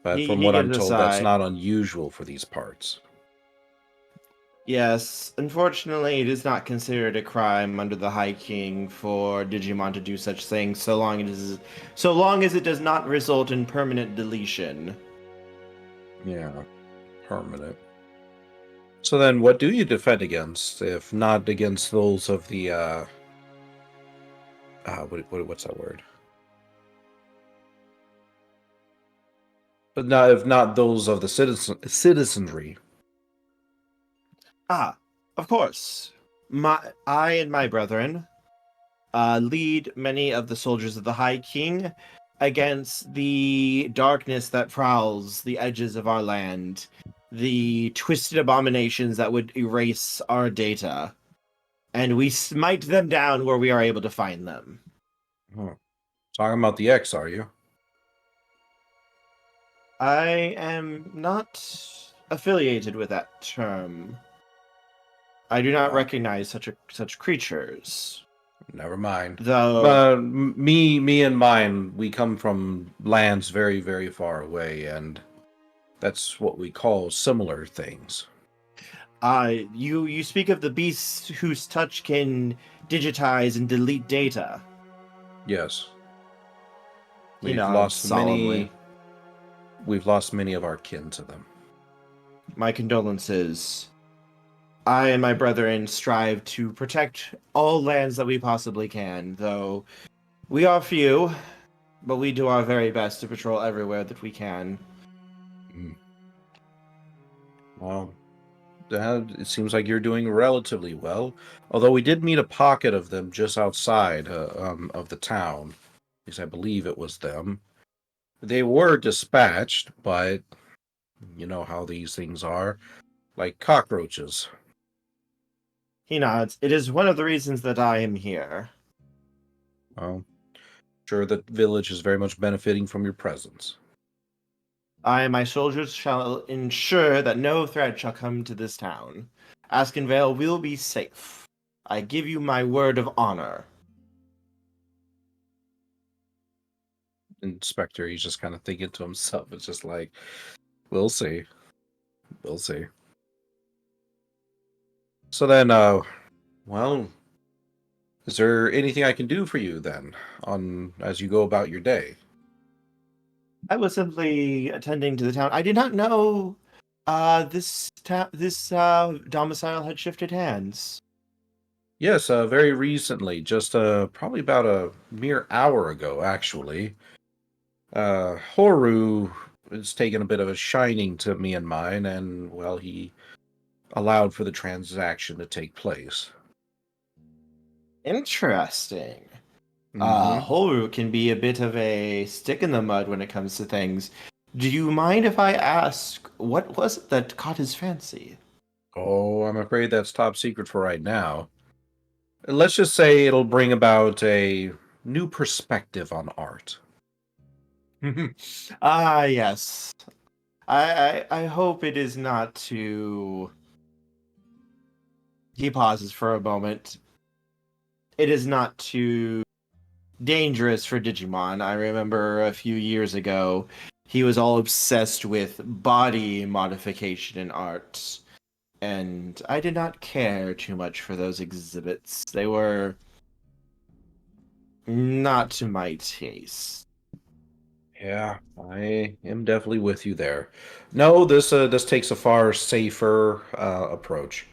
But from what I'm told, that's not unusual for these parts. Yes, unfortunately, it is not considered a crime under the High King for Digimon to do such things, so long as it does not result in permanent deletion. Yeah. Permanent. So then, what do you defend against, if not against those of the what's that word? But not if not those of the citizenry. Ah, of course. I and my brethren lead many of the soldiers of the High King against the darkness that prowls the edges of our land, the twisted abominations that would erase our data, and we smite them down where we are able to find them. Oh. Talking about the X, are you? I am not affiliated with that term. I do not recognize such creatures. Never mind. Though me and mine, we come from lands very, very far away, and that's what we call similar things. you speak of the beasts whose touch can digitize and delete data. Yes. We've lost many of our kin to them. My condolences. I and my brethren strive to protect all lands that we possibly can, though we are few, but we do our very best to patrol everywhere that we can. Well, it seems like you're doing relatively well. Although we did meet a pocket of them just outside of the town, because I believe it was them. They were dispatched, but you know how these things are, like cockroaches. He nods. It is one of the reasons that I am here. Well, sure, the village is very much benefiting from your presence. I and my soldiers shall ensure that no threat shall come to this town. Askenvale will be safe. I give you my word of honor. Inspector, he's just kind of thinking to himself. It's just like, we'll see. We'll see. So then, well, is there anything I can do for you then, as you go about your day? I was simply attending to the town. I did not know this domicile had shifted hands. Yes, very recently, just probably about a mere hour ago, actually. Horu has taken a bit of a shining to me and mine, and, well, he allowed for the transaction to take place. Interesting. Mhm. Horu can be a bit of a stick in the mud when it comes to things. Do you mind if I ask, what was it that caught his fancy? Oh, I'm afraid that's top secret for right now. Let's just say it'll bring about a new perspective on art. Yes. I hope it is not too... He pauses for a moment. It is not too dangerous for Digimon. I remember a few years ago, he was all obsessed with body modification in art. And I did not care too much for those exhibits. They were not to my taste. Yeah, I am definitely with you there. No, this takes a far safer approach.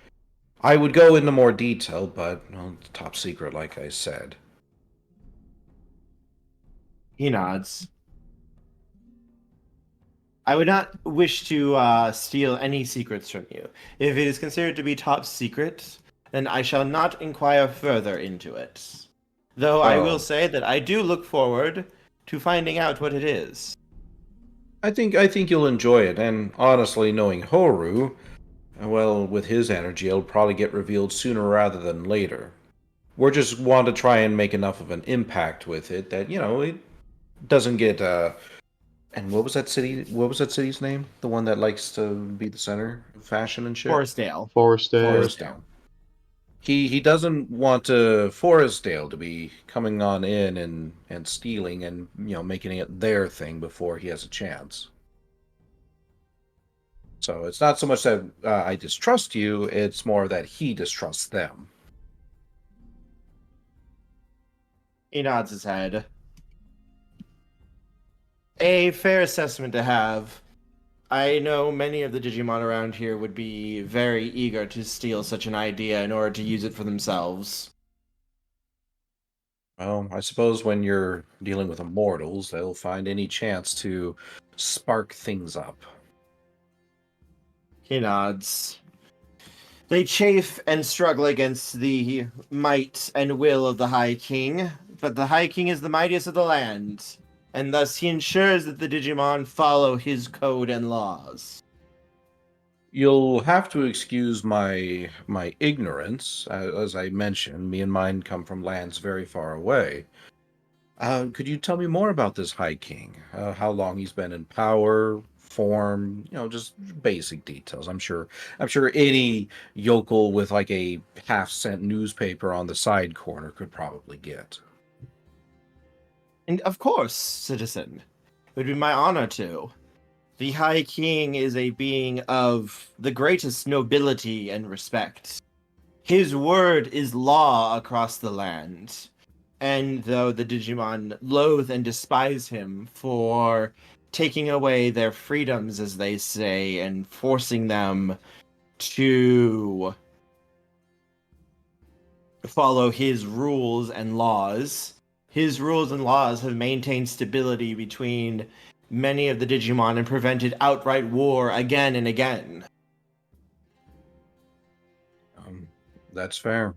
I would go into more detail, but well, it's top secret, like I said. He nods. I would not wish to steal any secrets from you. If it is considered to be top secret, then I shall not inquire further into it. Though I will Oh. say that I do look forward to finding out what it is. I think you'll enjoy it, and honestly, knowing Horu, well, with his energy, it'll probably get revealed sooner rather than later. We're just want to try and make enough of an impact with it that, it doesn't get and what was that city? What was that city's name? The one that likes to be the center of fashion and shit? Forestdale. Forestdale. He doesn't want Forestdale to be coming on in and stealing and making it their thing before he has a chance. So it's not so much that I distrust you; it's more that he distrusts them. He nods his head. A fair assessment to have. I know many of the Digimon around here would be very eager to steal such an idea in order to use it for themselves. Well, I suppose when you're dealing with immortals, they'll find any chance to spark things up. He nods. They chafe and struggle against the might and will of the High King, but the High King is the mightiest of the land, and thus he ensures that the Digimon follow his code and laws. You'll have to excuse my ignorance. As I mentioned, me and mine come from lands very far away. Could you tell me more about this High King? How long he's been in power, form, just basic details. I'm sure any yokel with like a half-cent newspaper on the side corner could probably get. And of course, citizen, it would be my honor to. The High King is a being of the greatest nobility and respect. His word is law across the land. And though the Digimon loathe and despise him for taking away their freedoms, as they say, and forcing them to follow his rules and laws, his rules and laws have maintained stability between many of the Digimon and prevented outright war again and again. That's fair.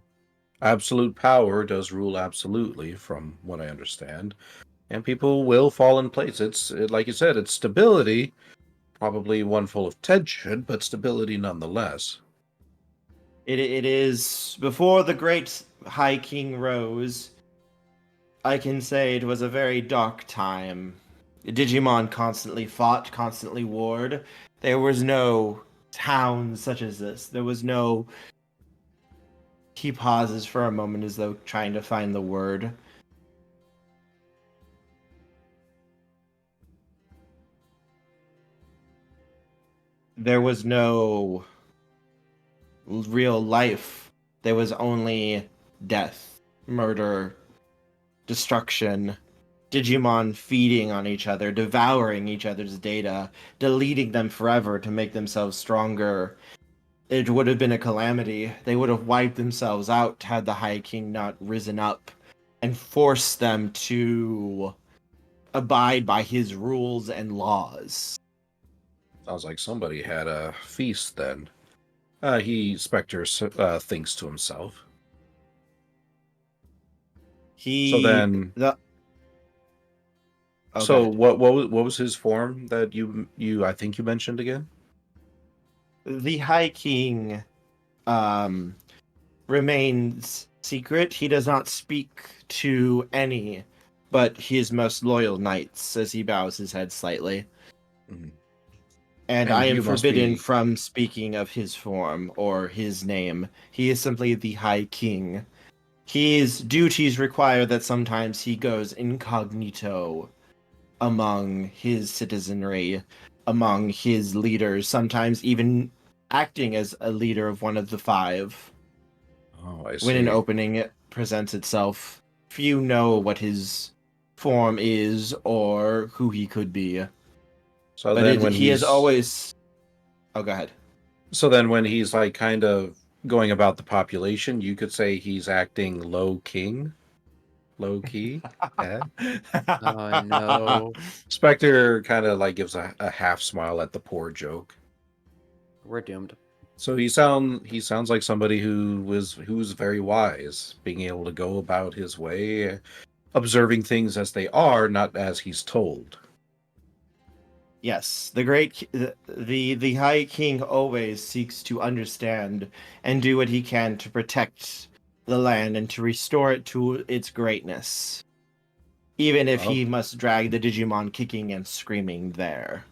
Absolute power does rule absolutely, from what I understand. And people will fall in place. Like you said, it's stability, probably one full of tension, but stability nonetheless. It is before the great High King rose. I can say it was a very dark time. Digimon constantly fought, constantly warred. There was no town such as this. There was no... He pauses for a moment as though trying to find the word. There was no real life. There was only death, murder, destruction, Digimon feeding on each other, devouring each other's data, deleting them forever to make themselves stronger. It would have been a calamity. They would have wiped themselves out had the High King not risen up and forced them to abide by his rules and laws. Sounds like somebody had a feast then. Spectre thinks to himself. So then, what was his form that you I think you mentioned again? The High King remains secret. He does not speak to any but his most loyal knights, as he bows his head slightly. Mm-hmm. And I am forbidden from speaking of his form or his name. He is simply the High King. His duties require that sometimes he goes incognito among his citizenry, among his leaders, sometimes even acting as a leader of one of the five. Oh, I see. When an opening presents itself, few know what his form is or who he could be. So but then he is always... Oh, go ahead. So then when he's like kind of going about the population, you could say he's acting low key. Yeah. Oh no. Spectre kind of like gives a half smile at the poor joke. We're doomed. So he sounds like somebody who's very wise, being able to go about his way, observing things as they are, not as he's told. Yes, the High King always seeks to understand and do what he can to protect the land and to restore it to its greatness, even if he must drag the Digimon kicking and screaming there.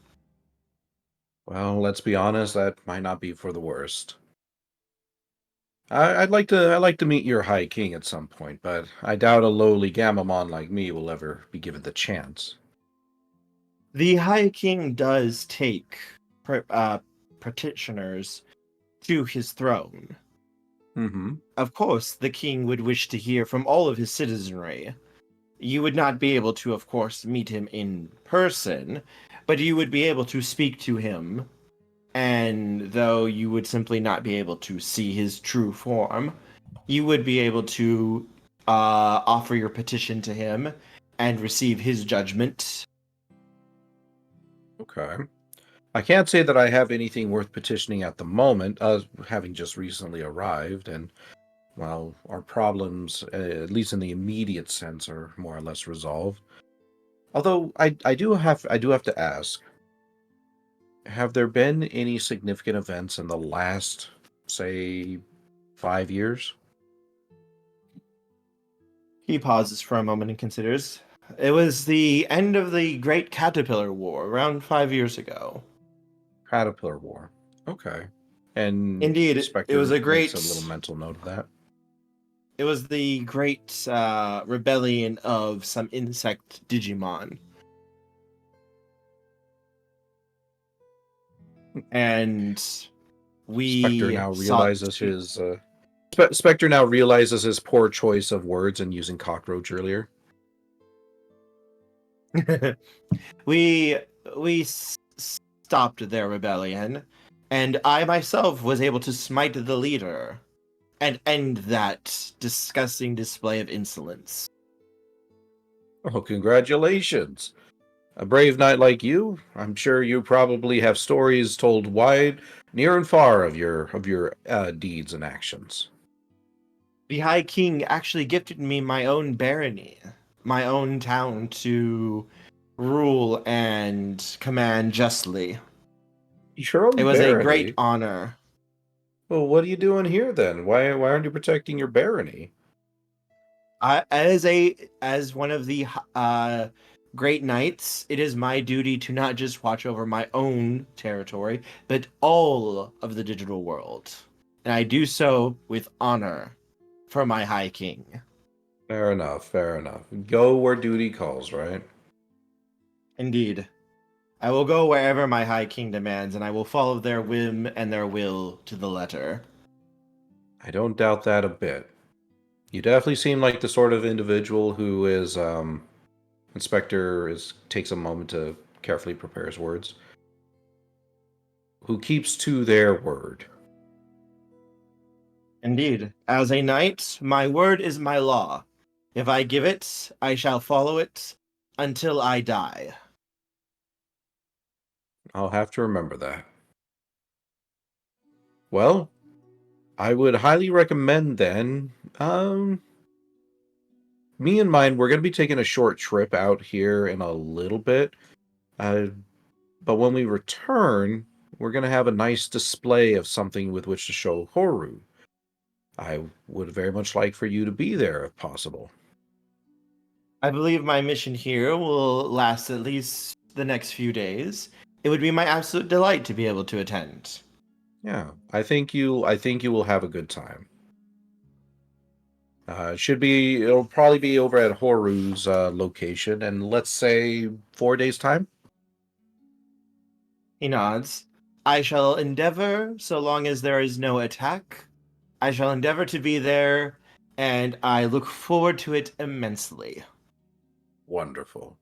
Well, let's be honest, that might not be for the worst. I'd like to meet your High King at some point, but I doubt a lowly Gamamon like me will ever be given the chance. The High King does take petitioners to his throne. Mm-hmm. Of course, the king would wish to hear from all of his citizenry. You would not be able to, of course, meet him in person, but you would be able to speak to him, and though you would simply not be able to see his true form, you would be able to offer your petition to him and receive his judgment. Okay. I can't say that I have anything worth petitioning at the moment, having just recently arrived, and well, our problems, at least in the immediate sense, are more or less resolved. Although I do have to ask, have there been any significant events in the last, say, 5 years? He pauses for a moment and considers. It was the end of the Great Caterpillar War, around 5 years ago. Caterpillar War. Okay. And Indeed, it Spectre was a makes great... a little mental note of that. It was the great rebellion of some insect Digimon. And we Spectre now sought realizes to- his Spectre now realizes his poor choice of words and using cockroach earlier. we stopped their rebellion, and I myself was able to smite the leader and end that disgusting display of insolence. Oh, congratulations. A brave knight like you, I'm sure you probably have stories told wide, near and far of your deeds and actions. The High King actually gifted me my own barony, my own town to rule and command justly. Your own It was a barony? great honor. Well, what are you doing here then? Why aren't you protecting your barony? As one of the great knights, it is my duty to not just watch over my own territory, but all of the digital world. And I do so with honor for my High King. Fair enough, fair enough. Go where duty calls, right? Indeed. I will go wherever my High King demands, and I will follow their whim and their will to the letter. I don't doubt that a bit. You definitely seem like the sort of individual who is, takes a moment to carefully prepare his words, who keeps to their word. Indeed. As a knight, my word is my law. If I give it, I shall follow it until I die. I'll have to remember that. Well, I would highly recommend then, me and mine, we're going to be taking a short trip out here in a little bit. But when we return, we're going to have a nice display of something with which to show Horu. I would very much like for you to be there if possible. I believe my mission here will last at least the next few days. It would be my absolute delight to be able to attend. Yeah, I think you will have a good time. It'll probably be over at Horu's location, and let's say 4 days' time. He nods. I shall endeavor, so long as there is no attack. I shall endeavor to be there, and I look forward to it immensely. Wonderful.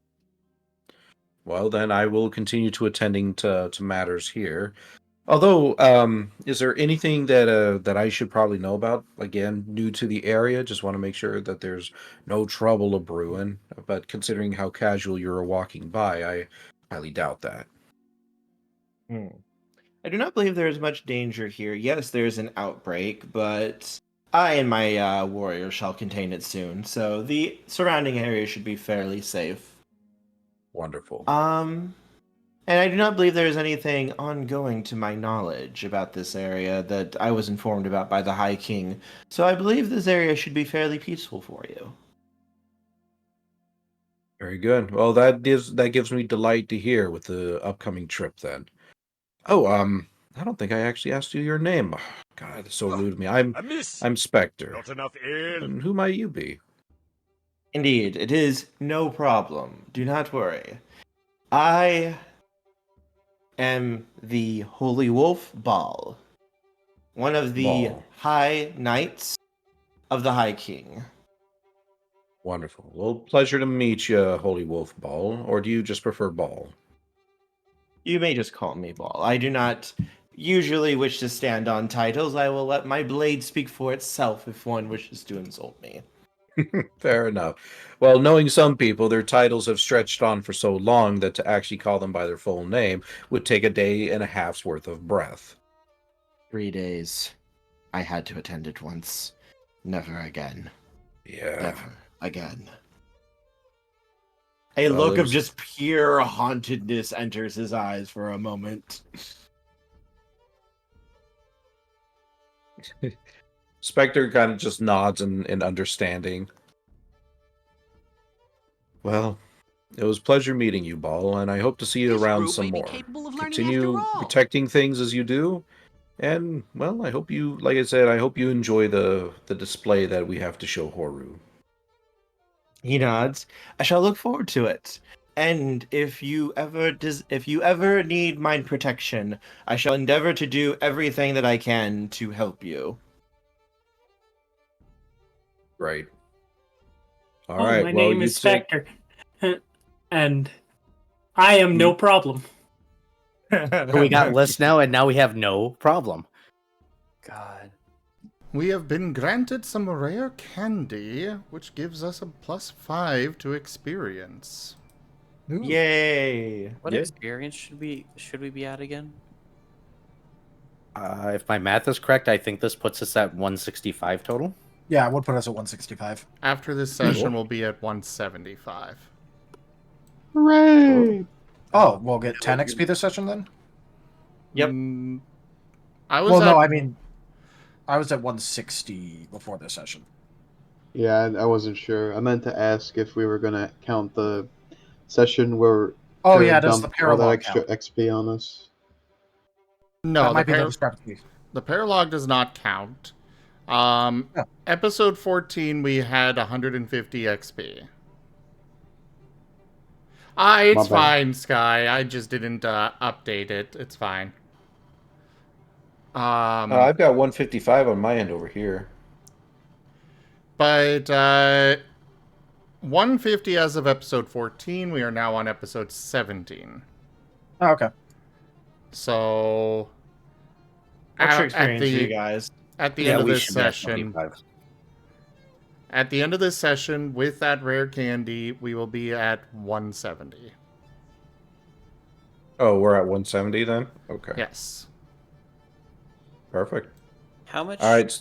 Well, then I will continue to attending to matters here. Although, is there anything that I should probably know about? Again, new to the area, just want to make sure that there's no trouble a brewing. But considering how casual you're walking by, I highly doubt that. I do not believe there is much danger here. Yes, there is an outbreak, but I and my warrior shall contain it soon. So the surrounding area should be fairly safe. Wonderful. And I do not believe there is anything ongoing to my knowledge about this area that I was informed about by the High King. So I believe this area should be fairly peaceful for you. Very good. Well, that gives me delight to hear with the upcoming trip then. Oh, I don't think I actually asked you your name. God, it's so rude of me. I'm Spectre. Not enough ale. And who might you be? Indeed, it is no problem. Do not worry. I am the Holy Wolf Ball, one of the Ball. High Knights of the High King. Wonderful. Well, pleasure to meet you, Holy Wolf Ball. Or do you just prefer Ball? You may just call me Ball. I do not usually wish to stand on titles. I will let my blade speak for itself if one wishes to insult me. Fair enough. Well, knowing some people, their titles have stretched on for so long that to actually call them by their full name would take a day and a half's worth of breath. 3 days. I had to attend it once. Never again. Yeah. Never again. A Well, look it of was- just pure hauntedness enters his eyes for a moment. Spectre kind of just nods in understanding. Well, it was a pleasure meeting you, Ball, and I hope to see you This around group some may be more. capable of learning Continue after all. protecting things as you do, and, well, I hope you, like I said, I hope you enjoy the display that we have to show Horu. He nods. I shall look forward to it. And if you ever need my protection, I shall endeavor to do everything that I can to help you. Right. All Oh, right. my Well, name you is take... Spectre. And I am no problem. We got lists now, and now we have no problem. God. We have been granted some rare candy, which gives us a +5 to experience. Yay! What Yeah. experience should we be at again? If my math is correct, I think this puts us at 165 total. Yeah, it would put us at 165. After this session, we'll be at 175. Hooray! Oh, we'll get 10 XP this session then? Yep. I was Well, no, at- I mean, I was at 160 before this session. Yeah, I wasn't sure. I meant to ask if we were gonna count the session where Oh, Kara yeah, does the dumped all that paralog extra count? XP on us. No, That might be the discrepancy. the paralog does not count. Episode 14, we had 150 XP. It's My bad. fine, Sky. I just didn't update it. It's fine. I've got 155 on my end over here. But 150 as of episode 14. We are now on episode 17. Oh, okay. So Extra at experience the for you guys. at the Yeah, end of we this should be at session, 25. at the end of this session, with that rare candy, we will be at 170. Oh, we're at 170 then? Okay. Yes. Perfect. How much? All right.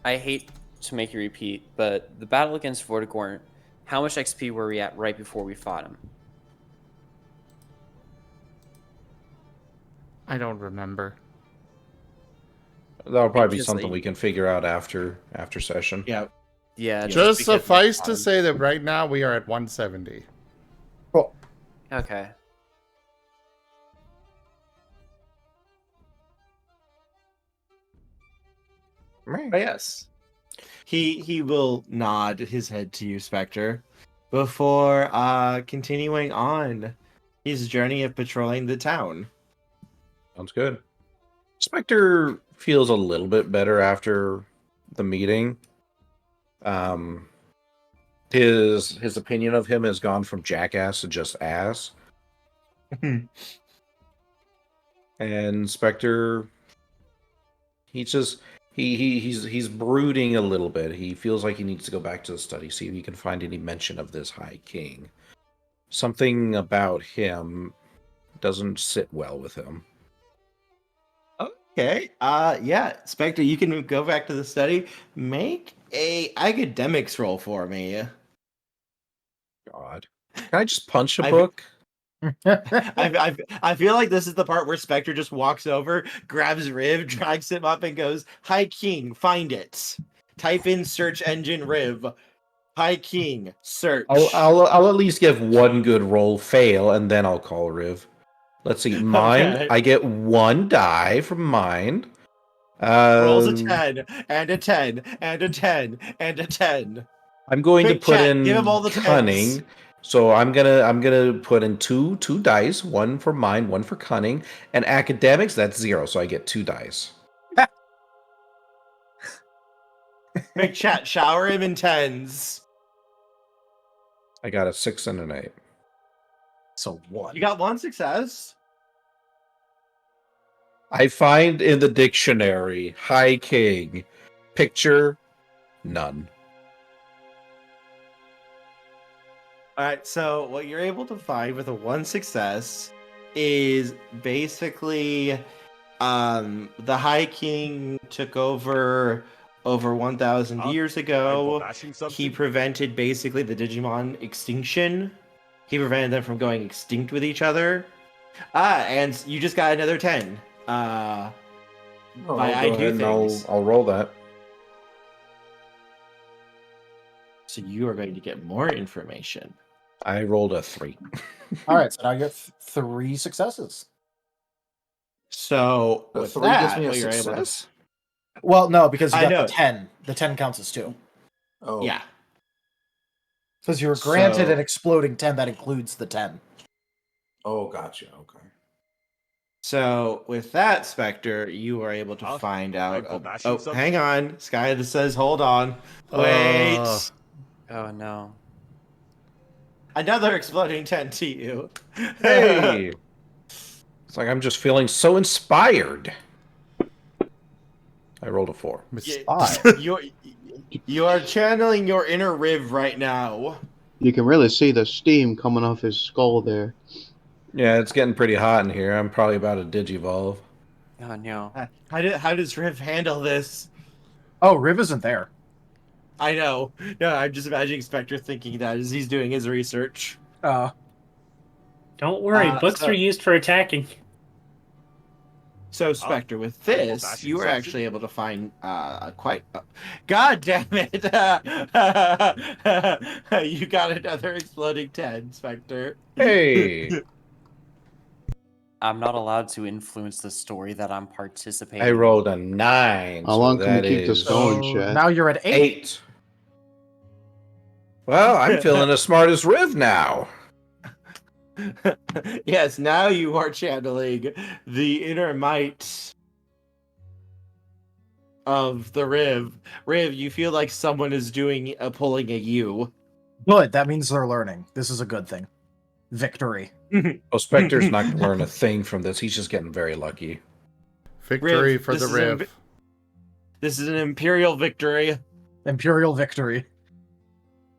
I hate to make you repeat, but the battle against Vortigorn, how much XP were we at right before we fought him? I don't remember. That'll probably be Just something like- we can figure out after session. Yeah. Yeah. Just because we suffice fought to him. say that right now we are at 170. Cool. Okay. But yes. He will nod his head to you, Spectre, before continuing on his journey of patrolling the town. Sounds good. Spectre feels a little bit better after the meeting. His opinion of him has gone from jackass to just ass. And Spectre, he's brooding a little bit. He feels like he needs to go back to the study, see if he can find any mention of this High King. Something about him doesn't sit well with him. Okay. Yeah, Spectre, you can go back to the study. Make a academics roll for me. God. Can I just punch a I- book? I feel like this is the part where Spectre just walks over, grabs Riv, drags him up, and goes, "High King, find it. Type in search engine Riv. High King, search." I'll at least give one good roll fail, and then I'll call Riv. Let's see. Mind. Okay. I get one die from mind. Rolls a 10, and a 10, and a 10, and a 10. I'm going Quick to put chat, in give him all the cunning. tens. So I'm gonna put in two dice, one for mind, one for cunning, and academics. That's 0, so I get 2 dice. Quick chat, shower him in 10s. I got a 6 and an 8. So 1. You got one success. I find in the dictionary, High King, picture, none. All right, so what you're able to find with a 1 success is basically the High King took over 1,000 years ago. He prevented basically the Digimon extinction. He prevented them from going extinct with each other. And you just got another 10. I'll By go I ahead do and things. I'll roll that. So you are going to get more information. I rolled a 3. All right, so now you get 3 successes. So A with 3 that, gives me a what you're able to success? Well, no, because you I got know. the 10. The 10 counts as 2. Oh. Yeah. Because you were granted So- an exploding 10 that includes the 10. Oh, gotcha. Okay. So with that, Spectre, you are able to find out. Oh, hang on. Sky that says, hold on. Wait. Oh no. Another exploding 10 to you. Hey! It's like I'm just feeling so inspired. I rolled a 4. You are channeling your inner Riv right now. You can really see the steam coming off his skull there. Yeah, it's getting pretty hot in here. I'm probably about to digivolve. Oh no. How does Riv handle this? Oh, Riv isn't there. I know. No, I'm just imagining Spectre thinking that as he's doing his research. Don't worry, books so- are used for attacking. So, Spectre, with this, you were actually able to find quite. God damn it! You got another exploding 10, Spectre. Hey! I'm not allowed to influence the story that I'm participating I rolled a 9. How long can we that keep this is going, So Chad? now you're at 8. 8. Well, I'm feeling as smart as Riv now. Yes, now you are channeling the inner might of the Riv. Riv, you feel like someone is doing pulling a U. Good, that means they're learning. This is a good thing. Victory. Oh, Spectre's not going to learn a thing from this. He's just getting very lucky. Victory Riv, for the Riv. This is an imperial victory. Imperial victory.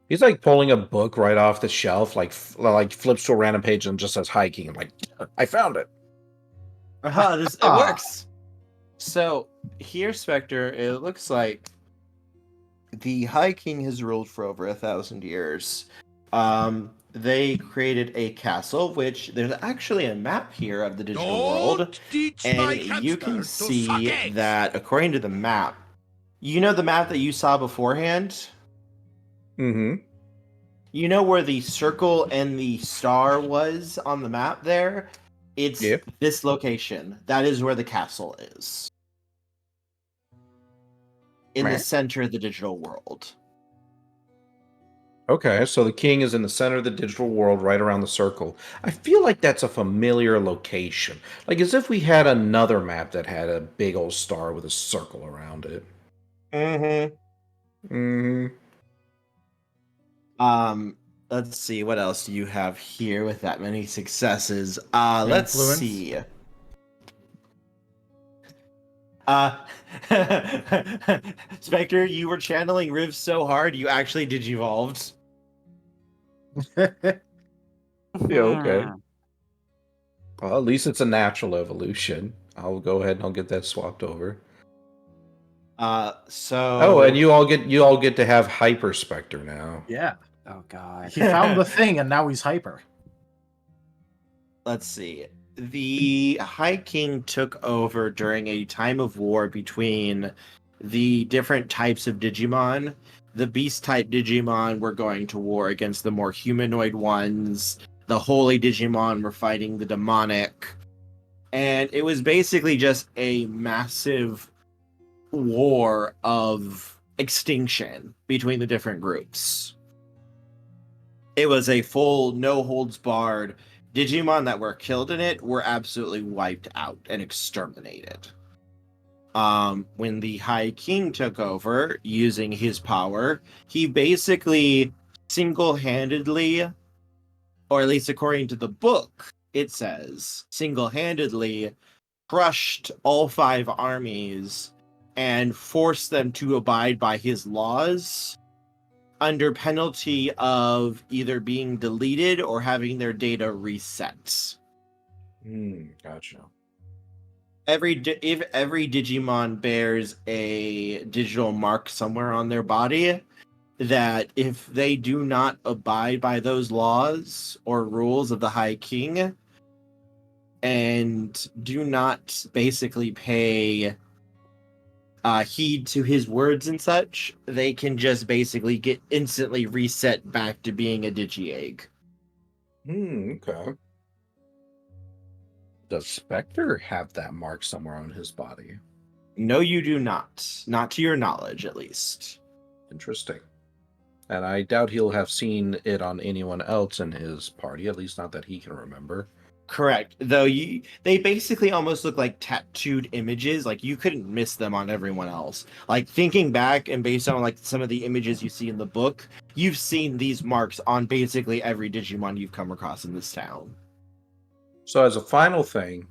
He's like pulling a book right off the shelf, like flips to a random page and just says hiking. I'm like, I found it. It works. So here, Spectre, it looks like the High King has ruled for over 1,000 years. They created a castle, which there's actually a map here of the digital world, and you can see that according to the map, you know the map that you saw beforehand. Mm-hmm. You know where the circle and the star was on the map there? It's this location. That is where the castle is. In the center of the digital world. Okay, so the king is in the center of the digital world, right around the circle. I feel like that's a familiar location. Like as if we had another map that had a big old star with a circle around it. Mm-hmm. Mm-hmm. Let's see, what else do you have here with that many successes? Let's see. Spectre, you were channeling Riv so hard you actually digivolved. Yeah, okay. Well, at least it's a natural evolution. I'll go ahead and I'll get that swapped over. Oh, and you all get to have Hyper Spectre now. Yeah. Oh god. He found the thing and now he's hyper. Let's see. The High King took over during a time of war between the different types of Digimon. The beast type Digimon were going to war against the more humanoid ones. The holy Digimon were fighting the demonic. And it was basically just a massive war of extinction between the different groups. It was a full, no holds barred. Digimon that were killed in it were absolutely wiped out and exterminated. When the High King took over, using his power, he basically single-handedly, or at least according to the book, it says, single-handedly crushed all 5 armies and forced them to abide by his laws under penalty of either being deleted or having their data reset. Gotcha. If every Digimon bears a digital mark somewhere on their body, that if they do not abide by those laws or rules of the High King and do not basically pay heed to his words and such, they can just basically get instantly reset back to being a Digi-Egg. Okay. Does Spectre have that mark somewhere on his body? No, you do not. Not to your knowledge, at least. Interesting. And I doubt he'll have seen it on anyone else in his party, at least not that he can remember. Correct. Though they basically almost look like tattooed images. Like you couldn't miss them on everyone else. Like thinking back and based on like some of the images you see in the book, you've seen these marks on basically every Digimon you've come across in this town. So as a final thing,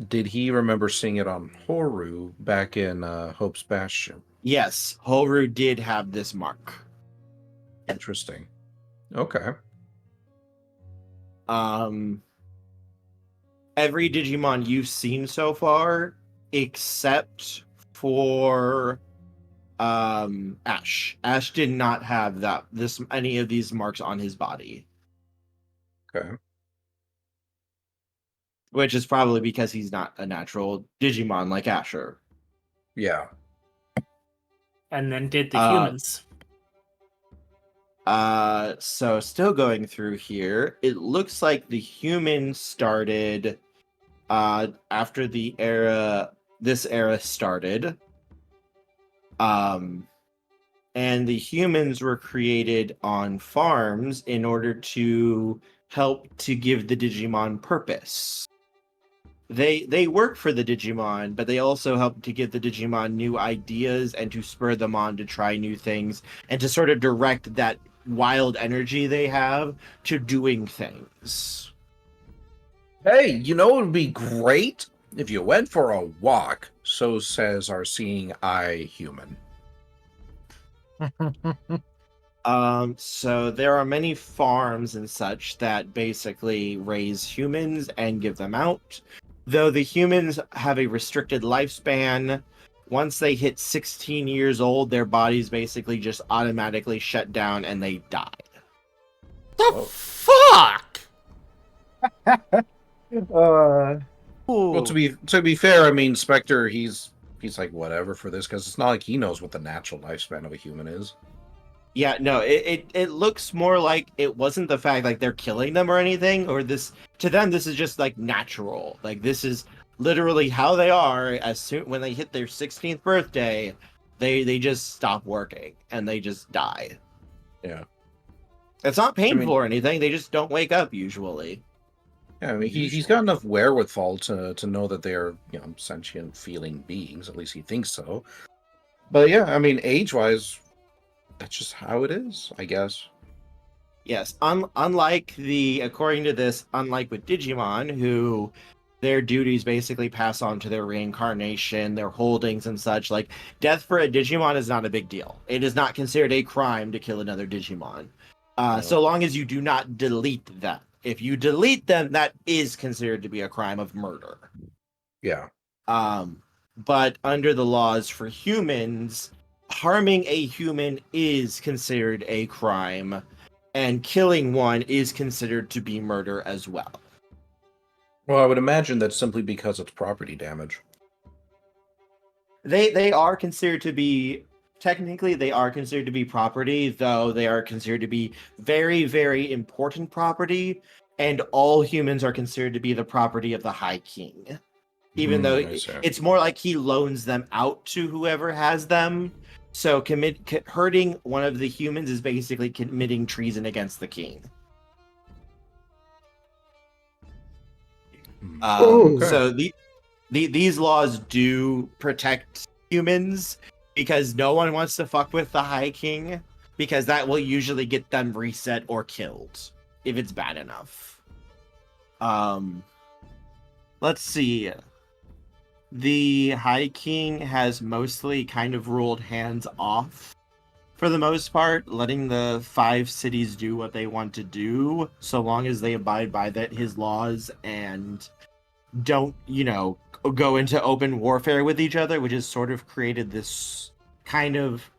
did he remember seeing it on Horu back in Hope's Bastion? Yes, Horu did have this mark. Interesting. Okay. Every Digimon you've seen so far, except for Asch. Asch did not have any of these marks on his body. Okay. Which is probably because he's not a natural Digimon like Asher. Yeah. And then did the humans. So still going through here, it looks like the humans started after this era started. And the humans were created on farms in order to help to give the Digimon purpose. They work for the Digimon, but they also help to give the Digimon new ideas and to spur them on to try new things and to sort of direct that wild energy they have to doing things. Hey, you know it would be great if you went for a walk, so says our seeing eye human. So there are many farms and such that basically raise humans and give them out. Though the humans have a restricted lifespan, once they hit 16 years old, their bodies basically just automatically shut down and they die. The fuck? Well, to be fair, I mean, Spectre, he's like whatever for this because it's not like he knows what the natural lifespan of a human is. Yeah, no, it looks more like it wasn't the fact like they're killing them or anything, or this to them this is just like natural. Like this is literally how they are. As soon when they hit their 16th birthday, they just stop working and they just die. Yeah, it's not painful or anything. They just don't wake up usually. Yeah, I mean he's got enough wherewithal to know that they're sentient feeling beings. At least he thinks so. But yeah, I mean age-wise, that's just how it is, I guess. Yes, unlike according to this, unlike with Digimon, who their duties basically pass on to their reincarnation, their holdings and such, like death for a Digimon is not a big deal. It is not considered a crime to kill another Digimon. So long as you do not delete them. If you delete them, that is considered to be a crime of murder. Yeah. But under the laws for humans, harming a human is considered a crime, and killing one is considered to be murder as well. Well, I would imagine that's simply because it's property damage. They are considered to be, technically they are considered to be property, though they are considered to be very, very important property, and all humans are considered to be the property of the High King. Even though it's more like he loans them out to whoever has them. So hurting one of the humans is basically committing treason against the king. So these laws do protect humans because no one wants to fuck with the High King, because that will usually get them reset or killed if it's bad enough. Let's see. the High King has mostly kind of ruled hands off for the most part, letting the 5 cities do what they want to do, so long as they abide by his laws and don't, go into open warfare with each other, which has sort of created this kind of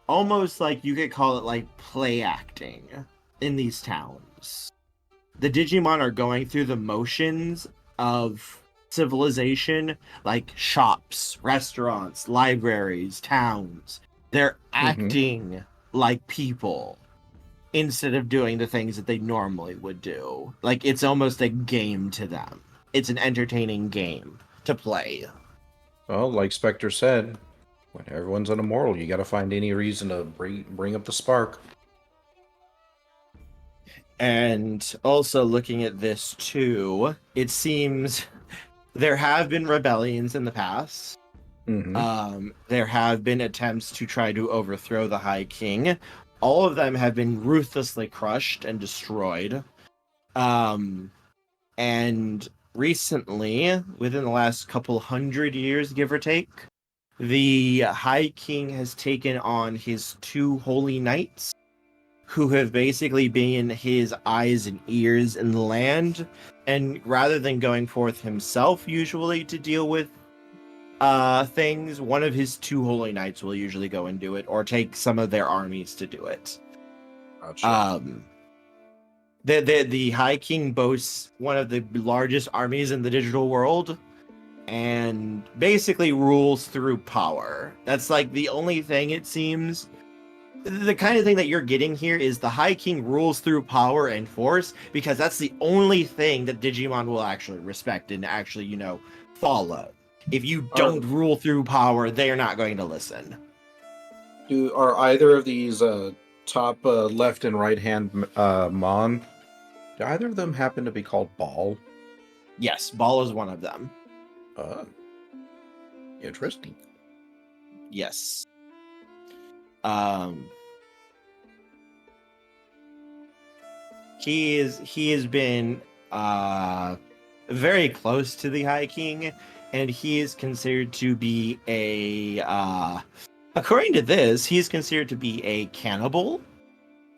almost like you could call it like play acting in these towns. The Digimon are going through the motions of civilization, like shops, restaurants, libraries, towns. They're acting like people instead of doing the things that they normally would do. Like, it's almost a game to them. It's an entertaining game to play. Well, like Spectre said, when everyone's on a moral, you got to find any reason to bring up the spark. And also looking at this too, it seems there have been rebellions in the past. There have been attempts to try to overthrow the High King. All of them have been ruthlessly crushed and destroyed. And recently, within the last couple hundred years, give or take, the High King has taken on his 2 holy knights, who have basically been his eyes and ears in the land. And rather than going forth himself usually to deal with things, one of his 2 holy knights will usually go and do it, or take some of their armies to do it. Gotcha. The High King boasts one of the largest armies in the digital world, and basically rules through power. That's like the only thing, it seems. The kind of thing that you're getting here is the High King rules through power and force, because that's the only thing that Digimon will actually respect and actually, follow. If you don't rule through power, they're not going to listen. Are either of these top left and right hand Mon, do either of them happen to be called Ball? Yes, Ball is one of them. Interesting. Yes. He has been very close to the High King, and he is considered to be according to this, he is considered to be a cannibal,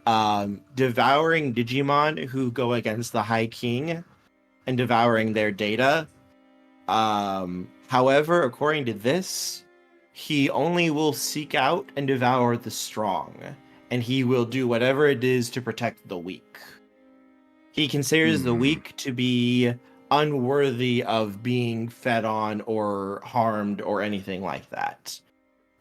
devouring Digimon who go against the High King and devouring their data. However, according to this, he only will seek out and devour the strong, and he will do whatever it is to protect the weak. He considers the weak to be unworthy of being fed on or harmed or anything like that.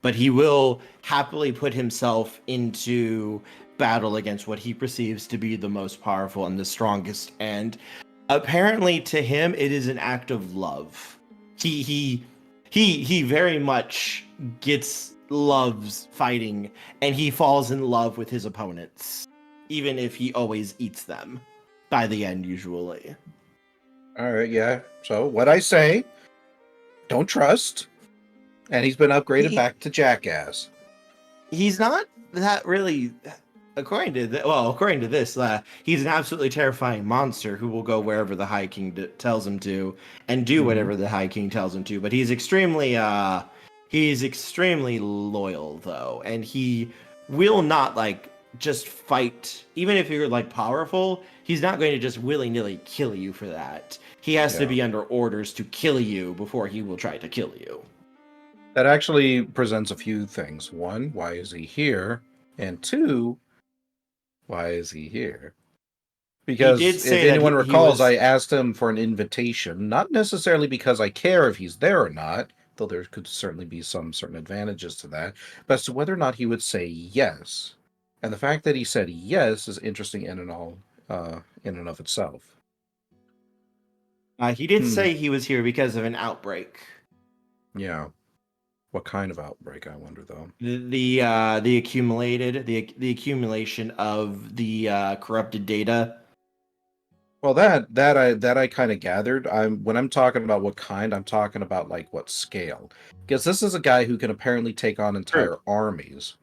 But he will happily put himself into battle against what he perceives to be the most powerful and the strongest. And apparently to him, it is an act of love. He very much loves fighting, and he falls in love with his opponents, even if he always eats them by the end, usually. All right, yeah. So what I say, don't trust, and he's been upgraded back to Jackass. He's not that really, according to this, he's an absolutely terrifying monster who will go wherever the High King tells him to and do whatever the High King tells him to. But he's extremely loyal though, and he will not just fight. Even if you're powerful, he's not going to just willy-nilly kill you for that. He has to be under orders to kill you before he will try to kill you. That actually presents a few things. One, why is he here? And two, why is he here? Because if anyone recalls, I asked him for an invitation, not necessarily because I care if he's there or not, though there could certainly be some certain advantages to that, but as to whether or not he would say yes. And the fact that he said yes is interesting in and of itself. He did say he was here because of an outbreak. Yeah. What kind of outbreak, I wonder, though? The accumulation of the corrupted data. Well, that I kind of gathered. When I'm talking about what kind, I'm talking about what scale. Because this is a guy who can apparently take on entire armies.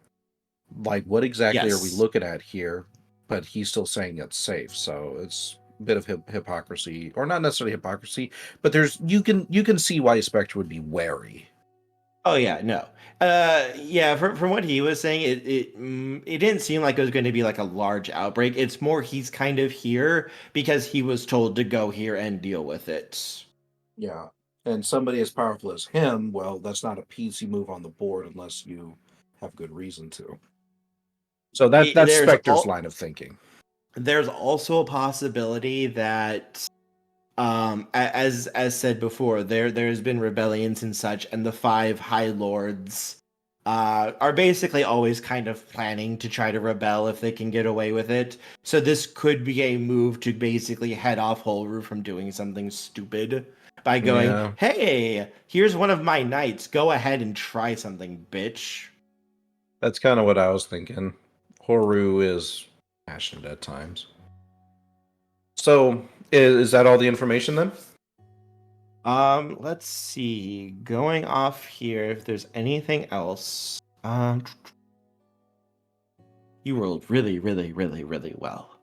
What exactly are we looking at here? But he's still saying it's safe, so it's bit of hypocrisy, or not necessarily hypocrisy, but you can see why a Spectre would be wary. Oh yeah, no. Yeah, from what he was saying, it didn't seem like it was going to be like a large outbreak. It's more he's kind of here because he was told to go here and deal with it. Yeah. And somebody as powerful as him, well, that's not a PC move on the board unless you have good reason to. So that's Spectre's line of thinking. There's also a possibility that as said before, there's been rebellions and such, and the 5 High Lords are basically always kind of planning to try to rebel if they can get away with it. So this could be a move to basically head off Holru from doing something stupid by going, hey, here's one of my knights. Go ahead and try something, bitch. That's kind of what I was thinking. Horu is passionate at times. So, is that all the information then? Let's see. Going off here, if there's anything else. You rolled really, really, really, really well.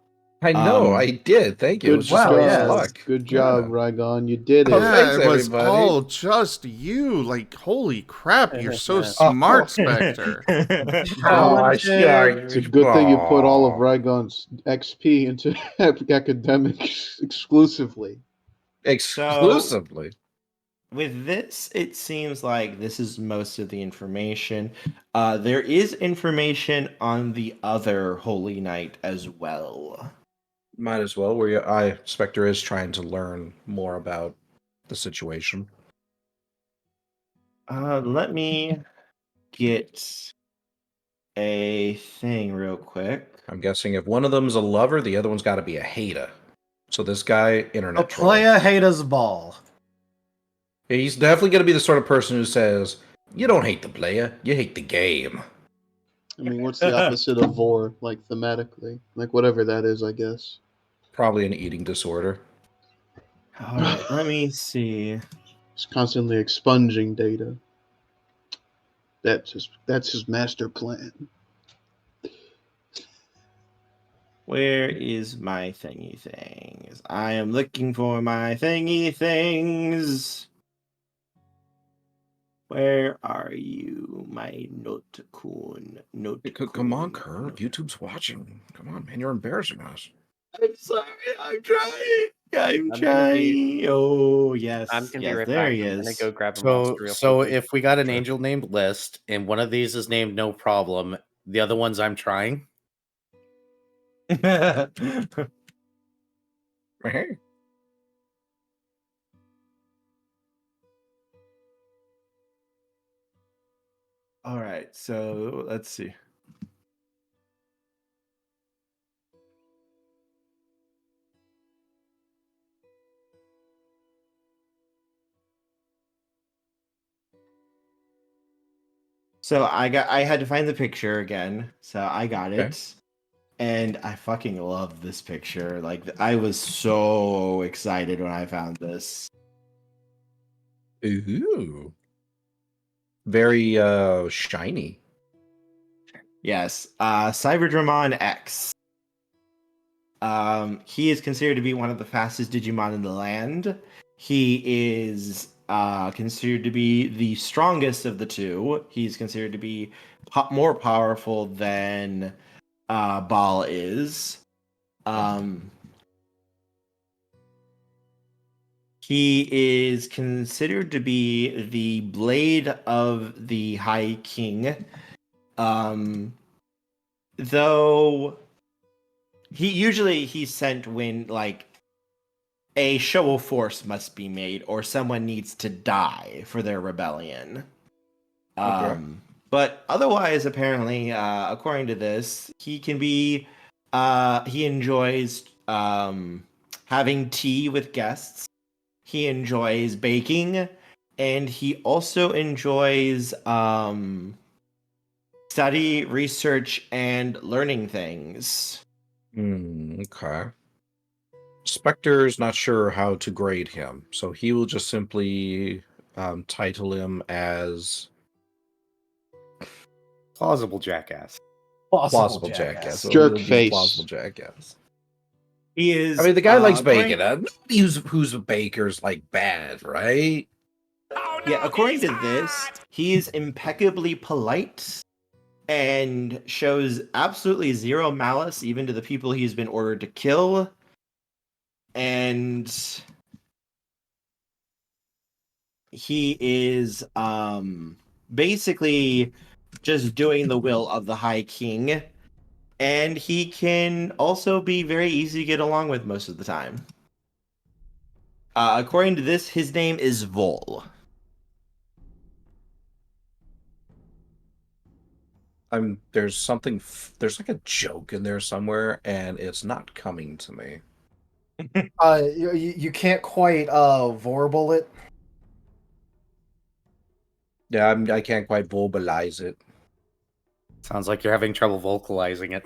I know, I did. Thank you. Good It was just job. luck. Good job, Rygon. You did it. Oh, Yeah, thanks, it was everybody. all just you. Like, holy crap, you're so smart, Spectre. It's a good thing you put all of Rygon's XP into academics exclusively. Exclusively. With this, it seems like this is most of the information. There is information on the other Holy Knight as well. Might as well. Spectre is trying to learn more about the situation. Let me get a thing real quick. I'm guessing if one of them's a lover, the other one's got to be a hater. So this guy, internet A player haters ball. He's definitely going to be the sort of person who says, you don't hate the player, you hate the game. I mean, what's the opposite of vor, like thematically? Like whatever that is, I guess. Probably an eating disorder. All right, let me see. He's constantly expunging data. That's his master plan. Where is my thingy things? I am looking for my thingy things. Where are you, my Notakun? Come on, Curve. YouTube's watching. Come on, man. You're embarrassing us. I'm sorry. I'm trying. I'm trying. Oh, yes. I'm gonna be yes, right there back. he I'm is. gonna go grab a monster real So quickly. if we got an angel named list and one of these is named no problem, the other ones I'm trying. Hey. All right, so let's see. So I had to find the picture again. So I got it. And I fucking love this picture. Like I was so excited when I found this. Ooh. Very shiny. Yes. Cyberdramon X. He is considered to be one of the fastest Digimon in the land. He is considered to be the strongest of the two. He's considered to be more powerful than Ball is. He is considered to be the blade of the High King. Though he's sent when like a show of force must be made or someone needs to die for their rebellion. But otherwise, apparently, according to this, he can be he enjoys having tea with guests. He enjoys baking, and he also enjoys study, research, and learning things. Okay. Spectre's not sure how to grade him, so he will just simply title him as plausible jackass. Plausible jackass. Jerk face. Plausible jackass. He is. I mean, the guy likes according- bacon. Nobody who's a baker's like bad, right? Yeah, according to this, he is impeccably polite and shows absolutely zero malice even to the people he's been ordered to kill. And he is basically just doing the will of the High King. And he can also be very easy to get along with most of the time. According to this, his name is Vol. There's like a joke in there somewhere, and it's not coming to me. You can't quite vorble it. Yeah, I can't quite verbalize it. Sounds like you're having trouble vocalizing it.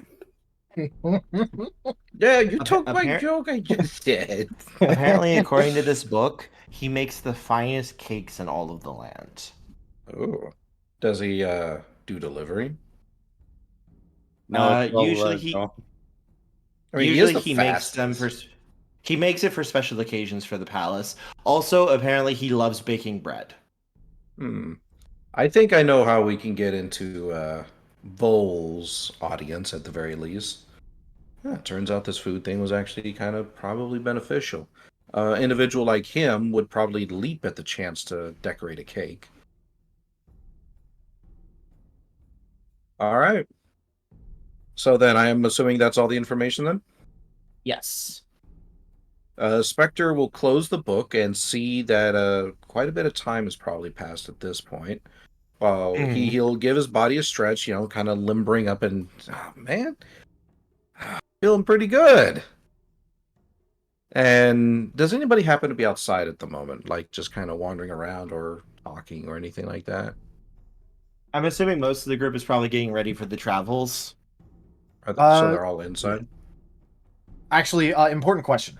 Yeah, you took my Appar- joke. I just did. Apparently, according to this book, he makes the finest cakes in all of the land. Oh, does he do delivery? No, Usually he no. I mean, usually he, he makes them for. He makes it for special occasions for the palace. Also, apparently, he loves baking bread. I think I know how we can get into Vol's audience at the very least. Yeah, it turns out this food thing was actually kind of probably beneficial. An individual like him would probably leap at the chance to decorate a cake. All right. So then I am assuming that's all the information then? Yes. Spectre will close the book and see that quite a bit of time has probably passed at this point. He'll give his body a stretch, kind of limbering up and, oh, man, feeling pretty good. And does anybody happen to be outside at the moment, like just kind of wandering around or talking or anything like that? I'm assuming most of the group is probably getting ready for the travels. So they're all inside? Actually, important question.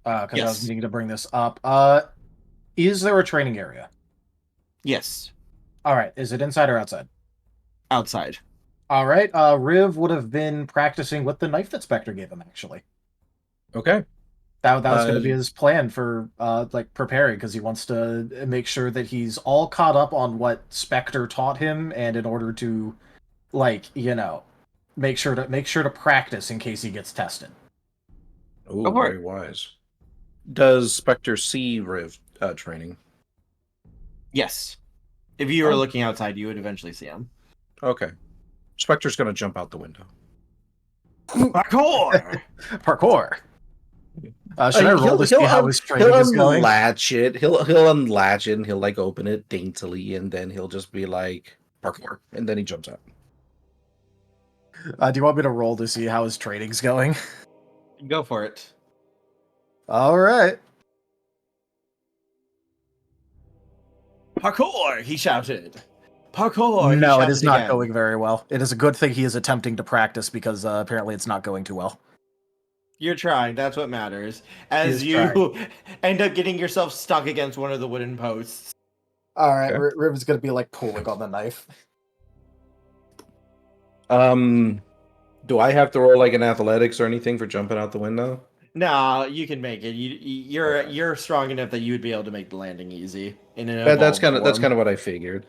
Because I was Yes. needing to bring this up. Is there a training area? Yes. All right. Is it inside or outside? Outside. All right. Riv would have been practicing with the knife that Spectre gave him. Actually, Okay. that was going to be his plan for preparing, because he wants to make sure that he's all caught up on what Spectre taught him, and in order to, make sure to practice in case he gets tested. Oh, very wise. Does Spectre see Riv training? Yes. If you were looking outside, you would eventually see him. Okay. Spectre's going to jump out the window. Parkour! Parkour! Should I roll to see how his training is going? He'll unlatch it. He'll unlatch it and he'll open it daintily, and then he'll just be like, parkour, and then he jumps out. Do you want me to roll to see how his training's going? Go for it. All right. Parkour! He shouted. Parkour! He No, it shouted is not again. going very well. It is a good thing he is attempting to practice, because apparently it's not going too well. You're trying. That's what matters. As He is you end up getting yourself stuck against one of the wooden posts. All right, Okay. Riv is going to be pulling on the knife. Do I have to roll an athletics or anything for jumping out the window? No, you can make it. You're strong enough that you would be able to make the landing easy. That's kind of what I figured.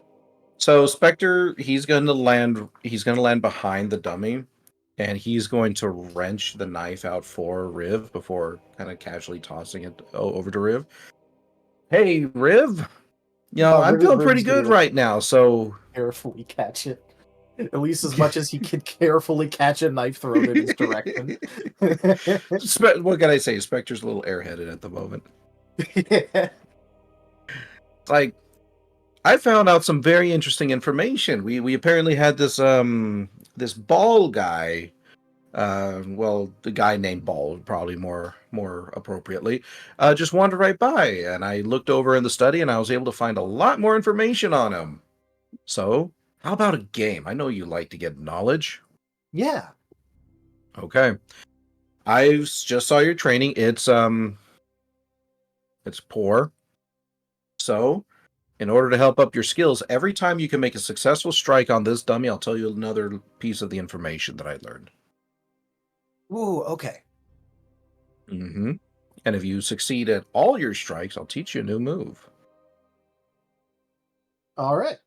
So Spectre, he's going to land behind the dummy, and he's going to wrench the knife out for Riv before kind of casually tossing it over to Riv. Hey, Riv, I'm feeling pretty good right now. So carefully catch it. At least as much as he can carefully catch a knife thrown in his direction. What can I say? Spectre's a little airheaded at the moment. Yeah. I found out some very interesting information. We apparently had this this Ball guy. The guy named Ball, probably more appropriately, just wandered right by, and I looked over in the study, and I was able to find a lot more information on him. So, how about a game? I know you like to get knowledge. Yeah. Okay. I just saw your training. It's poor. So, in order to help up your skills, every time you can make a successful strike on this dummy, I'll tell you another piece of the information that I learned. Ooh, okay. Mm-hmm. And if you succeed at all your strikes, I'll teach you a new move. All right.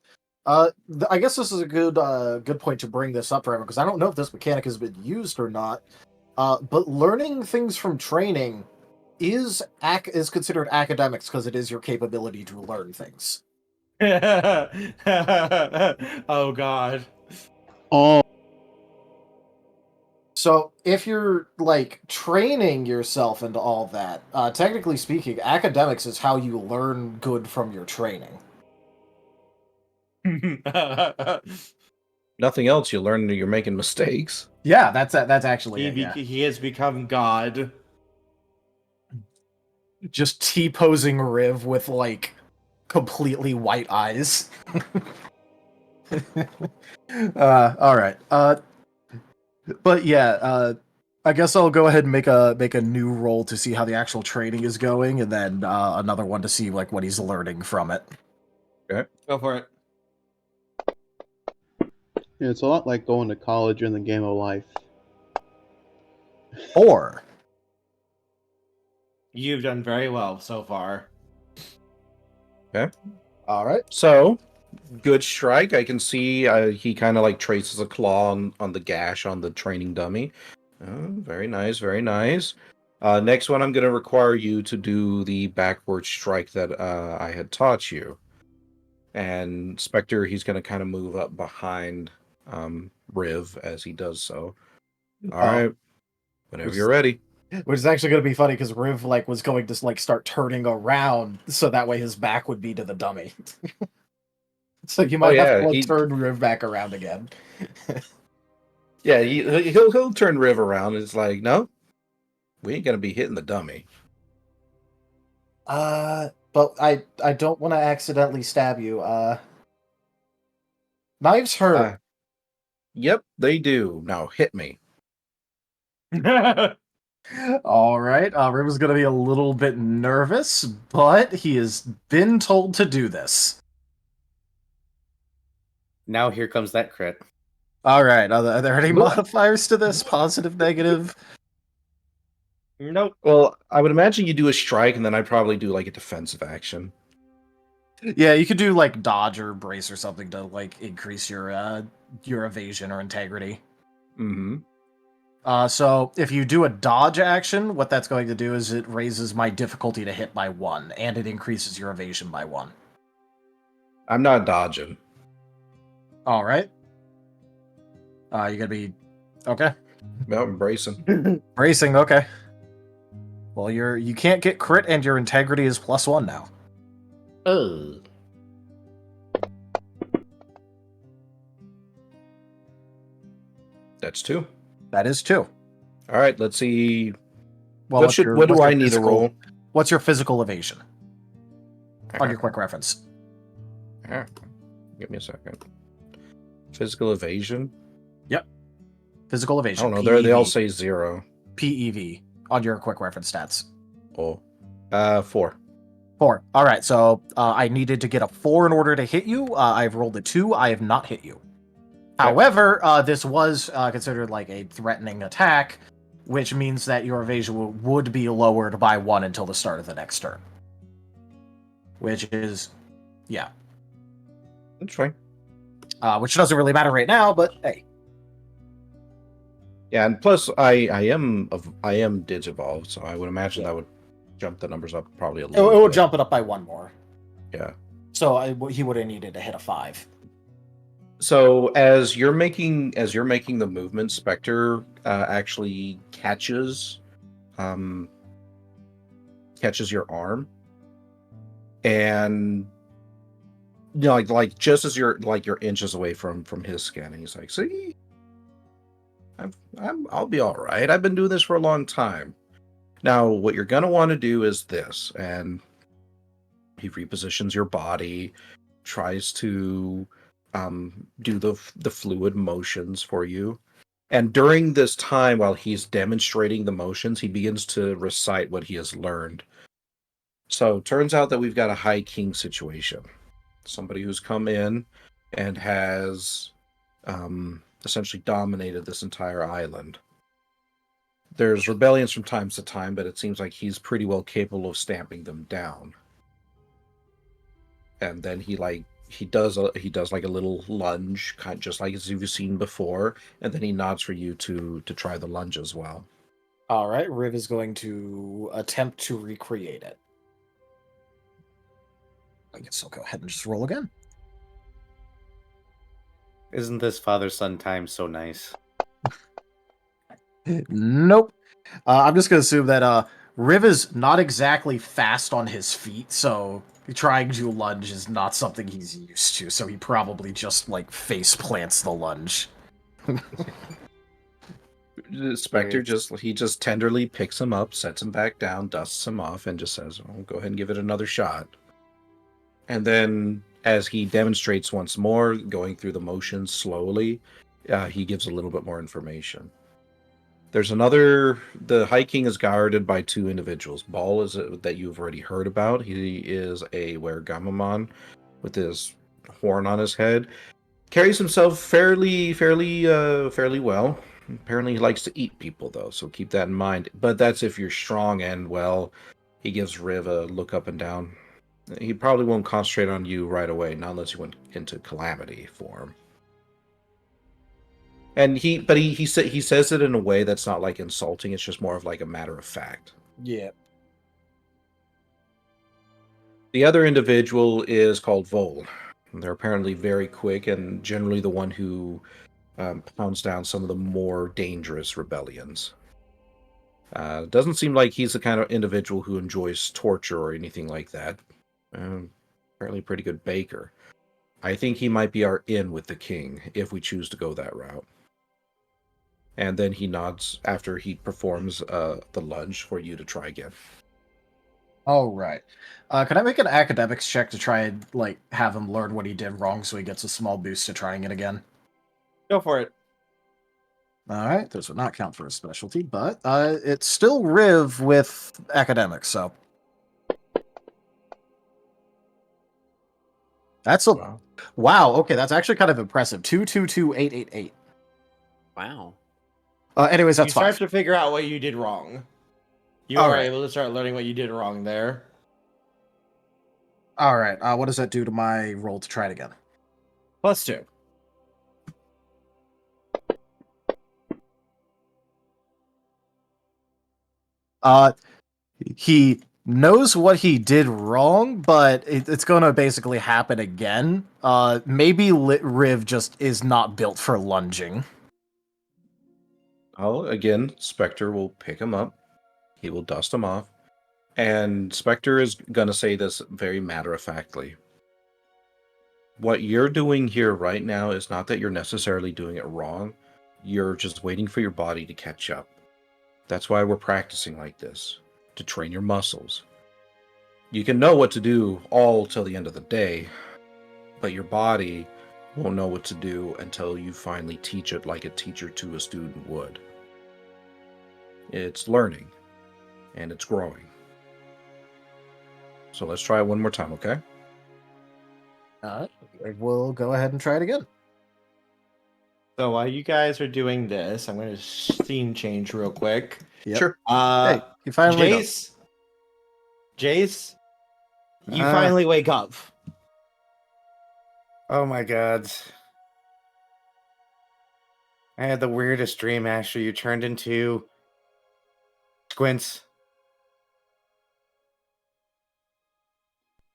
I guess this is a good point to bring this up, forever, because I don't know if this mechanic has been used or not. But learning things from training is considered academics because it is your capability to learn things. Oh God. Oh, So if you're like training yourself into all that, technically speaking, academics is how you learn good from your training. Nothing else, you learn that you're making mistakes. Yeah, that's actually it. Yeah. He has become God. Just T-posing Riv with like completely white eyes. All right. But yeah, I guess I'll go ahead and make a new roll to see how the actual training is going, and then another one to see like what he's learning from it. Okay. Go for it. yeah, it's a lot like going to college in the game of life. 4. You've done very well so far. Okay. All right. So, good strike. I can see he kind of like traces a claw on the gash on the training dummy. Oh, very nice, very nice. Next one, I'm going to require you to do the backward strike that I had taught you. And Spectre, he's going to kind of move up behind Riv as he does so. All right. Whenever you're ready. Which is actually going to be funny because Riv like was going to like start turning around so that way his back would be to the dummy. So you might have to like, turn Riv back around again. Yeah, he'll turn Riv around. It's like, no, we ain't gonna be hitting the dummy. But I don't want to accidentally stab you. Knives hurt. Yep, they do. Now hit me. All right. Riv is gonna be a little bit nervous, but he has been told to do this. Now here comes that crit. All right. Are there any modifiers to this? Positive, negative? Nope. Well, I would imagine you do a strike, and then I'd probably do like a defensive action. Yeah, you could do like dodge or brace or something to like increase your evasion or integrity. Mm-hmm. So if you do a dodge action, what that's going to do is it raises my difficulty to hit by 1, and it increases your evasion by 1. I'm not dodging. All right. You're gonna be okay. No, I'm bracing. Bracing, okay. Well, you can't get crit, and your integrity is +1 now. Oh. That's 2. That is 2. All right, let's see. Well, What do I need to roll? What's your physical evasion? On your quick reference. Give me a second. Physical evasion? Yep. Physical evasion. I don't know. They all say 0. PEV on your quick reference stats. Oh. 4. 4. All right. So I needed to get a 4 in order to hit you. I've rolled a 2. I have not hit you. Okay. However, this was considered like a threatening attack, which means that your evasion would be lowered by 1 until the start of the next turn. Which is, yeah. That's fine. Which doesn't really matter right now, but hey. Yeah, and plus I am Digivolved, so I would imagine that would jump the numbers up probably a little. It would jump it up by 1 more. Yeah. So he would have needed to hit a 5. So as you're making the movement, Spectre actually catches your arm, and you know, like just as you're inches away from his skin, and he's like, "See, I'll be all right. I've been doing this for a long time." Now, what you're gonna want to do is this, and he repositions your body, tries to do the fluid motions for you. And during this time, while he's demonstrating the motions, he begins to recite what he has learned. So turns out that we've got a High King situation. Somebody who's come in and has essentially dominated this entire island. there's rebellions from time to time, but it seems like he's pretty well capable of stamping them down. And then he does like a little lunge, kind of just like as you've seen before, and then he nods for you to try the lunge as well. All right, Riv is going to attempt to recreate it. I guess I'll go ahead and just roll again. Isn't this father-son time so nice? Nope. I'm just going to assume that Riv is not exactly fast on his feet, so trying to lunge is not something he's used to, so he probably just, like, face plants the lunge. Spectre just tenderly picks him up, sets him back down, dusts him off, and just says, "Oh, go ahead and give it another shot." And then, as he demonstrates once more, going through the motions slowly, he gives a little bit more information. The High King is guarded by 2 individuals. Ball is that you've already heard about. He is a Weregamamon with his horn on his head. Carries himself fairly well. Apparently he likes to eat people, though, so keep that in mind. But that's if you're strong and, well, he gives Riv a look up and down. He probably won't concentrate on you right away, not unless you went into Calamity form. And he says it in a way that's not like insulting, it's just more of like a matter of fact. Yeah. The other individual is called Vol. They're apparently very quick and generally the one who pounds down some of the more dangerous rebellions. Doesn't seem like he's the kind of individual who enjoys torture or anything like that. Apparently a pretty good baker. I think he might be our in with the king if we choose to go that route. And then he nods after he performs the lunge for you to try again. All right. Can I make an academics check to try and like have him learn what he did wrong so he gets a small boost to trying it again? Go for it. All right. This would not count for a specialty, but it's still Riv with academics, so. That's a wow. Okay, that's actually kind of impressive. 222,888. Wow. Anyways, that's you start fine. to figure out what you did wrong. You All are right. able to start learning what you did wrong there. All right. What does that do to my roll to try it again? +2. He knows what he did wrong, but it's going to basically happen again. Maybe Riv just is not built for lunging. Oh, again, Spectre will pick him up. He will dust him off. And Spectre is going to say this very matter-of-factly. What you're doing here right now is not that you're necessarily doing it wrong. You're just waiting for your body to catch up. That's why we're practicing like this, to train your muscles. You can know what to do all till the end of the day, but your body won't know what to do until you finally teach it like a teacher to a student would. It's learning, and it's growing. So let's try it one more time, okay? We'll go ahead and try it again. So while you guys are doing this, I'm going to scene change real quick. Yep. Sure. Hey, you finally Jace, you finally wake up. Oh my god. I had the weirdest dream, Asher. You turned into Squints.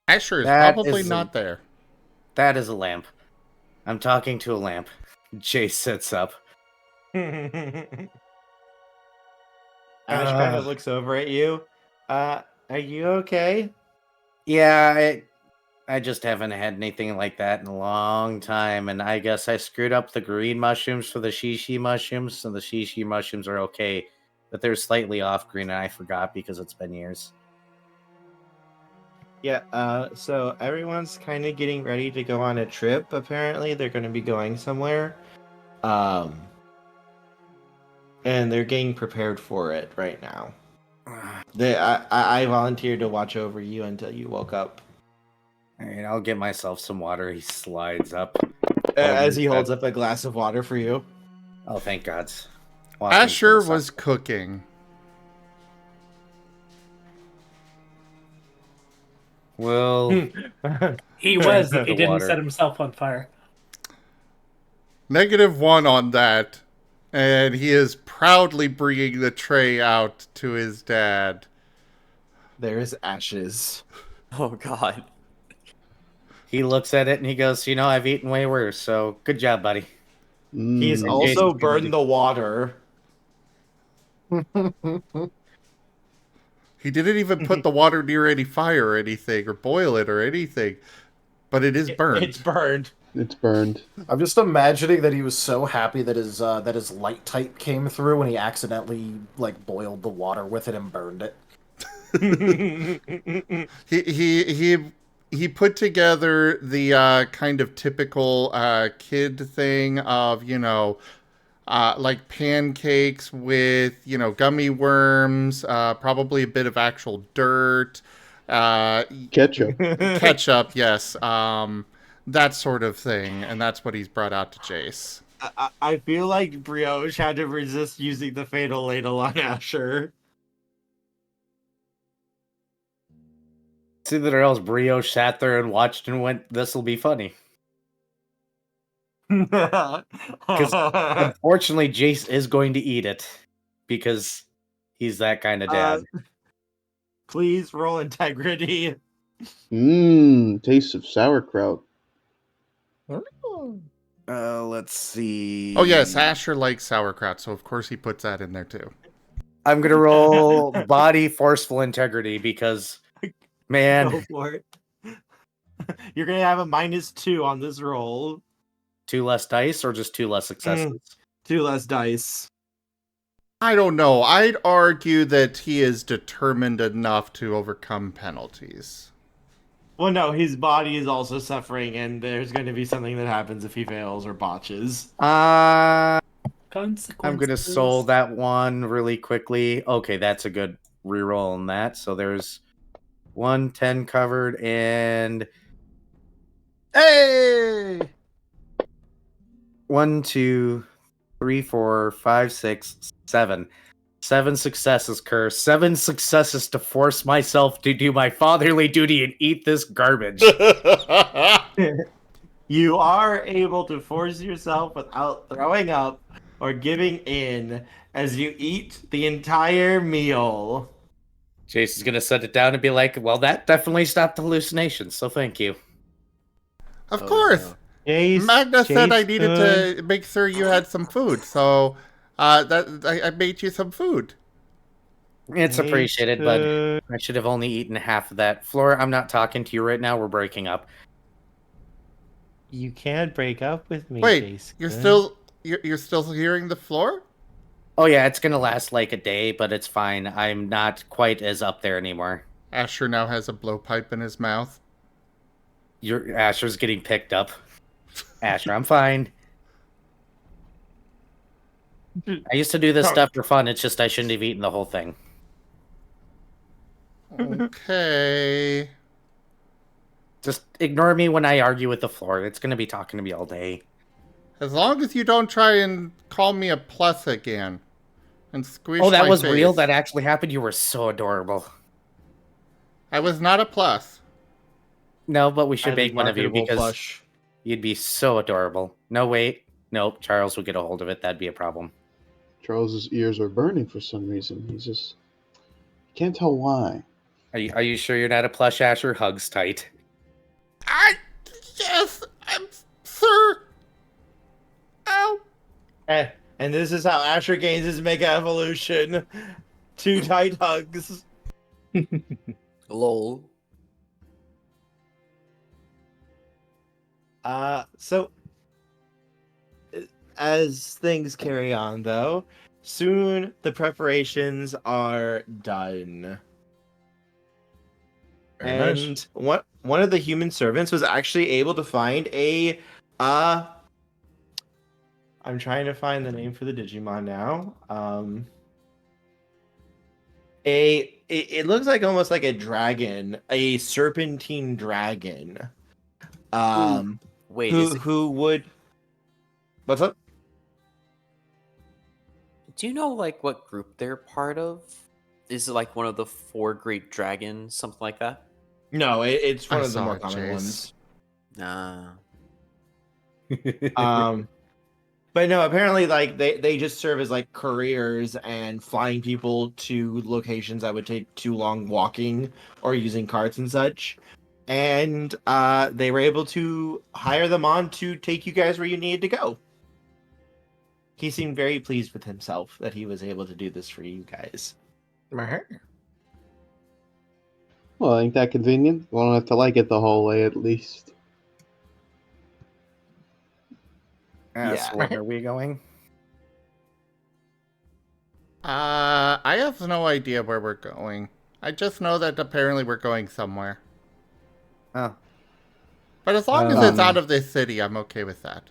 Asher is That probably is not there. That is a lamp. I'm talking to a lamp. Jace sits up. Ash kind of looks over at you. Are you okay? Yeah, I just haven't had anything like that in a long time, and I guess I screwed up the green mushrooms for the shishi mushrooms, so the shishi mushrooms are okay, but they're slightly off green, and I forgot because it's been years. Yeah, so everyone's kind of getting ready to go on a trip, apparently. They're going to be going somewhere. And they're getting prepared for it right now. I volunteered to watch over you until you woke up. All right, I'll get myself some water. He slides up. As he holds up a glass of water for you. Oh, thank God. Asher was cooking. Well, He was if The he didn't water. set himself on fire. -1 on that. And he is proudly bringing the tray out to his dad. There's ashes. Oh God. he looks at it and he goes, I've eaten way worse, so good job, buddy. He's Mm. And also Jason's gonna burned do- the water. He didn't even put the water near any fire or anything, or boil it or anything. But it is burned. It's burned. It's burned. I'm just imagining that he was so happy that his light type came through and he accidentally like boiled the water with it and burned it. He put together the kind of typical kid thing of, like pancakes with, gummy worms, probably a bit of actual dirt, Ketchup. ketchup, yes, that sort of thing, and that's what he's brought out to Jace. I feel like Brioche had to resist using the fatal ladle on Asher. See that or else Brioche sat there and watched and went, "This'll be funny." Because unfortunately, Jace is going to eat it because he's that kind of dad. Please roll integrity. Taste of sauerkraut. Let's see. Oh yes, Asher likes sauerkraut, so of course he puts that in there too. I'm gonna roll body forceful integrity because, man, Go for it. You're gonna have a -2 on this roll. 2 less dice or just 2 less successes. 2 less dice. I don't know. I'd argue that he is determined enough to overcome penalties. Well, no, his body is also suffering, and there's going to be something that happens if he fails or botches. I'm Consequences. gonna soul that one really quickly. Okay, that's a good reroll on that. So there's 110 covered and hey, 1, 2, 3, 4, 5, 6, 7. 7 successes, Curse. 7 successes to force myself to do my fatherly duty and eat this garbage. You are able to force yourself without throwing up or giving in as you eat the entire meal. Jason's gonna set it down and be like, "Well, that definitely stopped hallucinations, so thank you." Of course. Magna said I needed to make sure you had some food, so I made you some food. It's appreciated, but I should have only eaten half of that. Flora, I'm not talking to you right now. We're breaking up. You can't break up with me. Wait, Jason. you're still hearing the floor? Oh yeah, it's gonna last like a day, but it's fine. I'm not quite as up there anymore. Asher now has a blowpipe in his mouth. Your Asher's getting picked up. Asher, I'm fine. I used to do this stuff for fun. It's just I shouldn't have eaten the whole thing. Okay. Just ignore me when I argue with the floor. It's gonna be talking to me all day. As long as you don't try and call me a plus again. And squish Oh, that my was face. real? That actually happened? You were so adorable. I was not a plus. No, but we should Highly make one of you marketable because plush. you'd be so adorable. No, wait. Nope, Charles would get a hold of it. That'd be a problem. Charles's ears are burning for some reason. He's just can't tell why. Are you sure you're not a plush, Asher? Hugs tight. Yes, I'm sir. Ow. And this is how Asher gains his mega evolution. 2 tight hugs. Lol. So as things carry on, though, soon the preparations are done. Very nice. And one of the human servants was actually able to find a I'm trying to find the name for the Digimon now. It looks like almost like a dragon, a serpentine dragon. Wait, is it, Who would? What's up? do you know like what group they're part of? Is it like one of the 4 great dragons, something like that? No, it's one I of the saw more it, common Jace. ones. Nah. But no, apparently, like they just serve as like couriers and flying people to locations that would take too long walking or using carts and such. And they were able to hire them on to take you guys where you needed to go. He seemed very pleased with himself that he was able to do this for you guys. Well, ain't that convenient? You won't have to like it the whole way, at least. Yeah. Where are we going? I have no idea where we're going. I just know that apparently we're going somewhere. Oh, But as long as it's out of this city, I'm okay with that.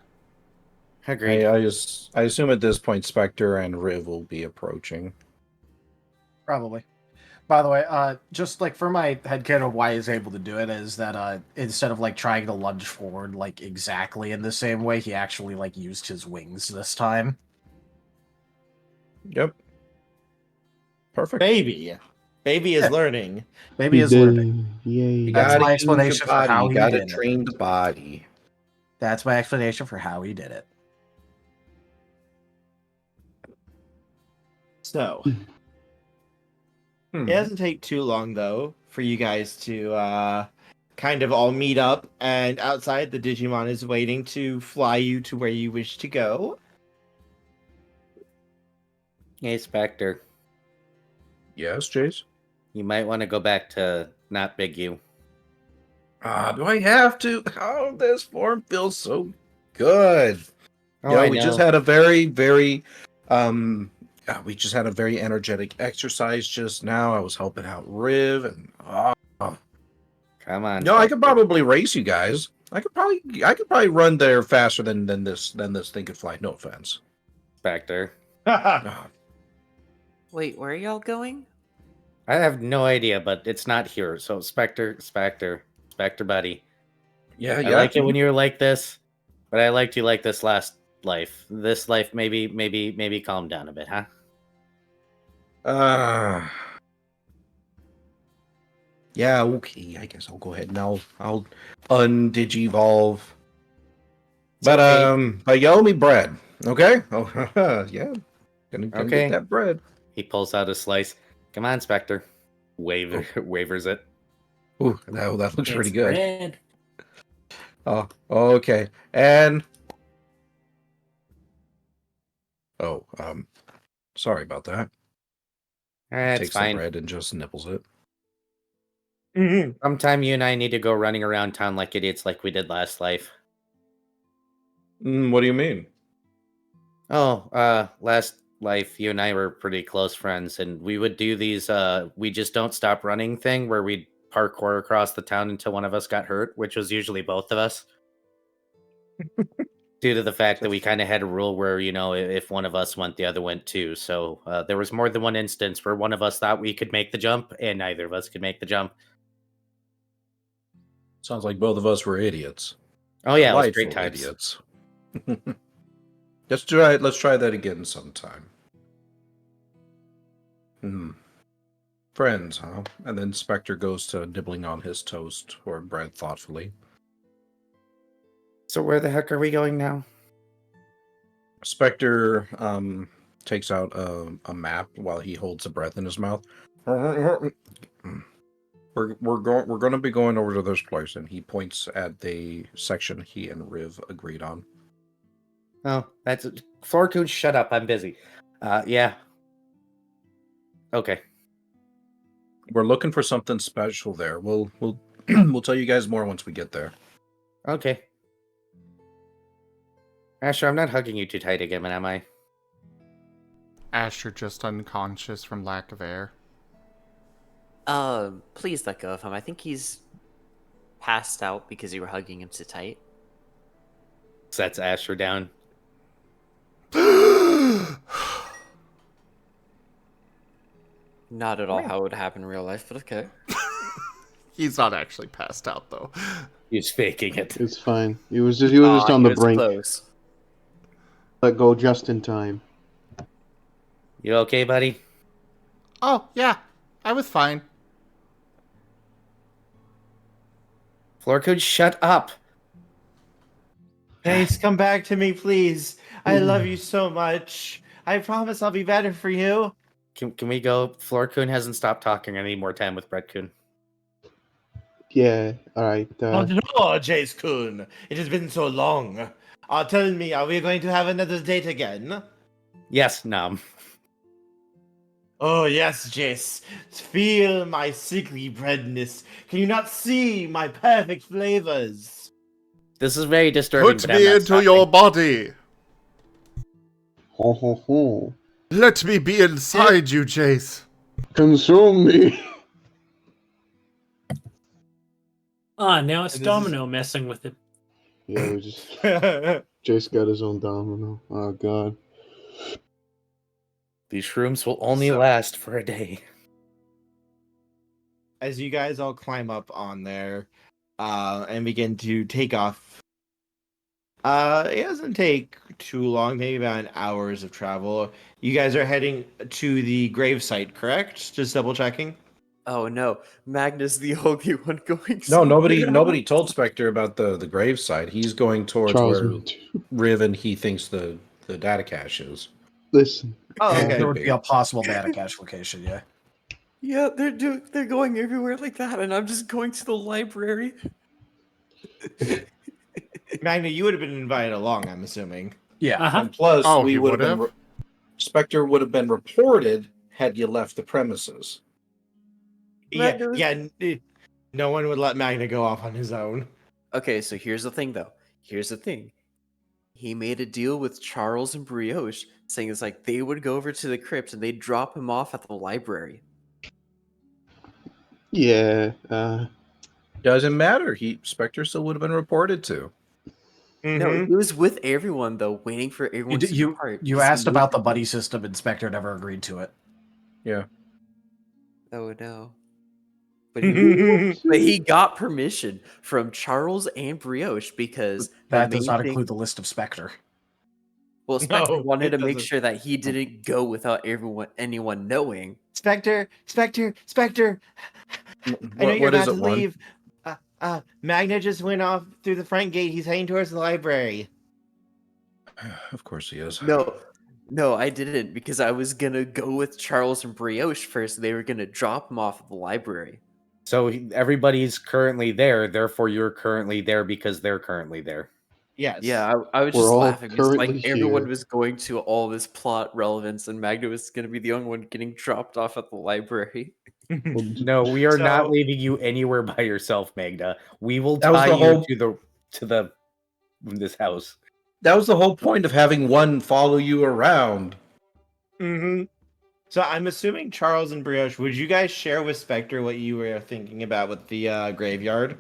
agreed. I assume at this point Spectre and Riv will be approaching. Probably. By the way, just like for my headcanon of why he's able to do it is that instead of like trying to lunge forward like exactly in the same way, he actually like used his wings this time. Yep. Perfect. Baby is learning. Maybe his learning. Yay. You That's gotta my use your explanation for body. how You he gotta did it. train the body. That's my explanation for how he did it. So it doesn't take too long though for you guys to kind of all meet up, and outside the Digimon is waiting to fly you to where you wish to go. Hey, Spectre. Yes, Jace? You might want to go back to not Big U. Do I have to? Oh, this form feels so good. Oh, Yeah, I we know. just had a very we just had a very energetic exercise just now. I was helping out Riv and Come on. no, I could Spectre. probably race you guys. I could probably run there faster than this thing could fly. No offense. Spectre. Ah, Wait, where are y'all going? I have no idea, but it's not here. So Spectre, buddy. yeah, I yeah. like it when you're like this, but I liked you like this last life. This life, maybe calm down a bit, huh? Yeah, okay. I guess I'll go ahead and I'll undigivolve. But okay. but you owe me bread, okay? Oh, yeah. Gonna Okay. get that bread. He pulls out a slice. Come on, Spectre. Wavers it. Ooh, that looks pretty It's good. bread. Oh, okay. And sorry about that. It's Takes the fine. bread and just nibbles it. Sometime you and I need to go running around town like idiots like we did last life. What do you mean? Oh, last life you and I were pretty close friends, and we would do these we just don't stop running thing where we'd parkour across the town until one of us got hurt, which was usually both of us. Due to the fact that we kind of had a rule where, you know, if one of us went, the other went too. So there was more than one instance where one of us thought we could make the jump, and neither of us could make the jump. Sounds like both of us were idiots. Oh yeah, it was great Delightful times. idiots. Let's try that again sometime. Friends, huh? And then Spectre goes to nibbling on his toast or bread thoughtfully. So where the heck are we going now? Spectre takes out a map while he holds a breath in his mouth. We're going to be going over to this place, and he points at the section he and Riv agreed on. Oh, that's Fortune. Shut up! I'm busy. Yeah. Okay. We're looking for something special there. We'll we'll tell you guys more once we get there. Okay. Asher, I'm not hugging you too tight again, am I? Ash, you're just unconscious from lack of air. Please let go of him. I think he's passed out because you were hugging him so tight. Sets Asher down. Not at all how it would happen in real life, but okay. He's not actually passed out, though. He's faking it. It's fine. He was just on the brink. Close. Let go just in time. You okay, buddy? Oh, yeah. I was fine. Florcoon, shut up. Jace, come back to me, please. I love you so much. I promise I'll be better for you. Can we go? Florcoon hasn't stopped talking. I need more time with Brettcoon. Yeah, alright. Oh no, Jace-kun. It has been so long. Tell me, are we going to have another date again? Yes, Nom. Oh yes, Jace. Feel my sickly breadness. Can you not see my perfect flavors? This is very disturbing. Put but I'm me not into stopping. your body. Ho ho ho. Let me be inside you, Jace. Consume me. Ah, now it's And this Domino messing with it. Yeah, we just Jace got his own domino. Oh god. These shrooms will only So- last for a day. As you guys all climb up on there, and begin to take off. It doesn't take too long, maybe about an hour's of travel. You guys are heading to the gravesite, correct? Just double checking. Oh no, Magna's the only one going. No, nobody somewhere else. told Spectre about the gravesite. He's going towards Charles, where Riven he thinks the data cache is. listen. Oh, Yeah, okay. there would be a possible data cache location, yeah. Yeah, they're going everywhere like that, and I'm just going to the library. Magna, you would have been invited along, I'm assuming. Yeah. Uh-huh. And plus, Oh, we he would have been would've? Spectre would have been reported had you left the premises. Magna was- No one would let Magna go off on his own. Okay, so here's the thing, though. Here's the thing. He made a deal with Charles and Brioche, saying it's like they would go over to the crypt and they'd drop him off at the library. Yeah, Doesn't matter. Spectre still would have been reported to. No, he was with everyone though, waiting for everyone to depart. You because he asked knew about the people- buddy system, Inspector never agreed to it. Yeah. Oh no. But he got permission from Charles and Brioche because That the does main not thing- include the list of Spectre. Well, Spectre No, wanted it to make doesn't. sure that he didn't go without anyone knowing. Spectre! I know you're What is about it, to One? leave. Magna just went off through the front gate. He's heading towards the library. Of course he is. No, I didn't because I was gonna go with Charles and Brioche first. They were gonna drop him off at the library. So everybody's currently there, therefore you're currently there because they're currently there. Yes. Yeah, I was We're just all laughing because like currently everyone here. was going to all this plot relevance, and Magna was gonna be the only one getting dropped off at the library. well, No, we are not So- leaving you anywhere by yourself, Magna. We will That was tie the you whole- to this house. That was the whole point of having one follow you around. Mm-hmm. So I'm assuming Charles and Brioche, would you guys share with Spectre what you were thinking about with the graveyard?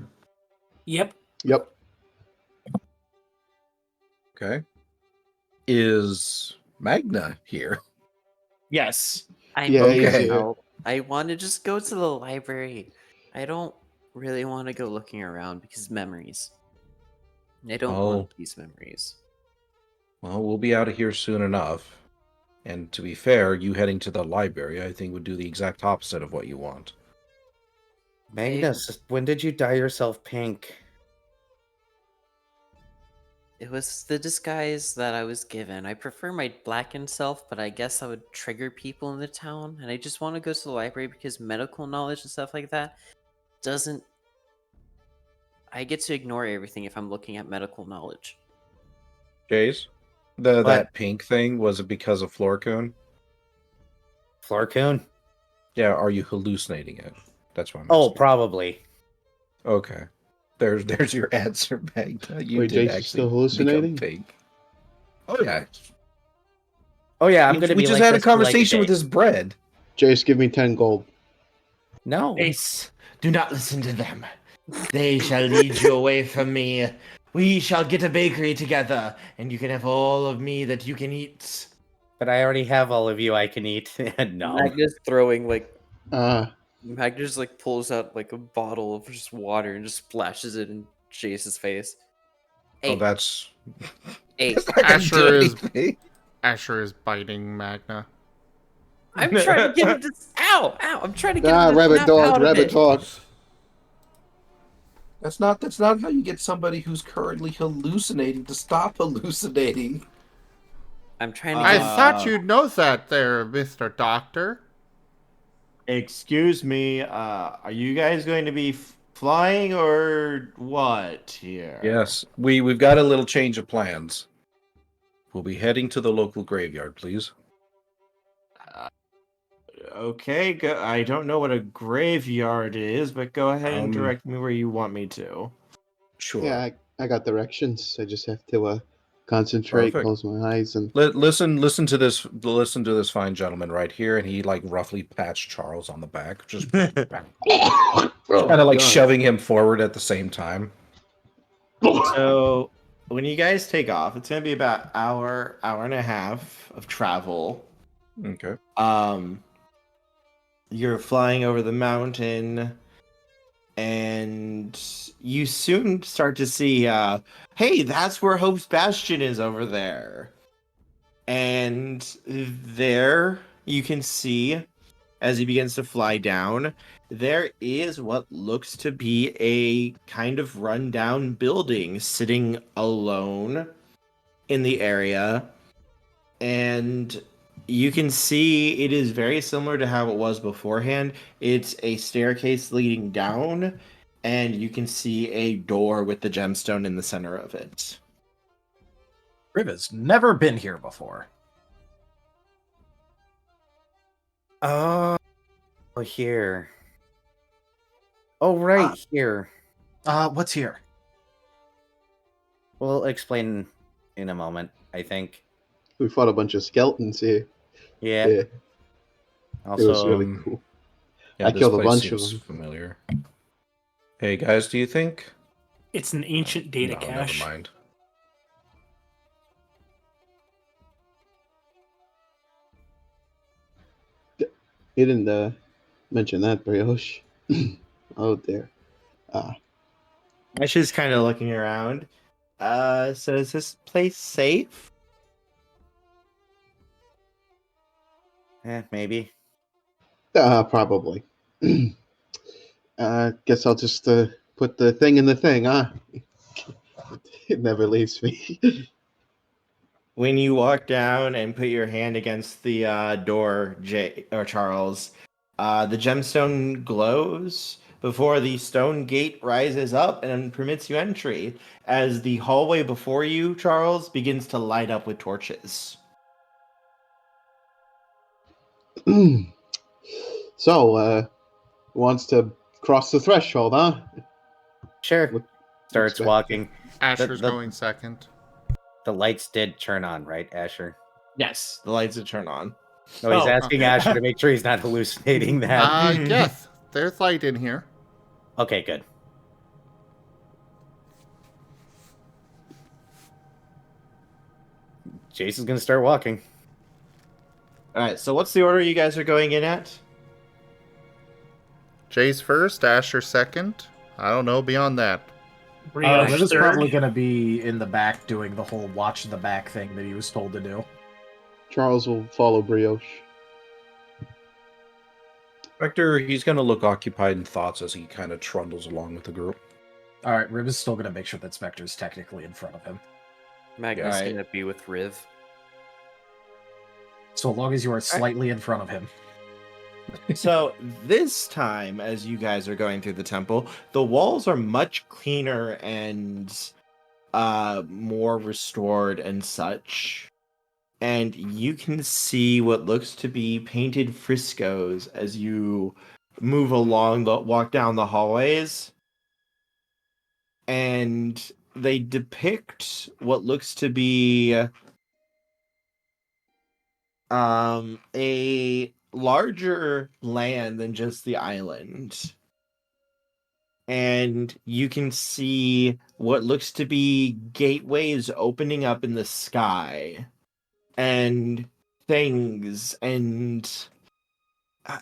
Yep. Yep. Okay. Is Magna here? Yes. I Yeah, know. he's Okay. here. I want to just go to the library. I don't really want to go looking around because memories. I don't Oh. want these memories. Well, we'll be out of here soon enough. And to be fair, you heading to the library, I think, would do the exact opposite of what you want. Magna, when did you dye yourself pink? It was the disguise that I was given. I prefer my blackened self, but I guess I would trigger people in the town. And I just want to go to the library because medical knowledge and stuff like that doesn't. I get to ignore everything if I'm looking at medical knowledge. Jace? What? That pink thing, was it because of Florcoon? Florcoon? Yeah, are you hallucinating it? That's what I'm Oh, asking. probably. Okay. There's your answer, Magna. You Wait, did Jace is actually still hallucinating? become pink. Oh yeah. Oh yeah, I'm We gonna be just like had a this for, like, conversation with day. his bread. Jace, give me 10 gold. No. Ace, do not listen to them. They shall lead you away from me. We shall get a bakery together, and you can have all of me that you can eat. But I already have all of you I can eat. No. Magna's throwing like. Ah, Magna just like pulls out like a bottle of just water and just splashes it in Jace's face. Hey, Oh, that's hey, that's not gonna Asher do is- anything. Asher is biting Magna. I'm trying to get him to. Ow! I'm trying to get him to rabbit snap dog, out of rabbit it. dog. That's not how you get somebody who's currently hallucinating to stop hallucinating. I'm trying to I get. thought you'd know that there, Mr. Doctor. Excuse me, are you guys going to be flying or what here? Yes, we've got a little change of plans. We'll be heading to the local graveyard, please. Okay, I don't know what a graveyard is, but go ahead and Um, direct me where you want me to. Sure. Yeah, I got directions. I just have to concentrate, Perfect. close my eyes, and Listen to this fine gentleman right here, and he like roughly pats Charles on the back, just kind of like God. shoving him forward at the same time. So, when you guys take off, it's gonna be about hour and a half of travel. Okay. You're flying over the mountain, and you soon start to see, hey, that's where Hope's Bastion is over there. And there you can see, as he begins to fly down, there is what looks to be a kind of rundown building sitting alone in the area. And you can see it is very similar to how it was beforehand. It's a staircase leading down, and you can see a door with the gemstone in the center of it. Riv has never been here before. Oh, here. Oh, right, here. What's here? We'll explain in a moment, I think. we fought a bunch of skeletons here. Yeah. Yeah, Also, it was really cool. Yeah, I this killed a place bunch of seems them. familiar. Hey guys, do you think? It's an ancient data No, cache. never mind. He didn't mention that, Brioche. Oh dear. Ash is kind of looking around. So is this place safe? maybe. Probably. Guess I'll just put the thing in the thing, huh? It never leaves me. When you walk down and put your hand against the door, Charles, the gemstone glows before the stone gate rises up and permits you entry. As the hallway before you, Charles, begins to light up with torches. So, wants to cross the threshold, huh? Sure. Look- Starts expect- walking. Asher's going second. The lights did turn on, right, Asher? Yes, the lights will turn on. No, he's Oh. asking Asher to make sure he's not hallucinating that. Yes, there's light in here. Okay, good. Jason's gonna start walking. All right, so what's the order you guys are going in at? Jay's first, Asher second. I don't know beyond that. Brioche Riv is third. probably going to be in the back doing the whole watch the back thing that he was told to do. Charles will follow Brioche. Spectre, he's gonna look occupied in thoughts as he kind of trundles along with the group. Alright, Riv is still going to make sure that Spectre's technically in front of him. Magna's Alright. gonna be with Riv. So long as you are slightly in front of him. So this time, as you guys are going through the temple, the walls are much cleaner and more restored and such. And you can see what looks to be painted frescoes as you move along walk down the hallways. And they depict what looks to be a larger land than just the island. And you can see what looks to be gateways opening up in the sky and things, and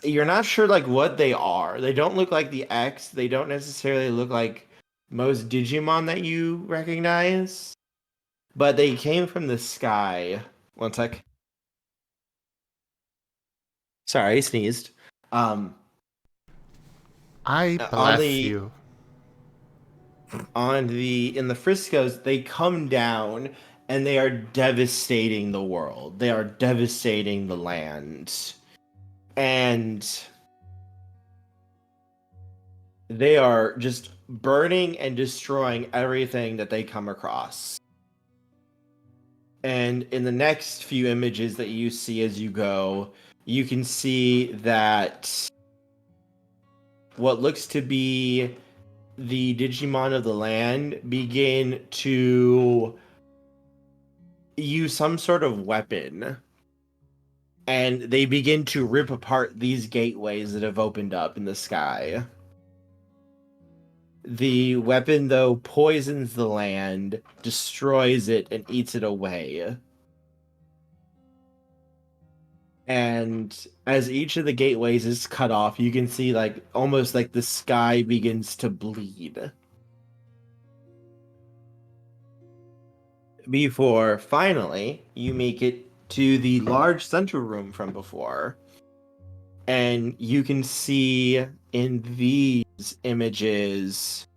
you're not sure like what they are. They don't look like the X. They don't necessarily look like most Digimon that you recognize, but they came from the sky. One sec. Sorry, I sneezed. I on bless the- you. in the frescoes, they come down and they are devastating the world. They are devastating the land. And they are just burning and destroying everything that they come across. And in the next few images that you see as you go, you can see that what looks to be the Digimon of the land begin to use some sort of weapon. And they begin to rip apart these gateways that have opened up in the sky. The weapon, though, poisons the land, destroys it, and eats it away. And as each of the gateways is cut off, you can see like almost like the sky begins to bleed. Before finally you make it to the large center room from before. And you can see in these images,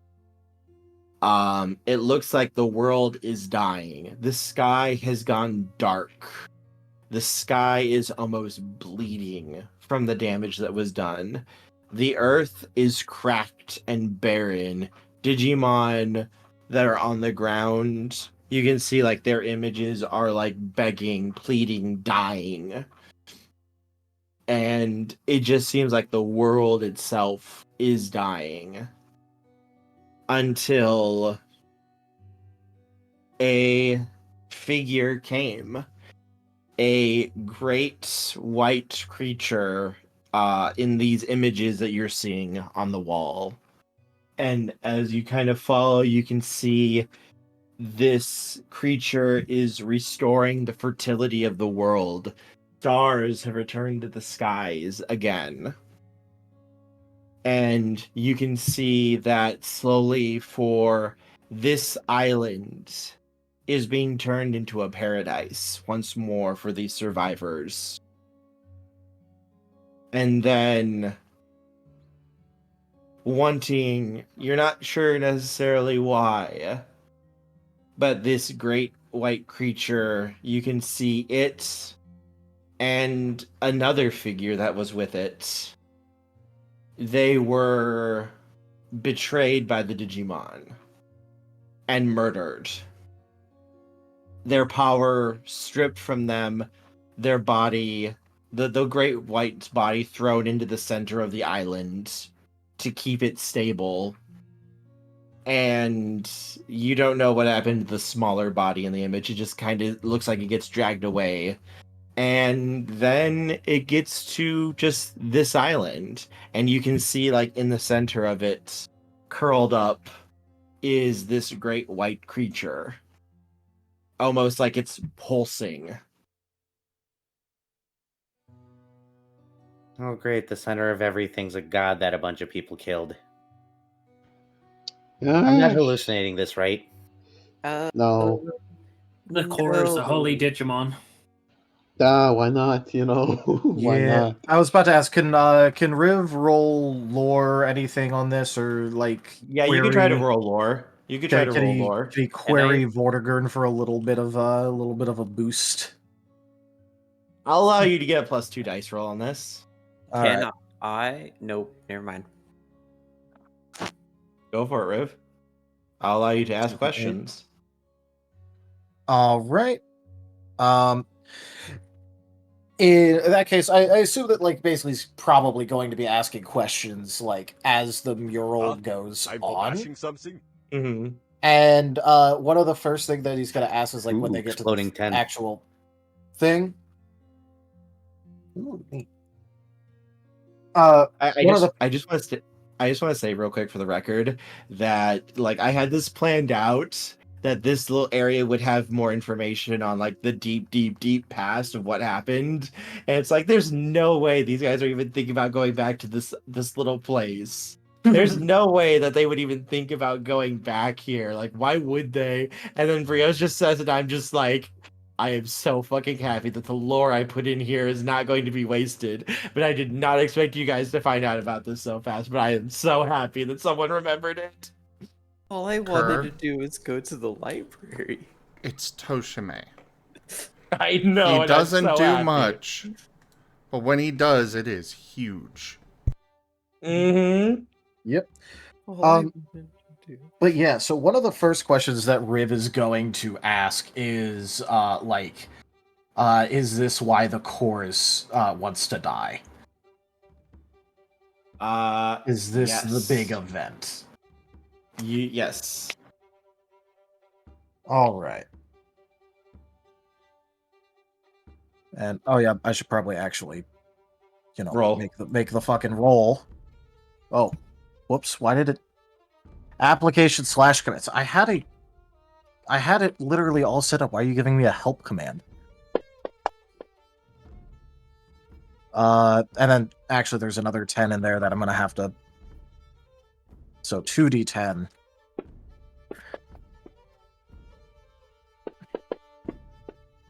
it looks like the world is dying. The sky has gone dark. The sky is almost bleeding from the damage that was done. The earth is cracked and barren. Digimon that are on the ground, you can see like their images are like begging, pleading, dying. And it just seems like the world itself is dying. Until a figure came. A great white creature in these images that you're seeing on the wall. And as you kind of follow, you can see this creature is restoring the fertility of the world. Stars have returned to the skies again. And you can see that slowly for this island is being turned into a paradise once more for these survivors. And then you're not sure necessarily why, but this great white creature, you can see it and another figure that was with it. They were betrayed by the Digimon and murdered. Their power stripped from them, their body, the great white's body thrown into the center of the island to keep it stable. And you don't know what happened to the smaller body in the image. It just kind of looks like it gets dragged away. And then it gets to just this island. And you can see, like, in the center of it, curled up, is this great white creature. Almost like it's pulsing. Oh, great. The center of everything's a god that a bunch of people killed. I'm not hallucinating this, right? No. The core is the holy Digimon. Why not? Why not? I was about to ask, can Riv roll lore anything on this, or like? Yeah, you can try to roll lore. You could try to roll lore. Can he query Vortigern for a little bit of a boost? I'll allow you to get a +2 dice roll on this. Can I? Nope. Never mind. Go for it, Riv. I'll allow you to ask questions. All right. In that case, I assume that like basically he's probably going to be asking questions like as the mural goes on. Something. Mm-hmm. And one of the first thing that he's going to ask is like when they get to the actual thing. Ooh, neat. I just want to say real quick for the record that like I had this planned out that this little area would have more information on like the deep past of what happened, and it's like there's no way these guys are even thinking about going back to this little place. There's no way that they would even think about going back here. Like, why would they? And then Brioche just says it. I'm just like, I am so fucking happy that the lore I put in here is not going to be wasted. But I did not expect you guys to find out about this so fast. But I am so happy that someone remembered it. All I wanted to do was go to the library. It's Tochemay. I know. He and doesn't I'm so do happy. much, but when he does, it is huge. Mm-hmm. Yep. All I wanted to do. But yeah, so one of the first questions that Riv is going to ask is, is this why the chorus wants to die? Is this the big event? Yes. All right. And oh yeah, I should probably actually, Roll. make the fucking roll. Oh, whoops! Why did it? Application / commits. I had it literally all set up. Why are you giving me a help command? And then actually, there's another 10 in there that I'm gonna have to. So 2d10.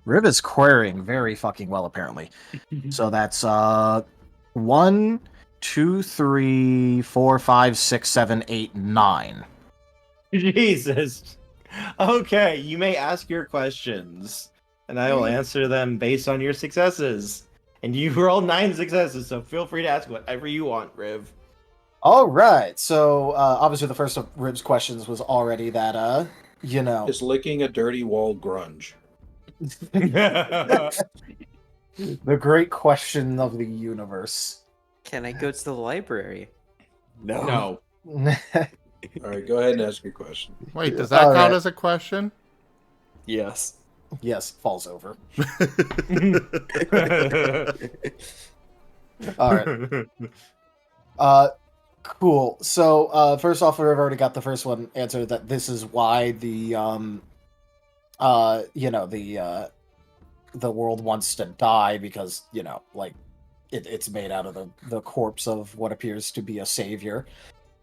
Riv is querying very fucking well, apparently. So that's 1, 2, 3, 4, 5, 6, 7, 8, 9. Jesus. Okay, you may ask your questions, and I will answer them based on your successes. And you rolled 9 successes, so feel free to ask whatever you want, Riv. All right. So obviously, the first of Riv's questions was already that Is licking a dirty wall grunge? the great question of the universe. Can I go to the library? No. All right, go ahead and ask your question. Wait, does that All count right. as a question? Yes. Yes, falls over. All right. Cool. So, first off, we've already got the first one answered that this is why the the world wants to die because, it's made out of the corpse of what appears to be a savior.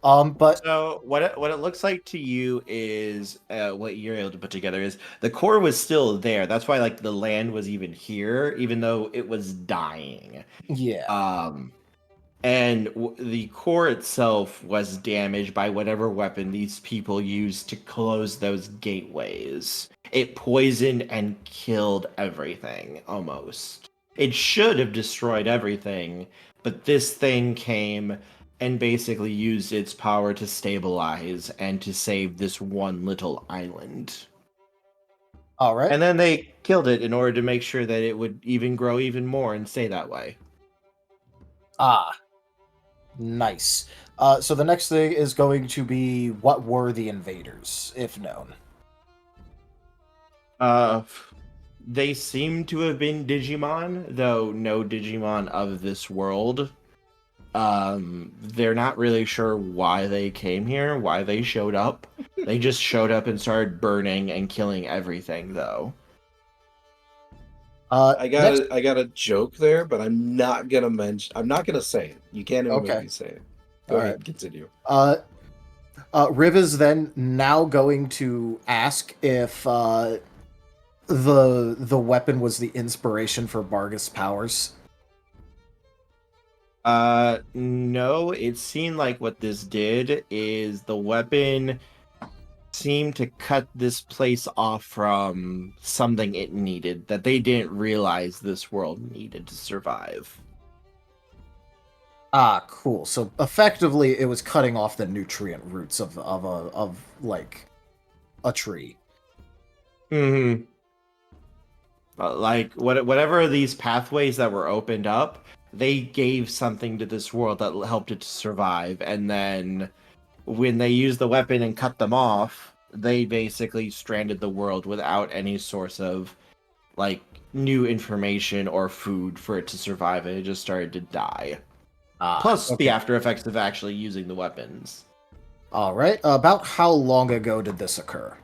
But So what it looks like to you is what you're able to put together is the core was still there. That's why like the land was even here, even though it was dying. yeah. And the core itself was damaged by whatever weapon these people used to close those gateways. It poisoned and killed everything, almost. It should have destroyed everything, but this thing came and basically used its power to stabilize and to save this one little island. All right. And then they killed it in order to make sure that it would even grow even more and stay that way. Nice. So the next thing is going to be what were the invaders, if known? They seem to have been Digimon, though no Digimon of this world. They're not really sure why they came here, why they showed up. They just showed up and started burning and killing everything, though. I got a joke there, but I'm not gonna say it. You can't even make me say it. Go ahead, continue. Riv is then now going to ask if the weapon was the inspiration for Bargus' powers. No, it seemed like what this did is the weapon seemed to cut this place off from something it needed that they didn't realize this world needed to survive. Cool. So effectively, it was cutting off the nutrient roots of a tree. Mm-hmm. Like whatever these pathways that were opened up, they gave something to this world that helped it to survive, and then when they used the weapon and cut them off, they basically stranded the world without any source of like new information or food for it to survive, and it just started to die. Plus the after effects of actually using the weapons. All right. About how long ago did this occur?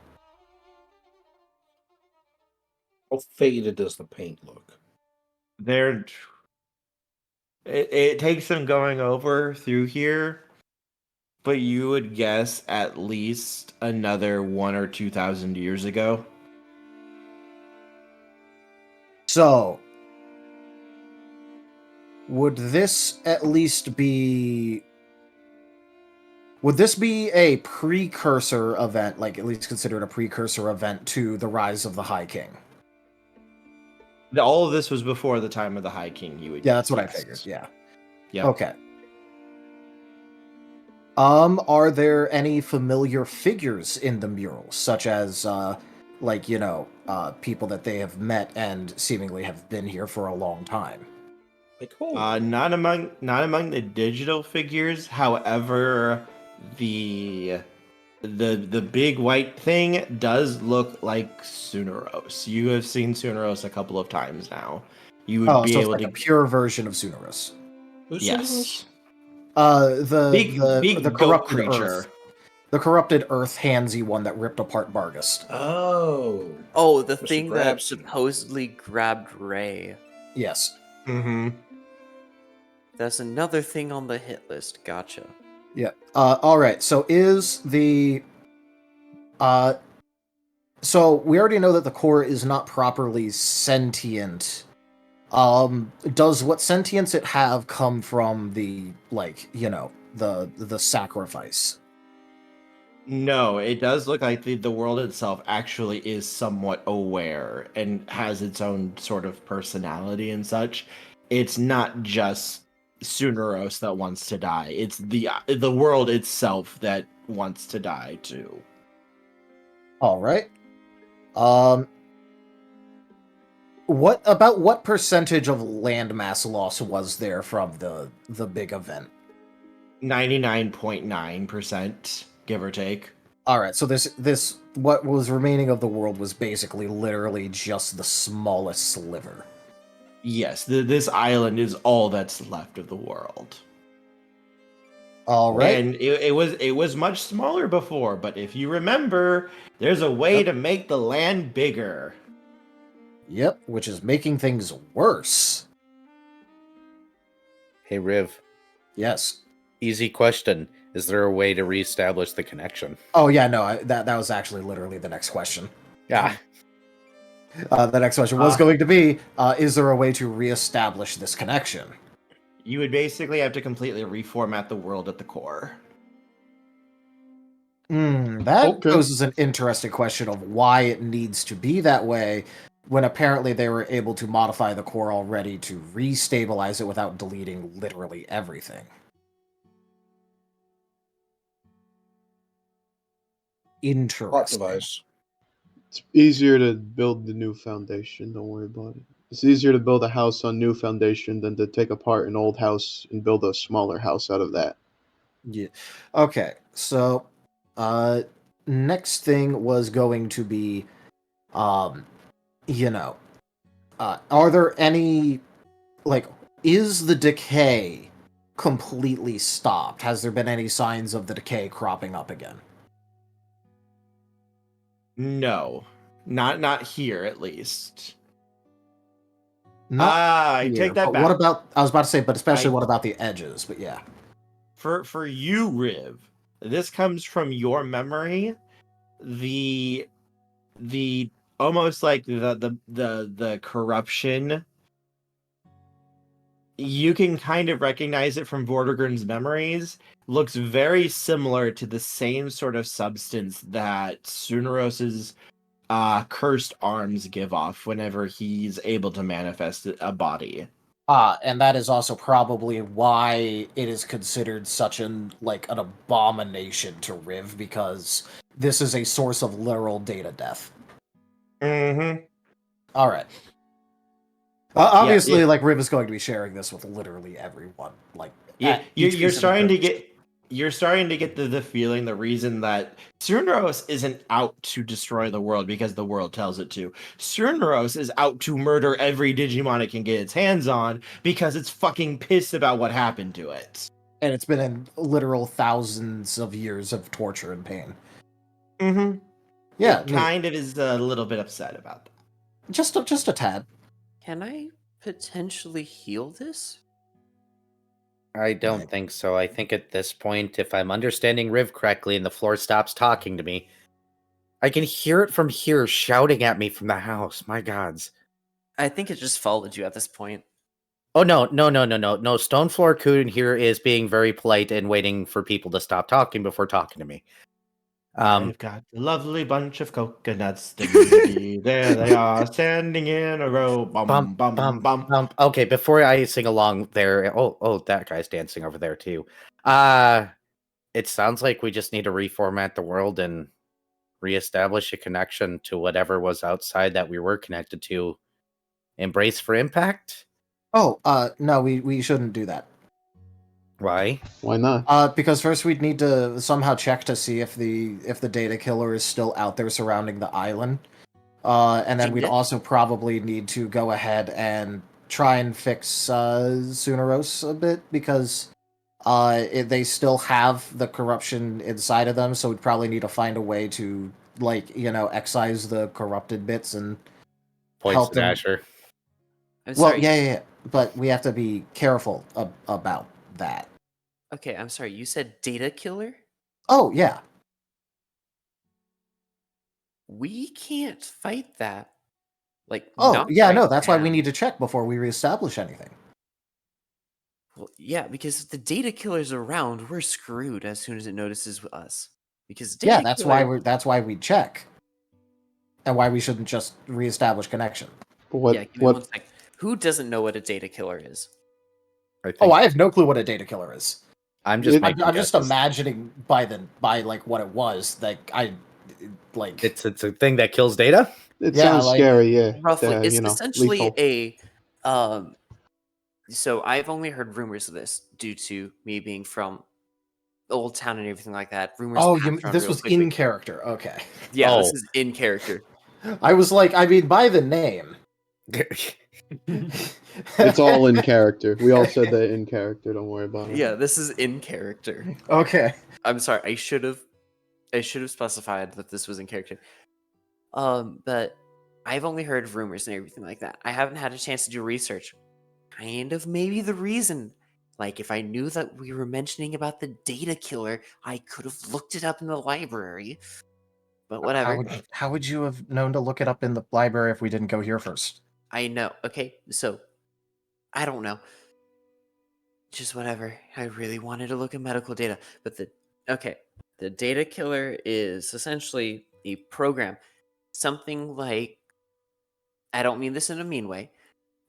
How faded does the paint look? It takes some going over through here, but you would guess at least another 1,000 or 2,000 years ago. So, would this at least be Would this be a precursor event, like at least considered a precursor event to the rise of the High King? All of this was before the time of the High King. You would. Yeah, that's what I yes. figured. Yeah. Yep. Okay. Are there any familiar figures in the murals, such as, like, people that they have met and seemingly have been here for a long time? Like, oh. Not among the digital figures. However, the big white thing does look like Suneros. You have seen Suneros a couple of times now. You would be so it's able like to a pure version of Suneros. Who's yes. The goat corrupted creature. Earth. The corrupted Earth handsy one that ripped apart Bargast. Oh. Oh, the Mr. thing that Grabson. supposedly grabbed Ray. Yes. Mm-hmm. That's another thing on the hit list. Gotcha. Yeah. Alright, so is the... So we already know that the core is not properly sentient. Does what sentience it have come from the, the sacrifice? No, it does look like the world itself actually is somewhat aware and has its own sort of personality and such. It's not just Suneros that wants to die. It's the world itself that wants to die too. Alright. What percentage of landmass loss was there from the big event? 99.9%, give or take. Alright, so this what was remaining of the world was basically literally just the smallest sliver. Yes, this island is all that's left of the world. Alright. And it was much smaller before, but if you remember, there's a way to make the land bigger. Yep, which is making things worse. Hey, Riv. Yes. Easy question. Is there a way to reestablish the connection? Oh yeah, no, that was actually literally the next question. Yeah. The next question was going to be, is there a way to reestablish this connection? You would basically have to completely reformat the world at the core. That poses an interesting question of why it needs to be that way, when apparently they were able to modify the core already to restabilize it without deleting literally everything. Interesting. Device. It's easier to build the new foundation. Don't worry about it. It's easier to build a house on new foundation than to take apart an old house and build a smaller house out of that. Yeah. Okay. So, next thing was going to be, are there any, is the decay completely stopped? Has there been any signs of the decay cropping up again? No, not here at least. I take that back. What about? I was about to say, but especially what about the edges? But yeah. For you, Riv, this comes from your memory. The almost like the corruption. You can kind of recognize it from Vortigern's memories. Looks very similar to the same sort of substance that Suneros's cursed arms give off whenever he's able to manifest a body. And that is also probably why it is considered such an abomination to Riv, because this is a source of literal data death. Mm-hmm. Alright. Obviously, Riv is going to be sharing this with literally everyone. You're starting to get the feeling, the reason that Suneros isn't out to destroy the world because the world tells it to. Suneros is out to murder every Digimon it can get its hands on because it's fucking pissed about what happened to it. And it's been in literal thousands of years of torture and pain. Mm-hmm. Yeah. It kind of is a little bit upset about that. Just a tad. Can I potentially heal this? I don't think so. I think at this point, if I'm understanding Riv correctly and the floor stops talking to me, I can hear it from here shouting at me from the house. My gods. I think it just followed you at this point. Oh no. Stonefloor Coon here is being very polite and waiting for people to stop talking before talking to me. I've got a lovely bunch of coconuts. There they are, standing in a row. Bum, bum, bum. Okay, before I sing along there, that guy's dancing over there too. It sounds like we just need to reformat the world and reestablish a connection to whatever was outside that we were connected to. Embrace for impact? Oh, no, we shouldn't do that. Why? Why not? Because first we'd need to somehow check to see if the data killer is still out there surrounding the island. And then we'd also probably need to go ahead and try and fix Sunaros a bit, because they still have the corruption inside of them, so we'd probably need to find a way to, excise the corrupted bits and help them. Asher. I'm Well, sorry. yeah, but we have to be careful about that. Okay, I'm sorry. You said data killer? Oh, yeah. We can't fight that. Oh, not yeah, right no, that's why we now. need to check before we reestablish anything. Well, yeah, because if the data killer's around, we're screwed as soon as it notices us. Because data Yeah, that's why we check. And why we shouldn't just reestablish connection. What? Yeah, give me 1 sec. Who doesn't know what a data killer is? I have no clue what a data killer is. I'm just I'm just imagining by what it was. It's a thing that kills data? It sounds scary, yeah. Roughly. It's essentially lethal. So I've only heard rumors of this due to me being from Old Town and everything like that. Rumors. Oh, pass around this real was quickly. in character. Okay. Yeah, this is in character. I was like, by the name. It's all in character. We all said that in character. Don't worry about it. Yeah, this is in character. Okay. I'm sorry. I should have specified that this was in character. But I've only heard of rumors and everything like that. I haven't had a chance to do research. Kind of maybe the reason. Like, if I knew that we were mentioning about the data killer, I could have looked it up in the library. But whatever. How would you have known to look it up in the library if we didn't go here first? I know. Okay, so I don't know. Just whatever. I really wanted to look at medical data, but the data killer is essentially a program. Something like, I don't mean this in a mean way,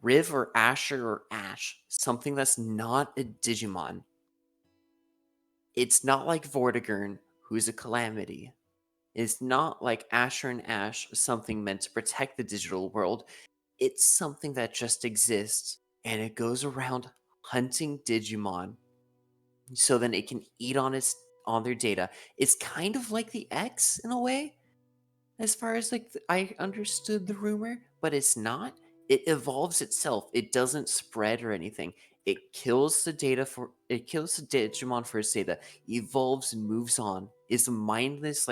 Riv or Asher or Asch, something that's not a Digimon. It's not like Vortigern, who's a calamity. It's not like Asher and Asch, something meant to protect the digital world. It's something that just exists, and it goes around hunting Digimon, so then it can eat on their data. It's kind of like the X in a way, as far as I understood the rumor, but it's not. It evolves itself. It doesn't spread or anything. It kills the Digimon for its data, evolves and moves on. It's a mindless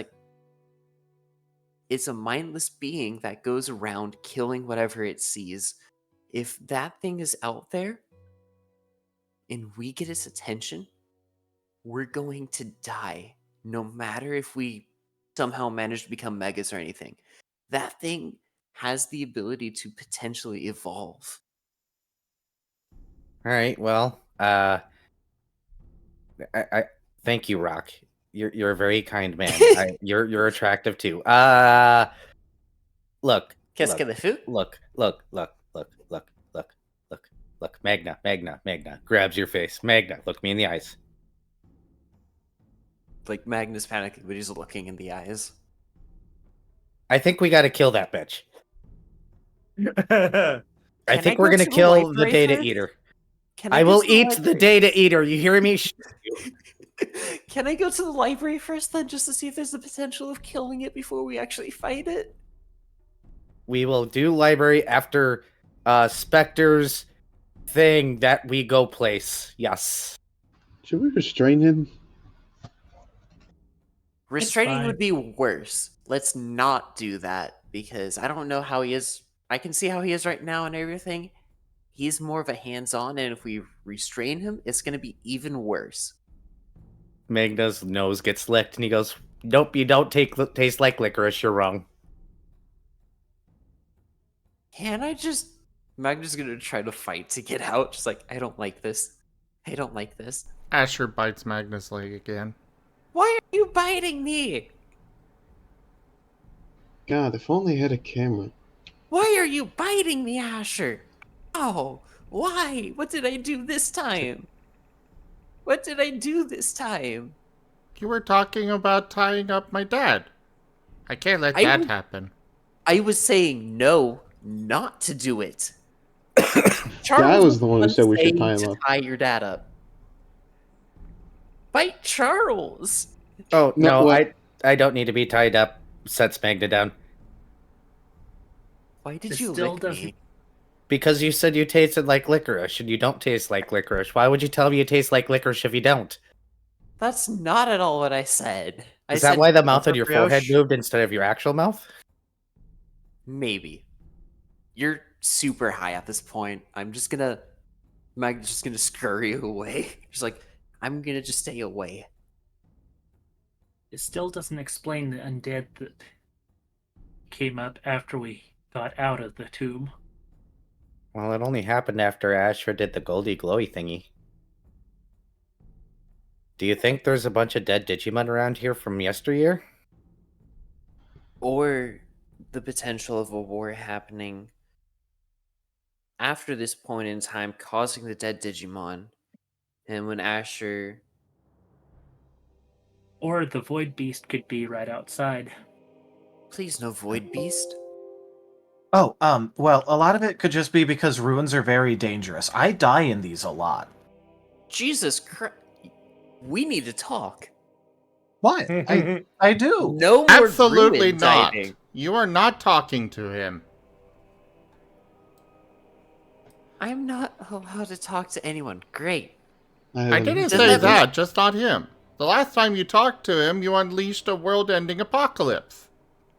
being that goes around killing whatever it sees. If that thing is out there and we get its attention, we're going to die, no matter if we somehow manage to become megas or anything. That thing has the ability to potentially evolve. All right, well, I thank you, Rock. You're a very kind man. You're attractive too. Look. Qu'est-ce que le fou? Look. Magna grabs your face. Magna, look me in the eyes. Like, Magna's panicking, but he's looking in the eyes. I think we got to kill that bitch. I think we're gonna the kill the library data first? eater. Can I go will to the eat the library? data eater. You hear me? Can I go to the library first then, just to see if there's the potential of killing it before we actually fight it? We will do library after Spectre's thing that we go place. Yes. Should we restrain him? Restraining would be worse. Let's not do that, because I don't know how he is. I can see how he is right now and everything. He's more of a hands-on, and if we restrain him, it's going to be even worse. Magna's nose gets licked, and he goes, "Nope, you don't taste like licorice. You're wrong." Can I just Magna's gonna try to fight to get out. Just like, I don't like this. I don't like this. Asher bites Magna's leg again. Why are you biting me? God, if only I had a camera. Why are you biting me, Asher? Oh, why? What did I do this time? What did I do this time? You were talking about tying up my dad. I can't let that happen. I was saying no, not to do it. I was the one who said we should tie him up. Tie your dad up. Fight Charles. Oh, No, no, what? I don't need to be tied up. Sets Magna down. Why did This you still lick doesn't- me? Because you said you tasted like licorice, and you don't taste like licorice. Why would you tell me you taste like licorice if you don't? That's not at all what I said. Is that said why the mouth on pepper your brioche? forehead moved instead of your actual mouth? Maybe. You're super high at this point. Magna's just gonna scurry away. She's like, I'm gonna just stay away. It still doesn't explain the undead that came up after we got out of the tube. Well, it only happened after Asher did the Goldie Glowy thingy. Do you think there's a bunch of dead Digimon around here from yesteryear? Or the potential of a war happening after this point in time, causing the dead Digimon. And when Asher... Or the Void Beast could be right outside. Please, no Void Beast. Oh, well, a lot of it could just be because ruins are very dangerous. I die in these a lot. Jesus Christ. We need to talk. What? I do. No more Absolutely ruin not. diving. You are not talking to him. I'm not allowed to talk to anyone. Great. I didn't Then say let me- that, just not him. The last time you talked to him, you unleashed a world-ending apocalypse.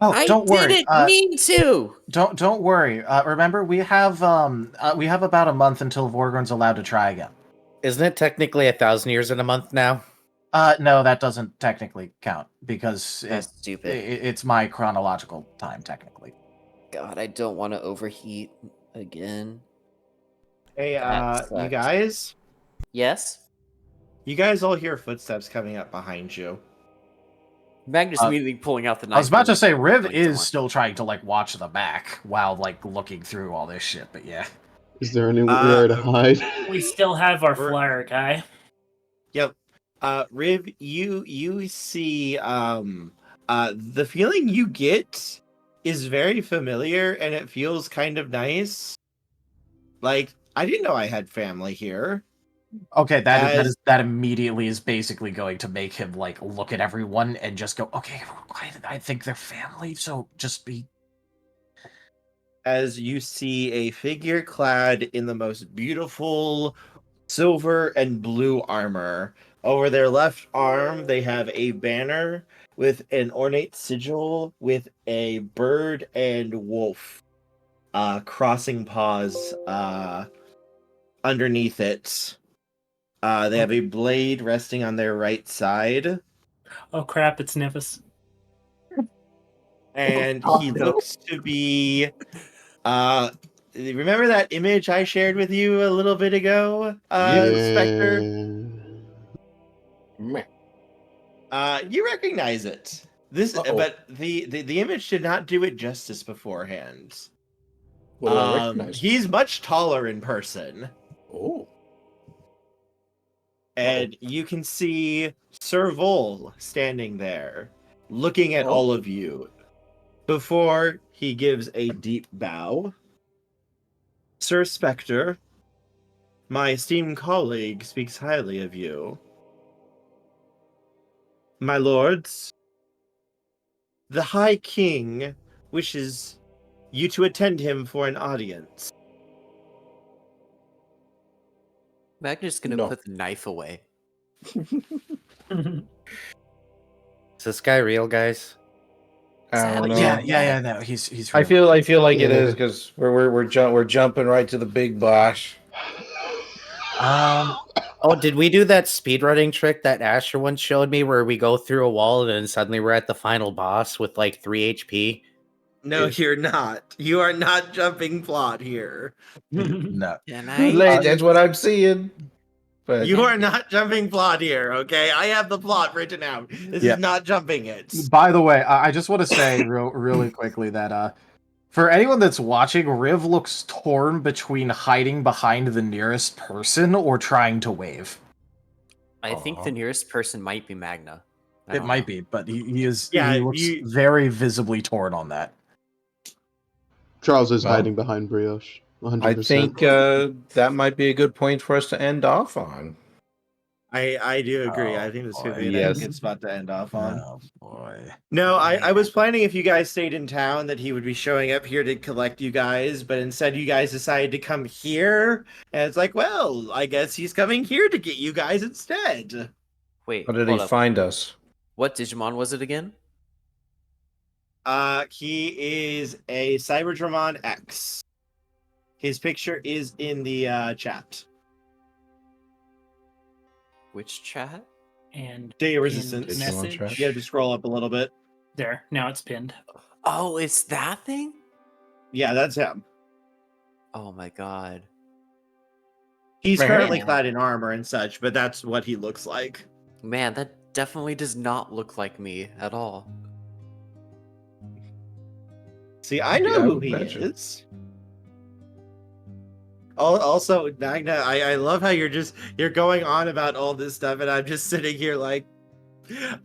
Oh, I don't worry. didn't mean to. Don't worry. Remember, we have about a month until Vorgorn's allowed to try again. Isn't it technically 1,000 years in a month now? No, that doesn't technically count because That's stupid. it's my chronological time technically. God, I don't want to overheat again. Hey, That you sucks. guys? Yes? You guys all hear footsteps coming up behind you. Magnus immediately pulling out the knife. I was about to say, Riv Like, is still trying to watch the back while looking through all this shit. But yeah, Is there anywhere to hide? We still have our flyer guy. Yep. Riv, you see the feeling you get is very familiar and it feels kind of nice. Like, I didn't know I had family here. okay, that immediately is basically going to make him look at everyone and just go, okay, I think they're family, so just be. As you see a figure clad in the most beautiful silver and blue armor. Over their left arm, they have a banner with an ornate sigil with a bird and wolf crossing paws underneath it. They have a blade resting on their right side. Oh crap, it's Nimbus. And he looks to be remember that image I shared with you a little bit ago, Spectre? You recognize it. But the image did not do it justice beforehand. What do I recognize? He's much taller in person. Oh. And you can see Sir Vol standing there, looking at all of you. Before he gives a deep bow, Sir Spectre, my esteemed colleague speaks highly of you. My lords, the High King wishes you to attend him for an audience. Magnus is gonna put the knife away. Is this guy real, guys? I don't know. Yeah. No, he's. I Real. feel like it is because we're jumping right to the big bosh. Oh, did we do that speedrunning trick that Asher once showed me where we go through a wall and then suddenly we're at the final boss with 3 HP? No, you're not. You are not jumping plot here. No. Can I? That's what I'm seeing. But You are not jumping plot here, okay? I have the plot written out. This Yeah. is not jumping it. By the way, I just want to say really quickly that for anyone that's watching, Riv looks torn between hiding behind the nearest person or trying to wave. I think the nearest person might be Magna. I It don't might know. be, but he Yeah, looks very visibly torn on that. Charles is Well, hiding behind Brioche. 100%. I think that might be a good point for us to end off on. I do agree. I Oh, think this boy. could be a Yes. good spot to end off on. Oh boy. No, I was planning if you guys stayed in town that he would be showing up here to collect you guys, but instead you guys decided to come here, and it's like, well, I guess he's coming here to get you guys instead. Wait, How did hold he up. find us? What Digimon was it again? He is a Cyberdramon X. His picture is in the chat. Which chat? And Data pinned resistance. message. You gotta scroll up a little bit. There, now it's pinned. Oh, it's that thing? Yeah, that's him. Oh my god. He's Man. currently clad in armor and such, but that's what he looks like. Man, that definitely does not look like me at all. See, I know Yeah, I who would he imagine. is. Also, Magna, I love how you're going on about all this stuff, and I'm just sitting here like,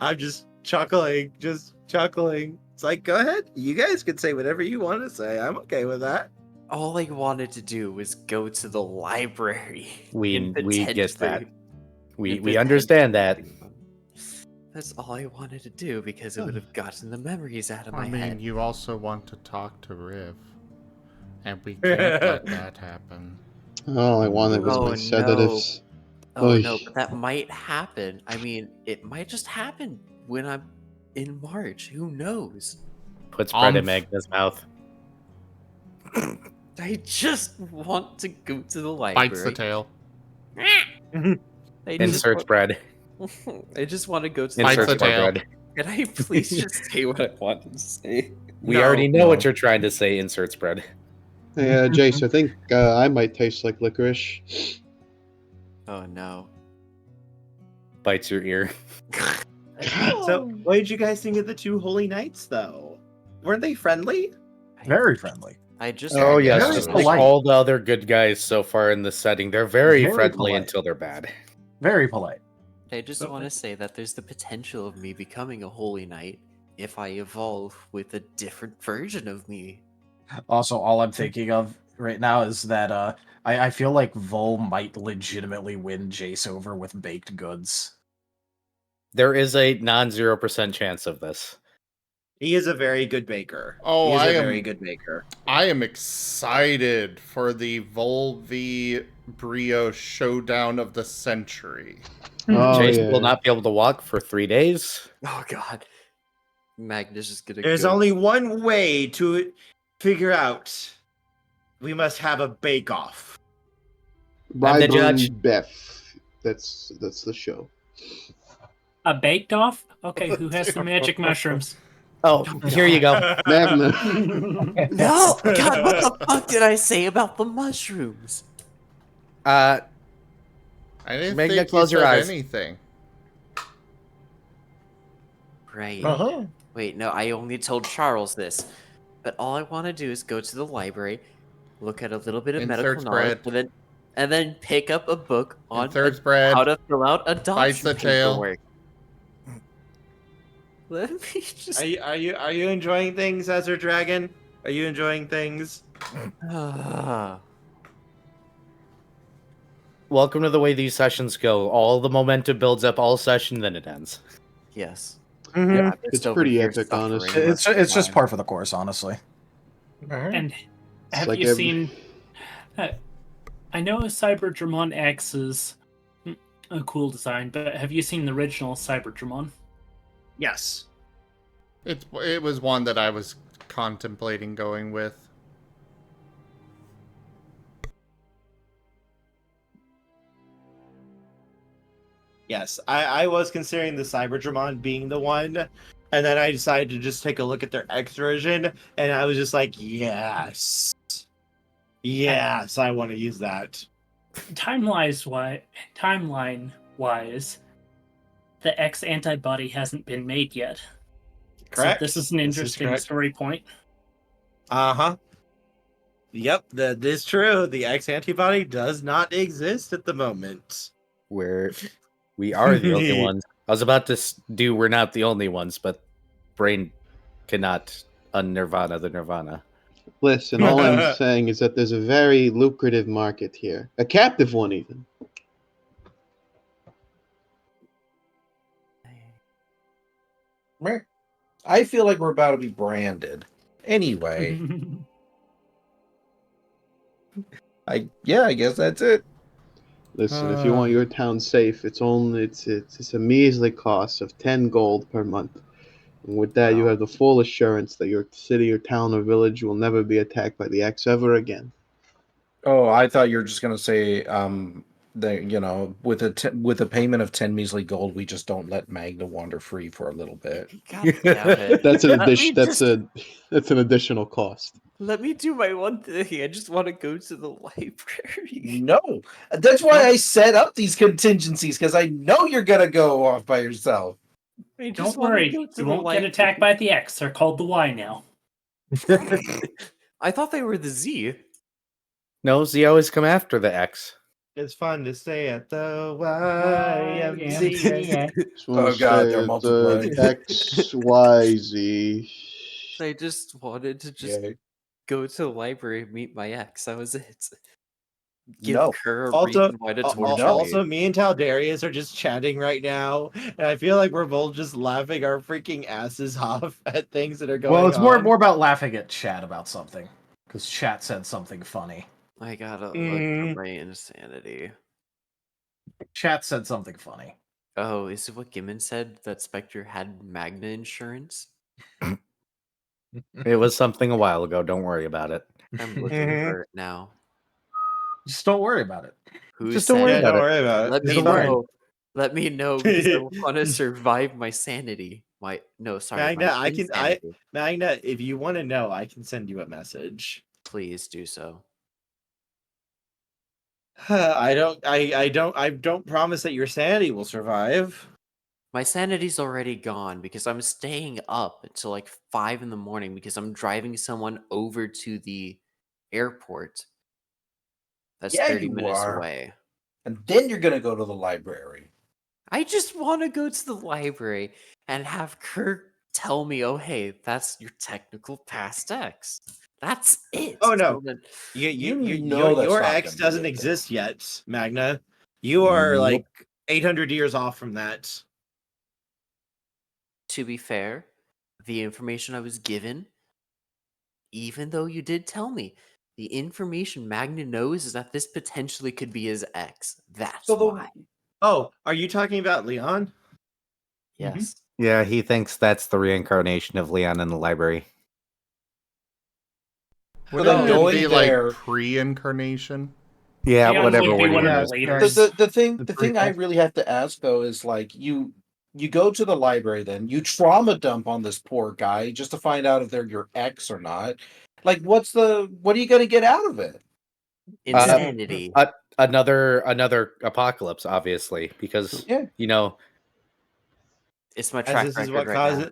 I'm just chuckling. It's like, go ahead, you guys can say whatever you want to say. I'm okay with that. All I wanted to do was go to the library. We and get that. potentially- We understand that. That's all I wanted to do because it would have gotten the memories out of my I mean, head. you also want to talk to Riv. And we can't let that happen. All I wanted was my sedatives. Oh Oy. no, but that might happen. I mean, it might just happen when I'm in March. Who knows? Put spread in Umph. Magna's mouth. I just want to go to the library. Bites the tail. Insert spread. I just want to go to the Bites the Insert tail. spread. Can I please just say what I wanted to say? We No, already know no. what you're trying to say. Insert spread. Hey, Jace, I think I might taste like licorice. Oh no. Bites your ear. So, what did you guys think of the two holy knights, though? Weren't they friendly? Very friendly. I just Oh yes, Very just like polite. all the other good guys so far in the setting. They're very, Very friendly polite. until they're bad. Very polite. I just want to say that there's the potential of me becoming a holy knight if I evolve with a different version of me. Also, all I'm thinking of right now is that I feel like Vol might legitimately win Jace over with baked goods. There is a non-0% chance of this. He is a very good baker. Oh, he is I a am- very good baker. I am excited for the Volvi Brioche showdown of the century. Oh, Jason yeah. will not be able to walk for 3 days. Oh god. Magnus is gonna There's go. only one way to figure out. We must have a bake-off. I'm the Vibrant judge. Beth. That's the show. A baked off? Okay, who has the magic mushrooms? Oh, here you go. Magna. No! God, what the fuck did I say about the mushrooms? I didn't Magna, think close you your said eyes. anything. Right. Uh-huh. Wait, no, I only told Charles this. But all I want to do is go to the library, look at a little bit of Insert medical knowledge, spread. and then pick up a book on Third spread. how to fill out Bites adoption the tail. paperwork. Let me just. Are you enjoying things, Ezra Dragon? Are you enjoying things? Welcome to the way these sessions go. All the momentum builds up all session, then it ends. Yes. Mhm. Yeah, I'm It's just over pretty here epic, suffering honestly. most of It's the just time. par for the course, honestly. And have like you every- seen? I know Cyberdramon X is a cool design, but have you seen the original Cyberdramon? Yes. It was one that I was contemplating going with. Yes, I was considering the Cyberdramon being the one, And then I decided to just take a look at their X version, and I was just like, yes. Yes, I want to use that. Timeline wise, the X antibody hasn't been made yet. Correct. So this is an interesting story point. Uh-huh. Yep, that is true. The X antibody does not exist at the moment. We are the only ones. I was about to do we're not the only ones, but brain cannot un-nirvana the nirvana. Listen, all I'm saying is that there's a very lucrative market here. A captive one, even. I feel like we're about to be branded. Anyway, I guess that's it. Listen, if you want your town safe, it's a measly cost of 10 gold per month. And with that, you have the full assurance that your city or town or village will never be attacked by the X ever again. Oh, I thought you were just gonna say, that with a payment of 10 measly gold, we just don't let Magna wander free for a little bit. God damn it. That's an Let me that's an additional cost. Let me do my one thing. I just want to go to the library. No, that's why I set up these contingencies, because I know you're gonna go off by yourself. I Don't just wanna worry, go to you the won't get library. attacked by the X. They're called the Y now. I thought they were the Z. No, Z always come after the X. It's fun to stay at the YMCA. Oh god, they're multiplying. XYZ. I just wanted to go to the library and meet my ex. That was it. Give her a reason why to torture Also, me. me and Taldarius are just chatting right now, and I feel like we're both just laughing our freaking asses off at things that are going on. Well, it's more about laughing at chat about something, because chat said something funny. I gotta look for my insanity. Chat said something funny. Oh, is it what Gimmon said that Spectre had Magna insurance? It was something a while ago. Don't worry about it. I'm looking for it now. Just don't worry about it. Who Just don't worry said about it. Don't worry about it. Let me It's fine. know. Let me know because I want to survive my sanity. Magna, my insanity. Magna, if you want to know, I can send you a message. Please do so. I don't promise that your sanity will survive. My sanity's already gone because I'm staying up until like 5 in the morning because I'm driving someone over to the airport. That's Yeah, 30 you minutes are. away. And then you're gonna go to the library. I just want to go to the library and have Kirk tell me, "Oh, hey, that's your technical past X." That's it. Oh no, So then- your X doesn't exist yet, Magna. You are like 800 years off from that. To be fair, the information I was given, even though you did tell me, the information Magna knows is that this potentially could be his ex. That's why. Oh, are you talking about Leon? Yes. Yeah, he thinks that's the reincarnation of Leon in the library. Wouldn't it going be there- like pre-incarnation? Yeah, Leon whatever would be word one you of use. the leaders. The thing I really have to ask though is like you go to the library, then you trauma dump on this poor guy just to find out if they're your ex or not. Like, what are you gonna get out of it? Insanity. Another apocalypse, obviously, because It's my As track this is record what right causes now.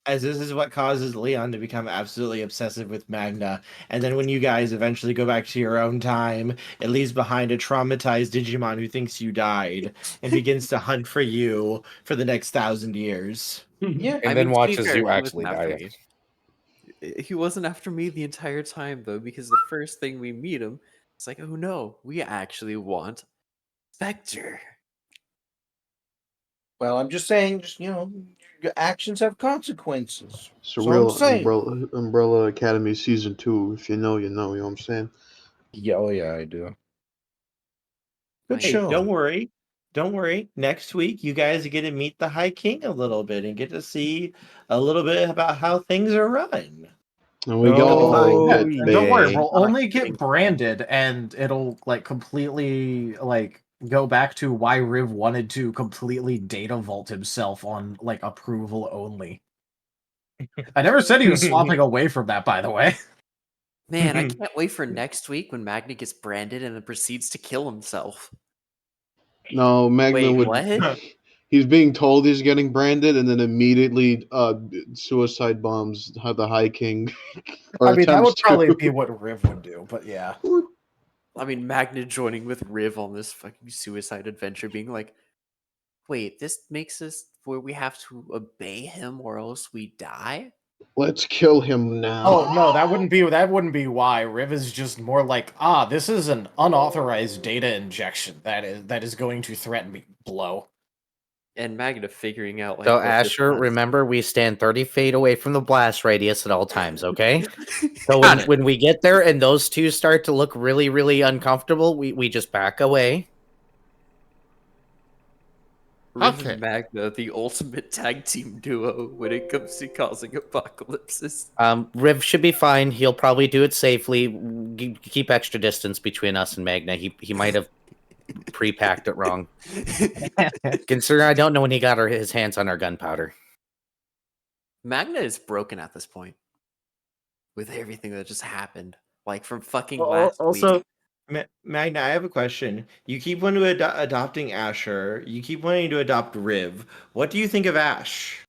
as this is what causes Leon to become absolutely obsessive with Magna. And then when you guys eventually go back to your own time, it leaves behind a traumatized Digimon who thinks you died and begins to hunt for you for the next 1,000 years. Yeah. and then to be watches fair, you he actually wasn't after die. me. He wasn't after me the entire time though, because the first thing we meet him, it's like, oh no, we actually want Spectre. Well, I'm just saying, your actions have consequences. It's a That's all real I'm saying. Umbrella Academy season 2. If you know, you know. You know what I'm saying? Yeah, oh yeah, I do. Good Hey, show. don't worry. Don't worry. Next week, you guys get to meet the High King a little bit and get to see a little bit about how things are run. And we go, And don't worry, we'll Not only kidding. get branded, and it'll like completely like go back to why Riv wanted to completely data vault himself on like approval only. I never said he was swapping away from that, by the way. Man, I can't wait for next week when Magna gets branded and then proceeds to kill himself. No, Magna Wait, would. what? He's being told he's getting branded, and then immediately suicide bombs the High King. Or I mean, that would attempts probably to. be what Riv would do, but yeah. I mean, Magna joining with Riv on this fucking suicide adventure, being like, wait, this makes us where we have to obey him or else we die? Let's kill him now. Oh no, that wouldn't be why. Riv is just more like, this is an unauthorized data injection that is going to threaten me. Blow. And Magna figuring out like So what this Asher, does. remember we stand 30 feet away from the blast radius at all times, okay? So when we get there and those two start to look really, really uncomfortable, we just back away. Riv Okay. and Magna, the ultimate tag team duo when it comes to causing apocalypses. Riv should be fine. He'll probably do it safely. Keep extra distance between us and Magna. He might have pre-packed it wrong. Considering I don't know when he got his hands on our gunpowder. Magna is broken at this point. With everything that just happened. Like from fucking Well, last also, week. Magna, I have a question. You keep wanting to adopting Asher. You keep wanting to adopt Riv. What do you think of Ash?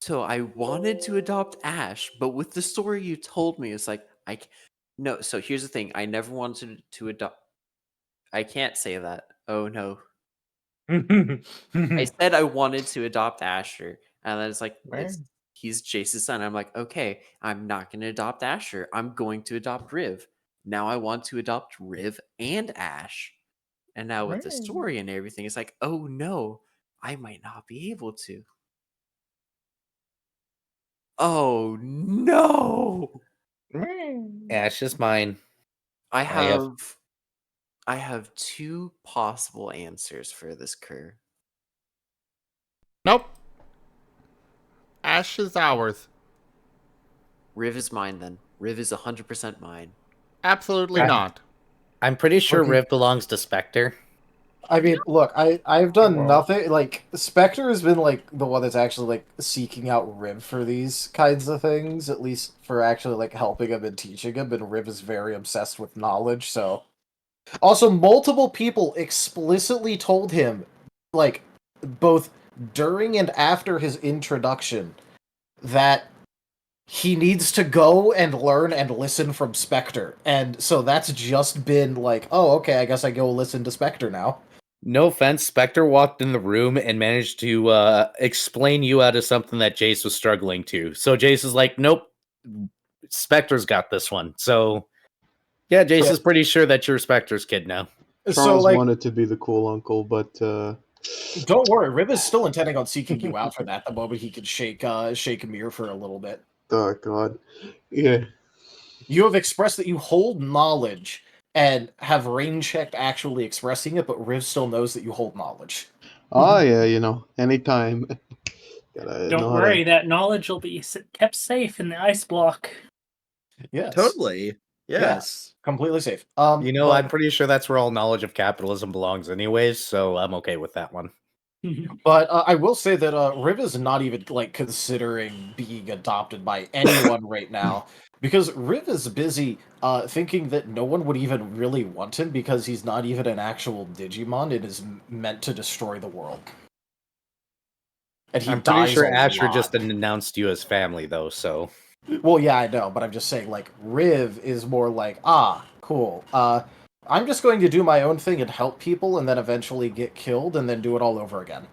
So I wanted to adopt Ash, but with the story you told me, it's like no. So here's the thing: I never wanted to adopt. I can't say that. Oh no! I said I wanted to adopt Asher, and then it's like he's Jace's son. I'm like, okay, I'm not going to adopt Asher. I'm going to adopt Riv. Now I want to adopt Riv and Ash, and now with the story and everything, it's like, oh no, I might not be able to. Oh no! Ash is mine. I have two possible answers for this cur. Nope. Ash is ours. Riv is mine then. Riv is 100% mine. Absolutely not. I'm pretty sure Okay. Riv belongs to Spectre. I mean, look, I've done nothing. Like, Spectre has been like the one that's actually like seeking out Riv for these kinds of things, at least for actually like helping him and teaching him. And Riv is very obsessed with knowledge. So, also, multiple people explicitly told him, like, both during and after his introduction, that he needs to go and learn and listen from Spectre. And so that's just been like, oh, okay, I guess I go listen to Spectre now. No offense, Spectre walked in the room and managed to explain you out of something that Jace was struggling to. So Jace is like, nope, Spectre's got this one. So, yeah, Jace is pretty sure that you're Spectre's kid now. Charles wanted to be the cool uncle, but don't worry, Riv is still intending on seeking you out for that the moment he can shake Amir for a little bit. Oh God, yeah. You have expressed that you hold knowledge and have rain checked actually expressing it, but Riv still knows that you hold knowledge. Oh yeah, anytime. Don't worry, that knowledge will be kept safe in the ice block. Yes. Totally. Yes. Completely safe. I'm pretty sure that's where all knowledge of capitalism belongs anyways, so I'm okay with that one. But I will say that Riv is not even like considering being adopted by anyone right now, because Riv is busy thinking that no one would even really want him because he's not even an actual Digimon. It is meant to destroy the world. And he I'm pretty dies sure a Asher lot. just announced you as family, though, so... Well, yeah, I know, but I'm just saying, like, Riv is more like, cool. I'm just going to do my own thing and help people and then eventually get killed and then do it all over again.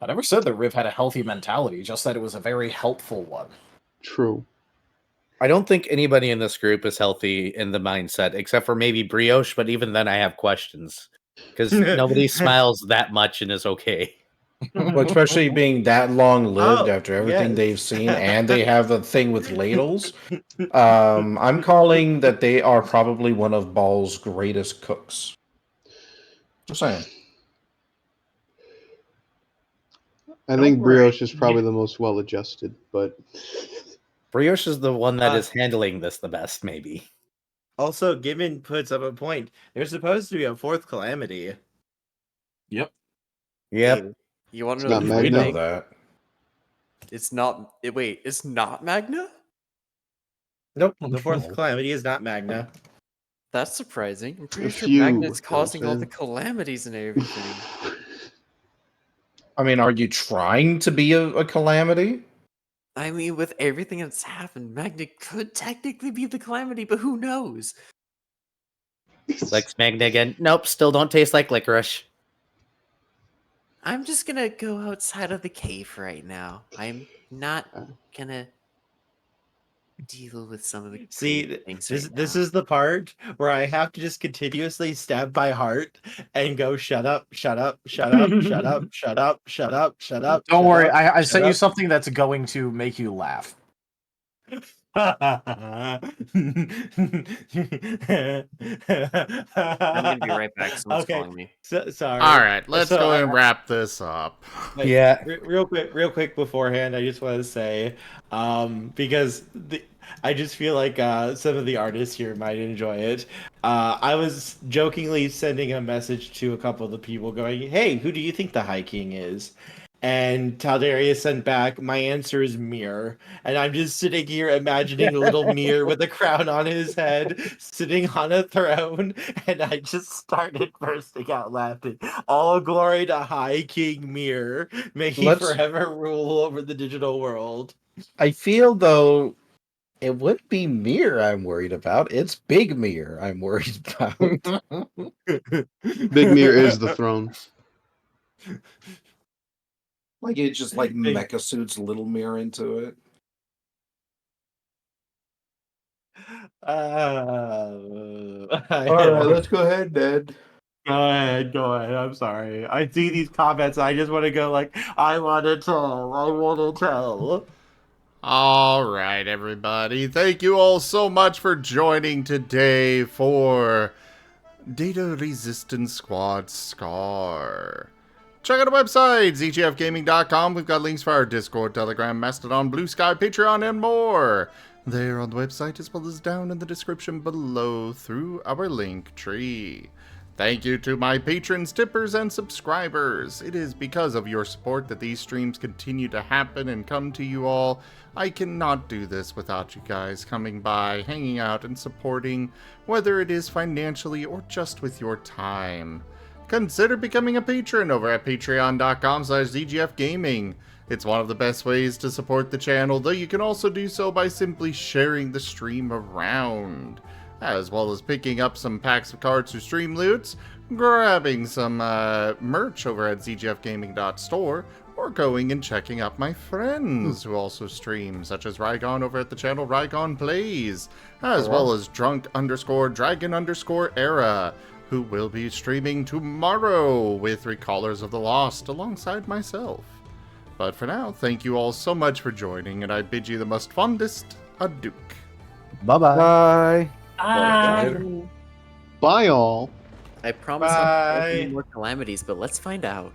I never said that Riv had a healthy mentality, just that it was a very helpful one. True. I don't think anybody in this group is healthy in the mindset, except for maybe Brioche, but even then I have questions. Because nobody smiles that much and is okay. Well, especially being that long-lived after everything yes. they've seen, and they have the thing with ladles. I'm calling that they are probably one of Ball's greatest cooks. Just saying. I think Brioche is probably the most well-adjusted, but... Brioche is the one that is handling this the best, maybe. Also, Given puts up a point. There's supposed to be a fourth calamity. Yep. Yep. You want to It's know not the We Magna. know thing? that. It's not. Wait, it's not Magna? Nope, the fourth No. calamity is not Magna. That's surprising. I'm pretty A sure few, Magna's causing all the Dawson. calamities and everything. I mean, are you trying to be a calamity? I mean, with everything that's happened, Magna could technically be the calamity, but who knows? Likes Magna again. Nope, still don't taste like licorice. I'm just gonna go outside of the cave right now. I'm not gonna deal with some of the See, crazy things this right is the part where I have to just continuously stab my heart and go, shut up, shut up, shut up, shut up, shut up, shut up, shut up. Don't shut worry, up, I shut sent you up. something that's going to make you laugh. I'm gonna be right back. Someone's Okay, calling me. sorry. All right, let's So go and wrap this up. Wait, Yeah. real quick beforehand, I just want to say, because I just feel like some of the artists here might enjoy it. I was jokingly sending a message to a couple of the people going, "Hey, who do you think the High King is?" And Taldaria sent back, "My answer is Mir." And I'm just sitting here imagining little Mir with a crown on his head, sitting on a throne, and I just started bursting out laughing. All glory to High King Mir. May he Let's- forever rule over the digital world. I feel though it wouldn't be Mir I'm worried about. It's Big Mir I'm worried about. Big Mir is the throne. Like it just like mecha suits Little Mirror into it. All All right, let's go ahead, Dad. Go ahead. I'm sorry. I see these comments. I just want to go like, I want to tell. I want to tell. All right, everybody. Thank you all so much for joining today for Data Resistance Squad Scar. Check out our website, zgfgaming.com. We've got links for our Discord, Telegram, Mastodon, Blue Sky, Patreon, and more. There on the website, as well as down in the description below through our link tree. Thank you to my patrons, tippers, and subscribers. It is because of your support that these streams continue to happen and come to you all. I cannot do this without you guys coming by, hanging out, and supporting, whether it is financially or just with your time. Consider becoming a patron over at patreon.com/zgfgaming. It's one of the best ways to support the channel, though you can also do so by simply sharing the stream around, as well as picking up some packs of cards or stream loots, grabbing some merch over at zgfgaming.store, or going and checking out my friends who also stream, such as Rygon over at the channel Rygon Plays, as well as Drunk_Dragon_Era, who will be streaming tomorrow with Recallers of the Lost alongside myself. But for now, thank you all so much for joining, and I bid you the most fondest adieu. Bye-bye. Bye. Ah. Bye, all. I promise not to cause Bye. any more calamities, but let's find out.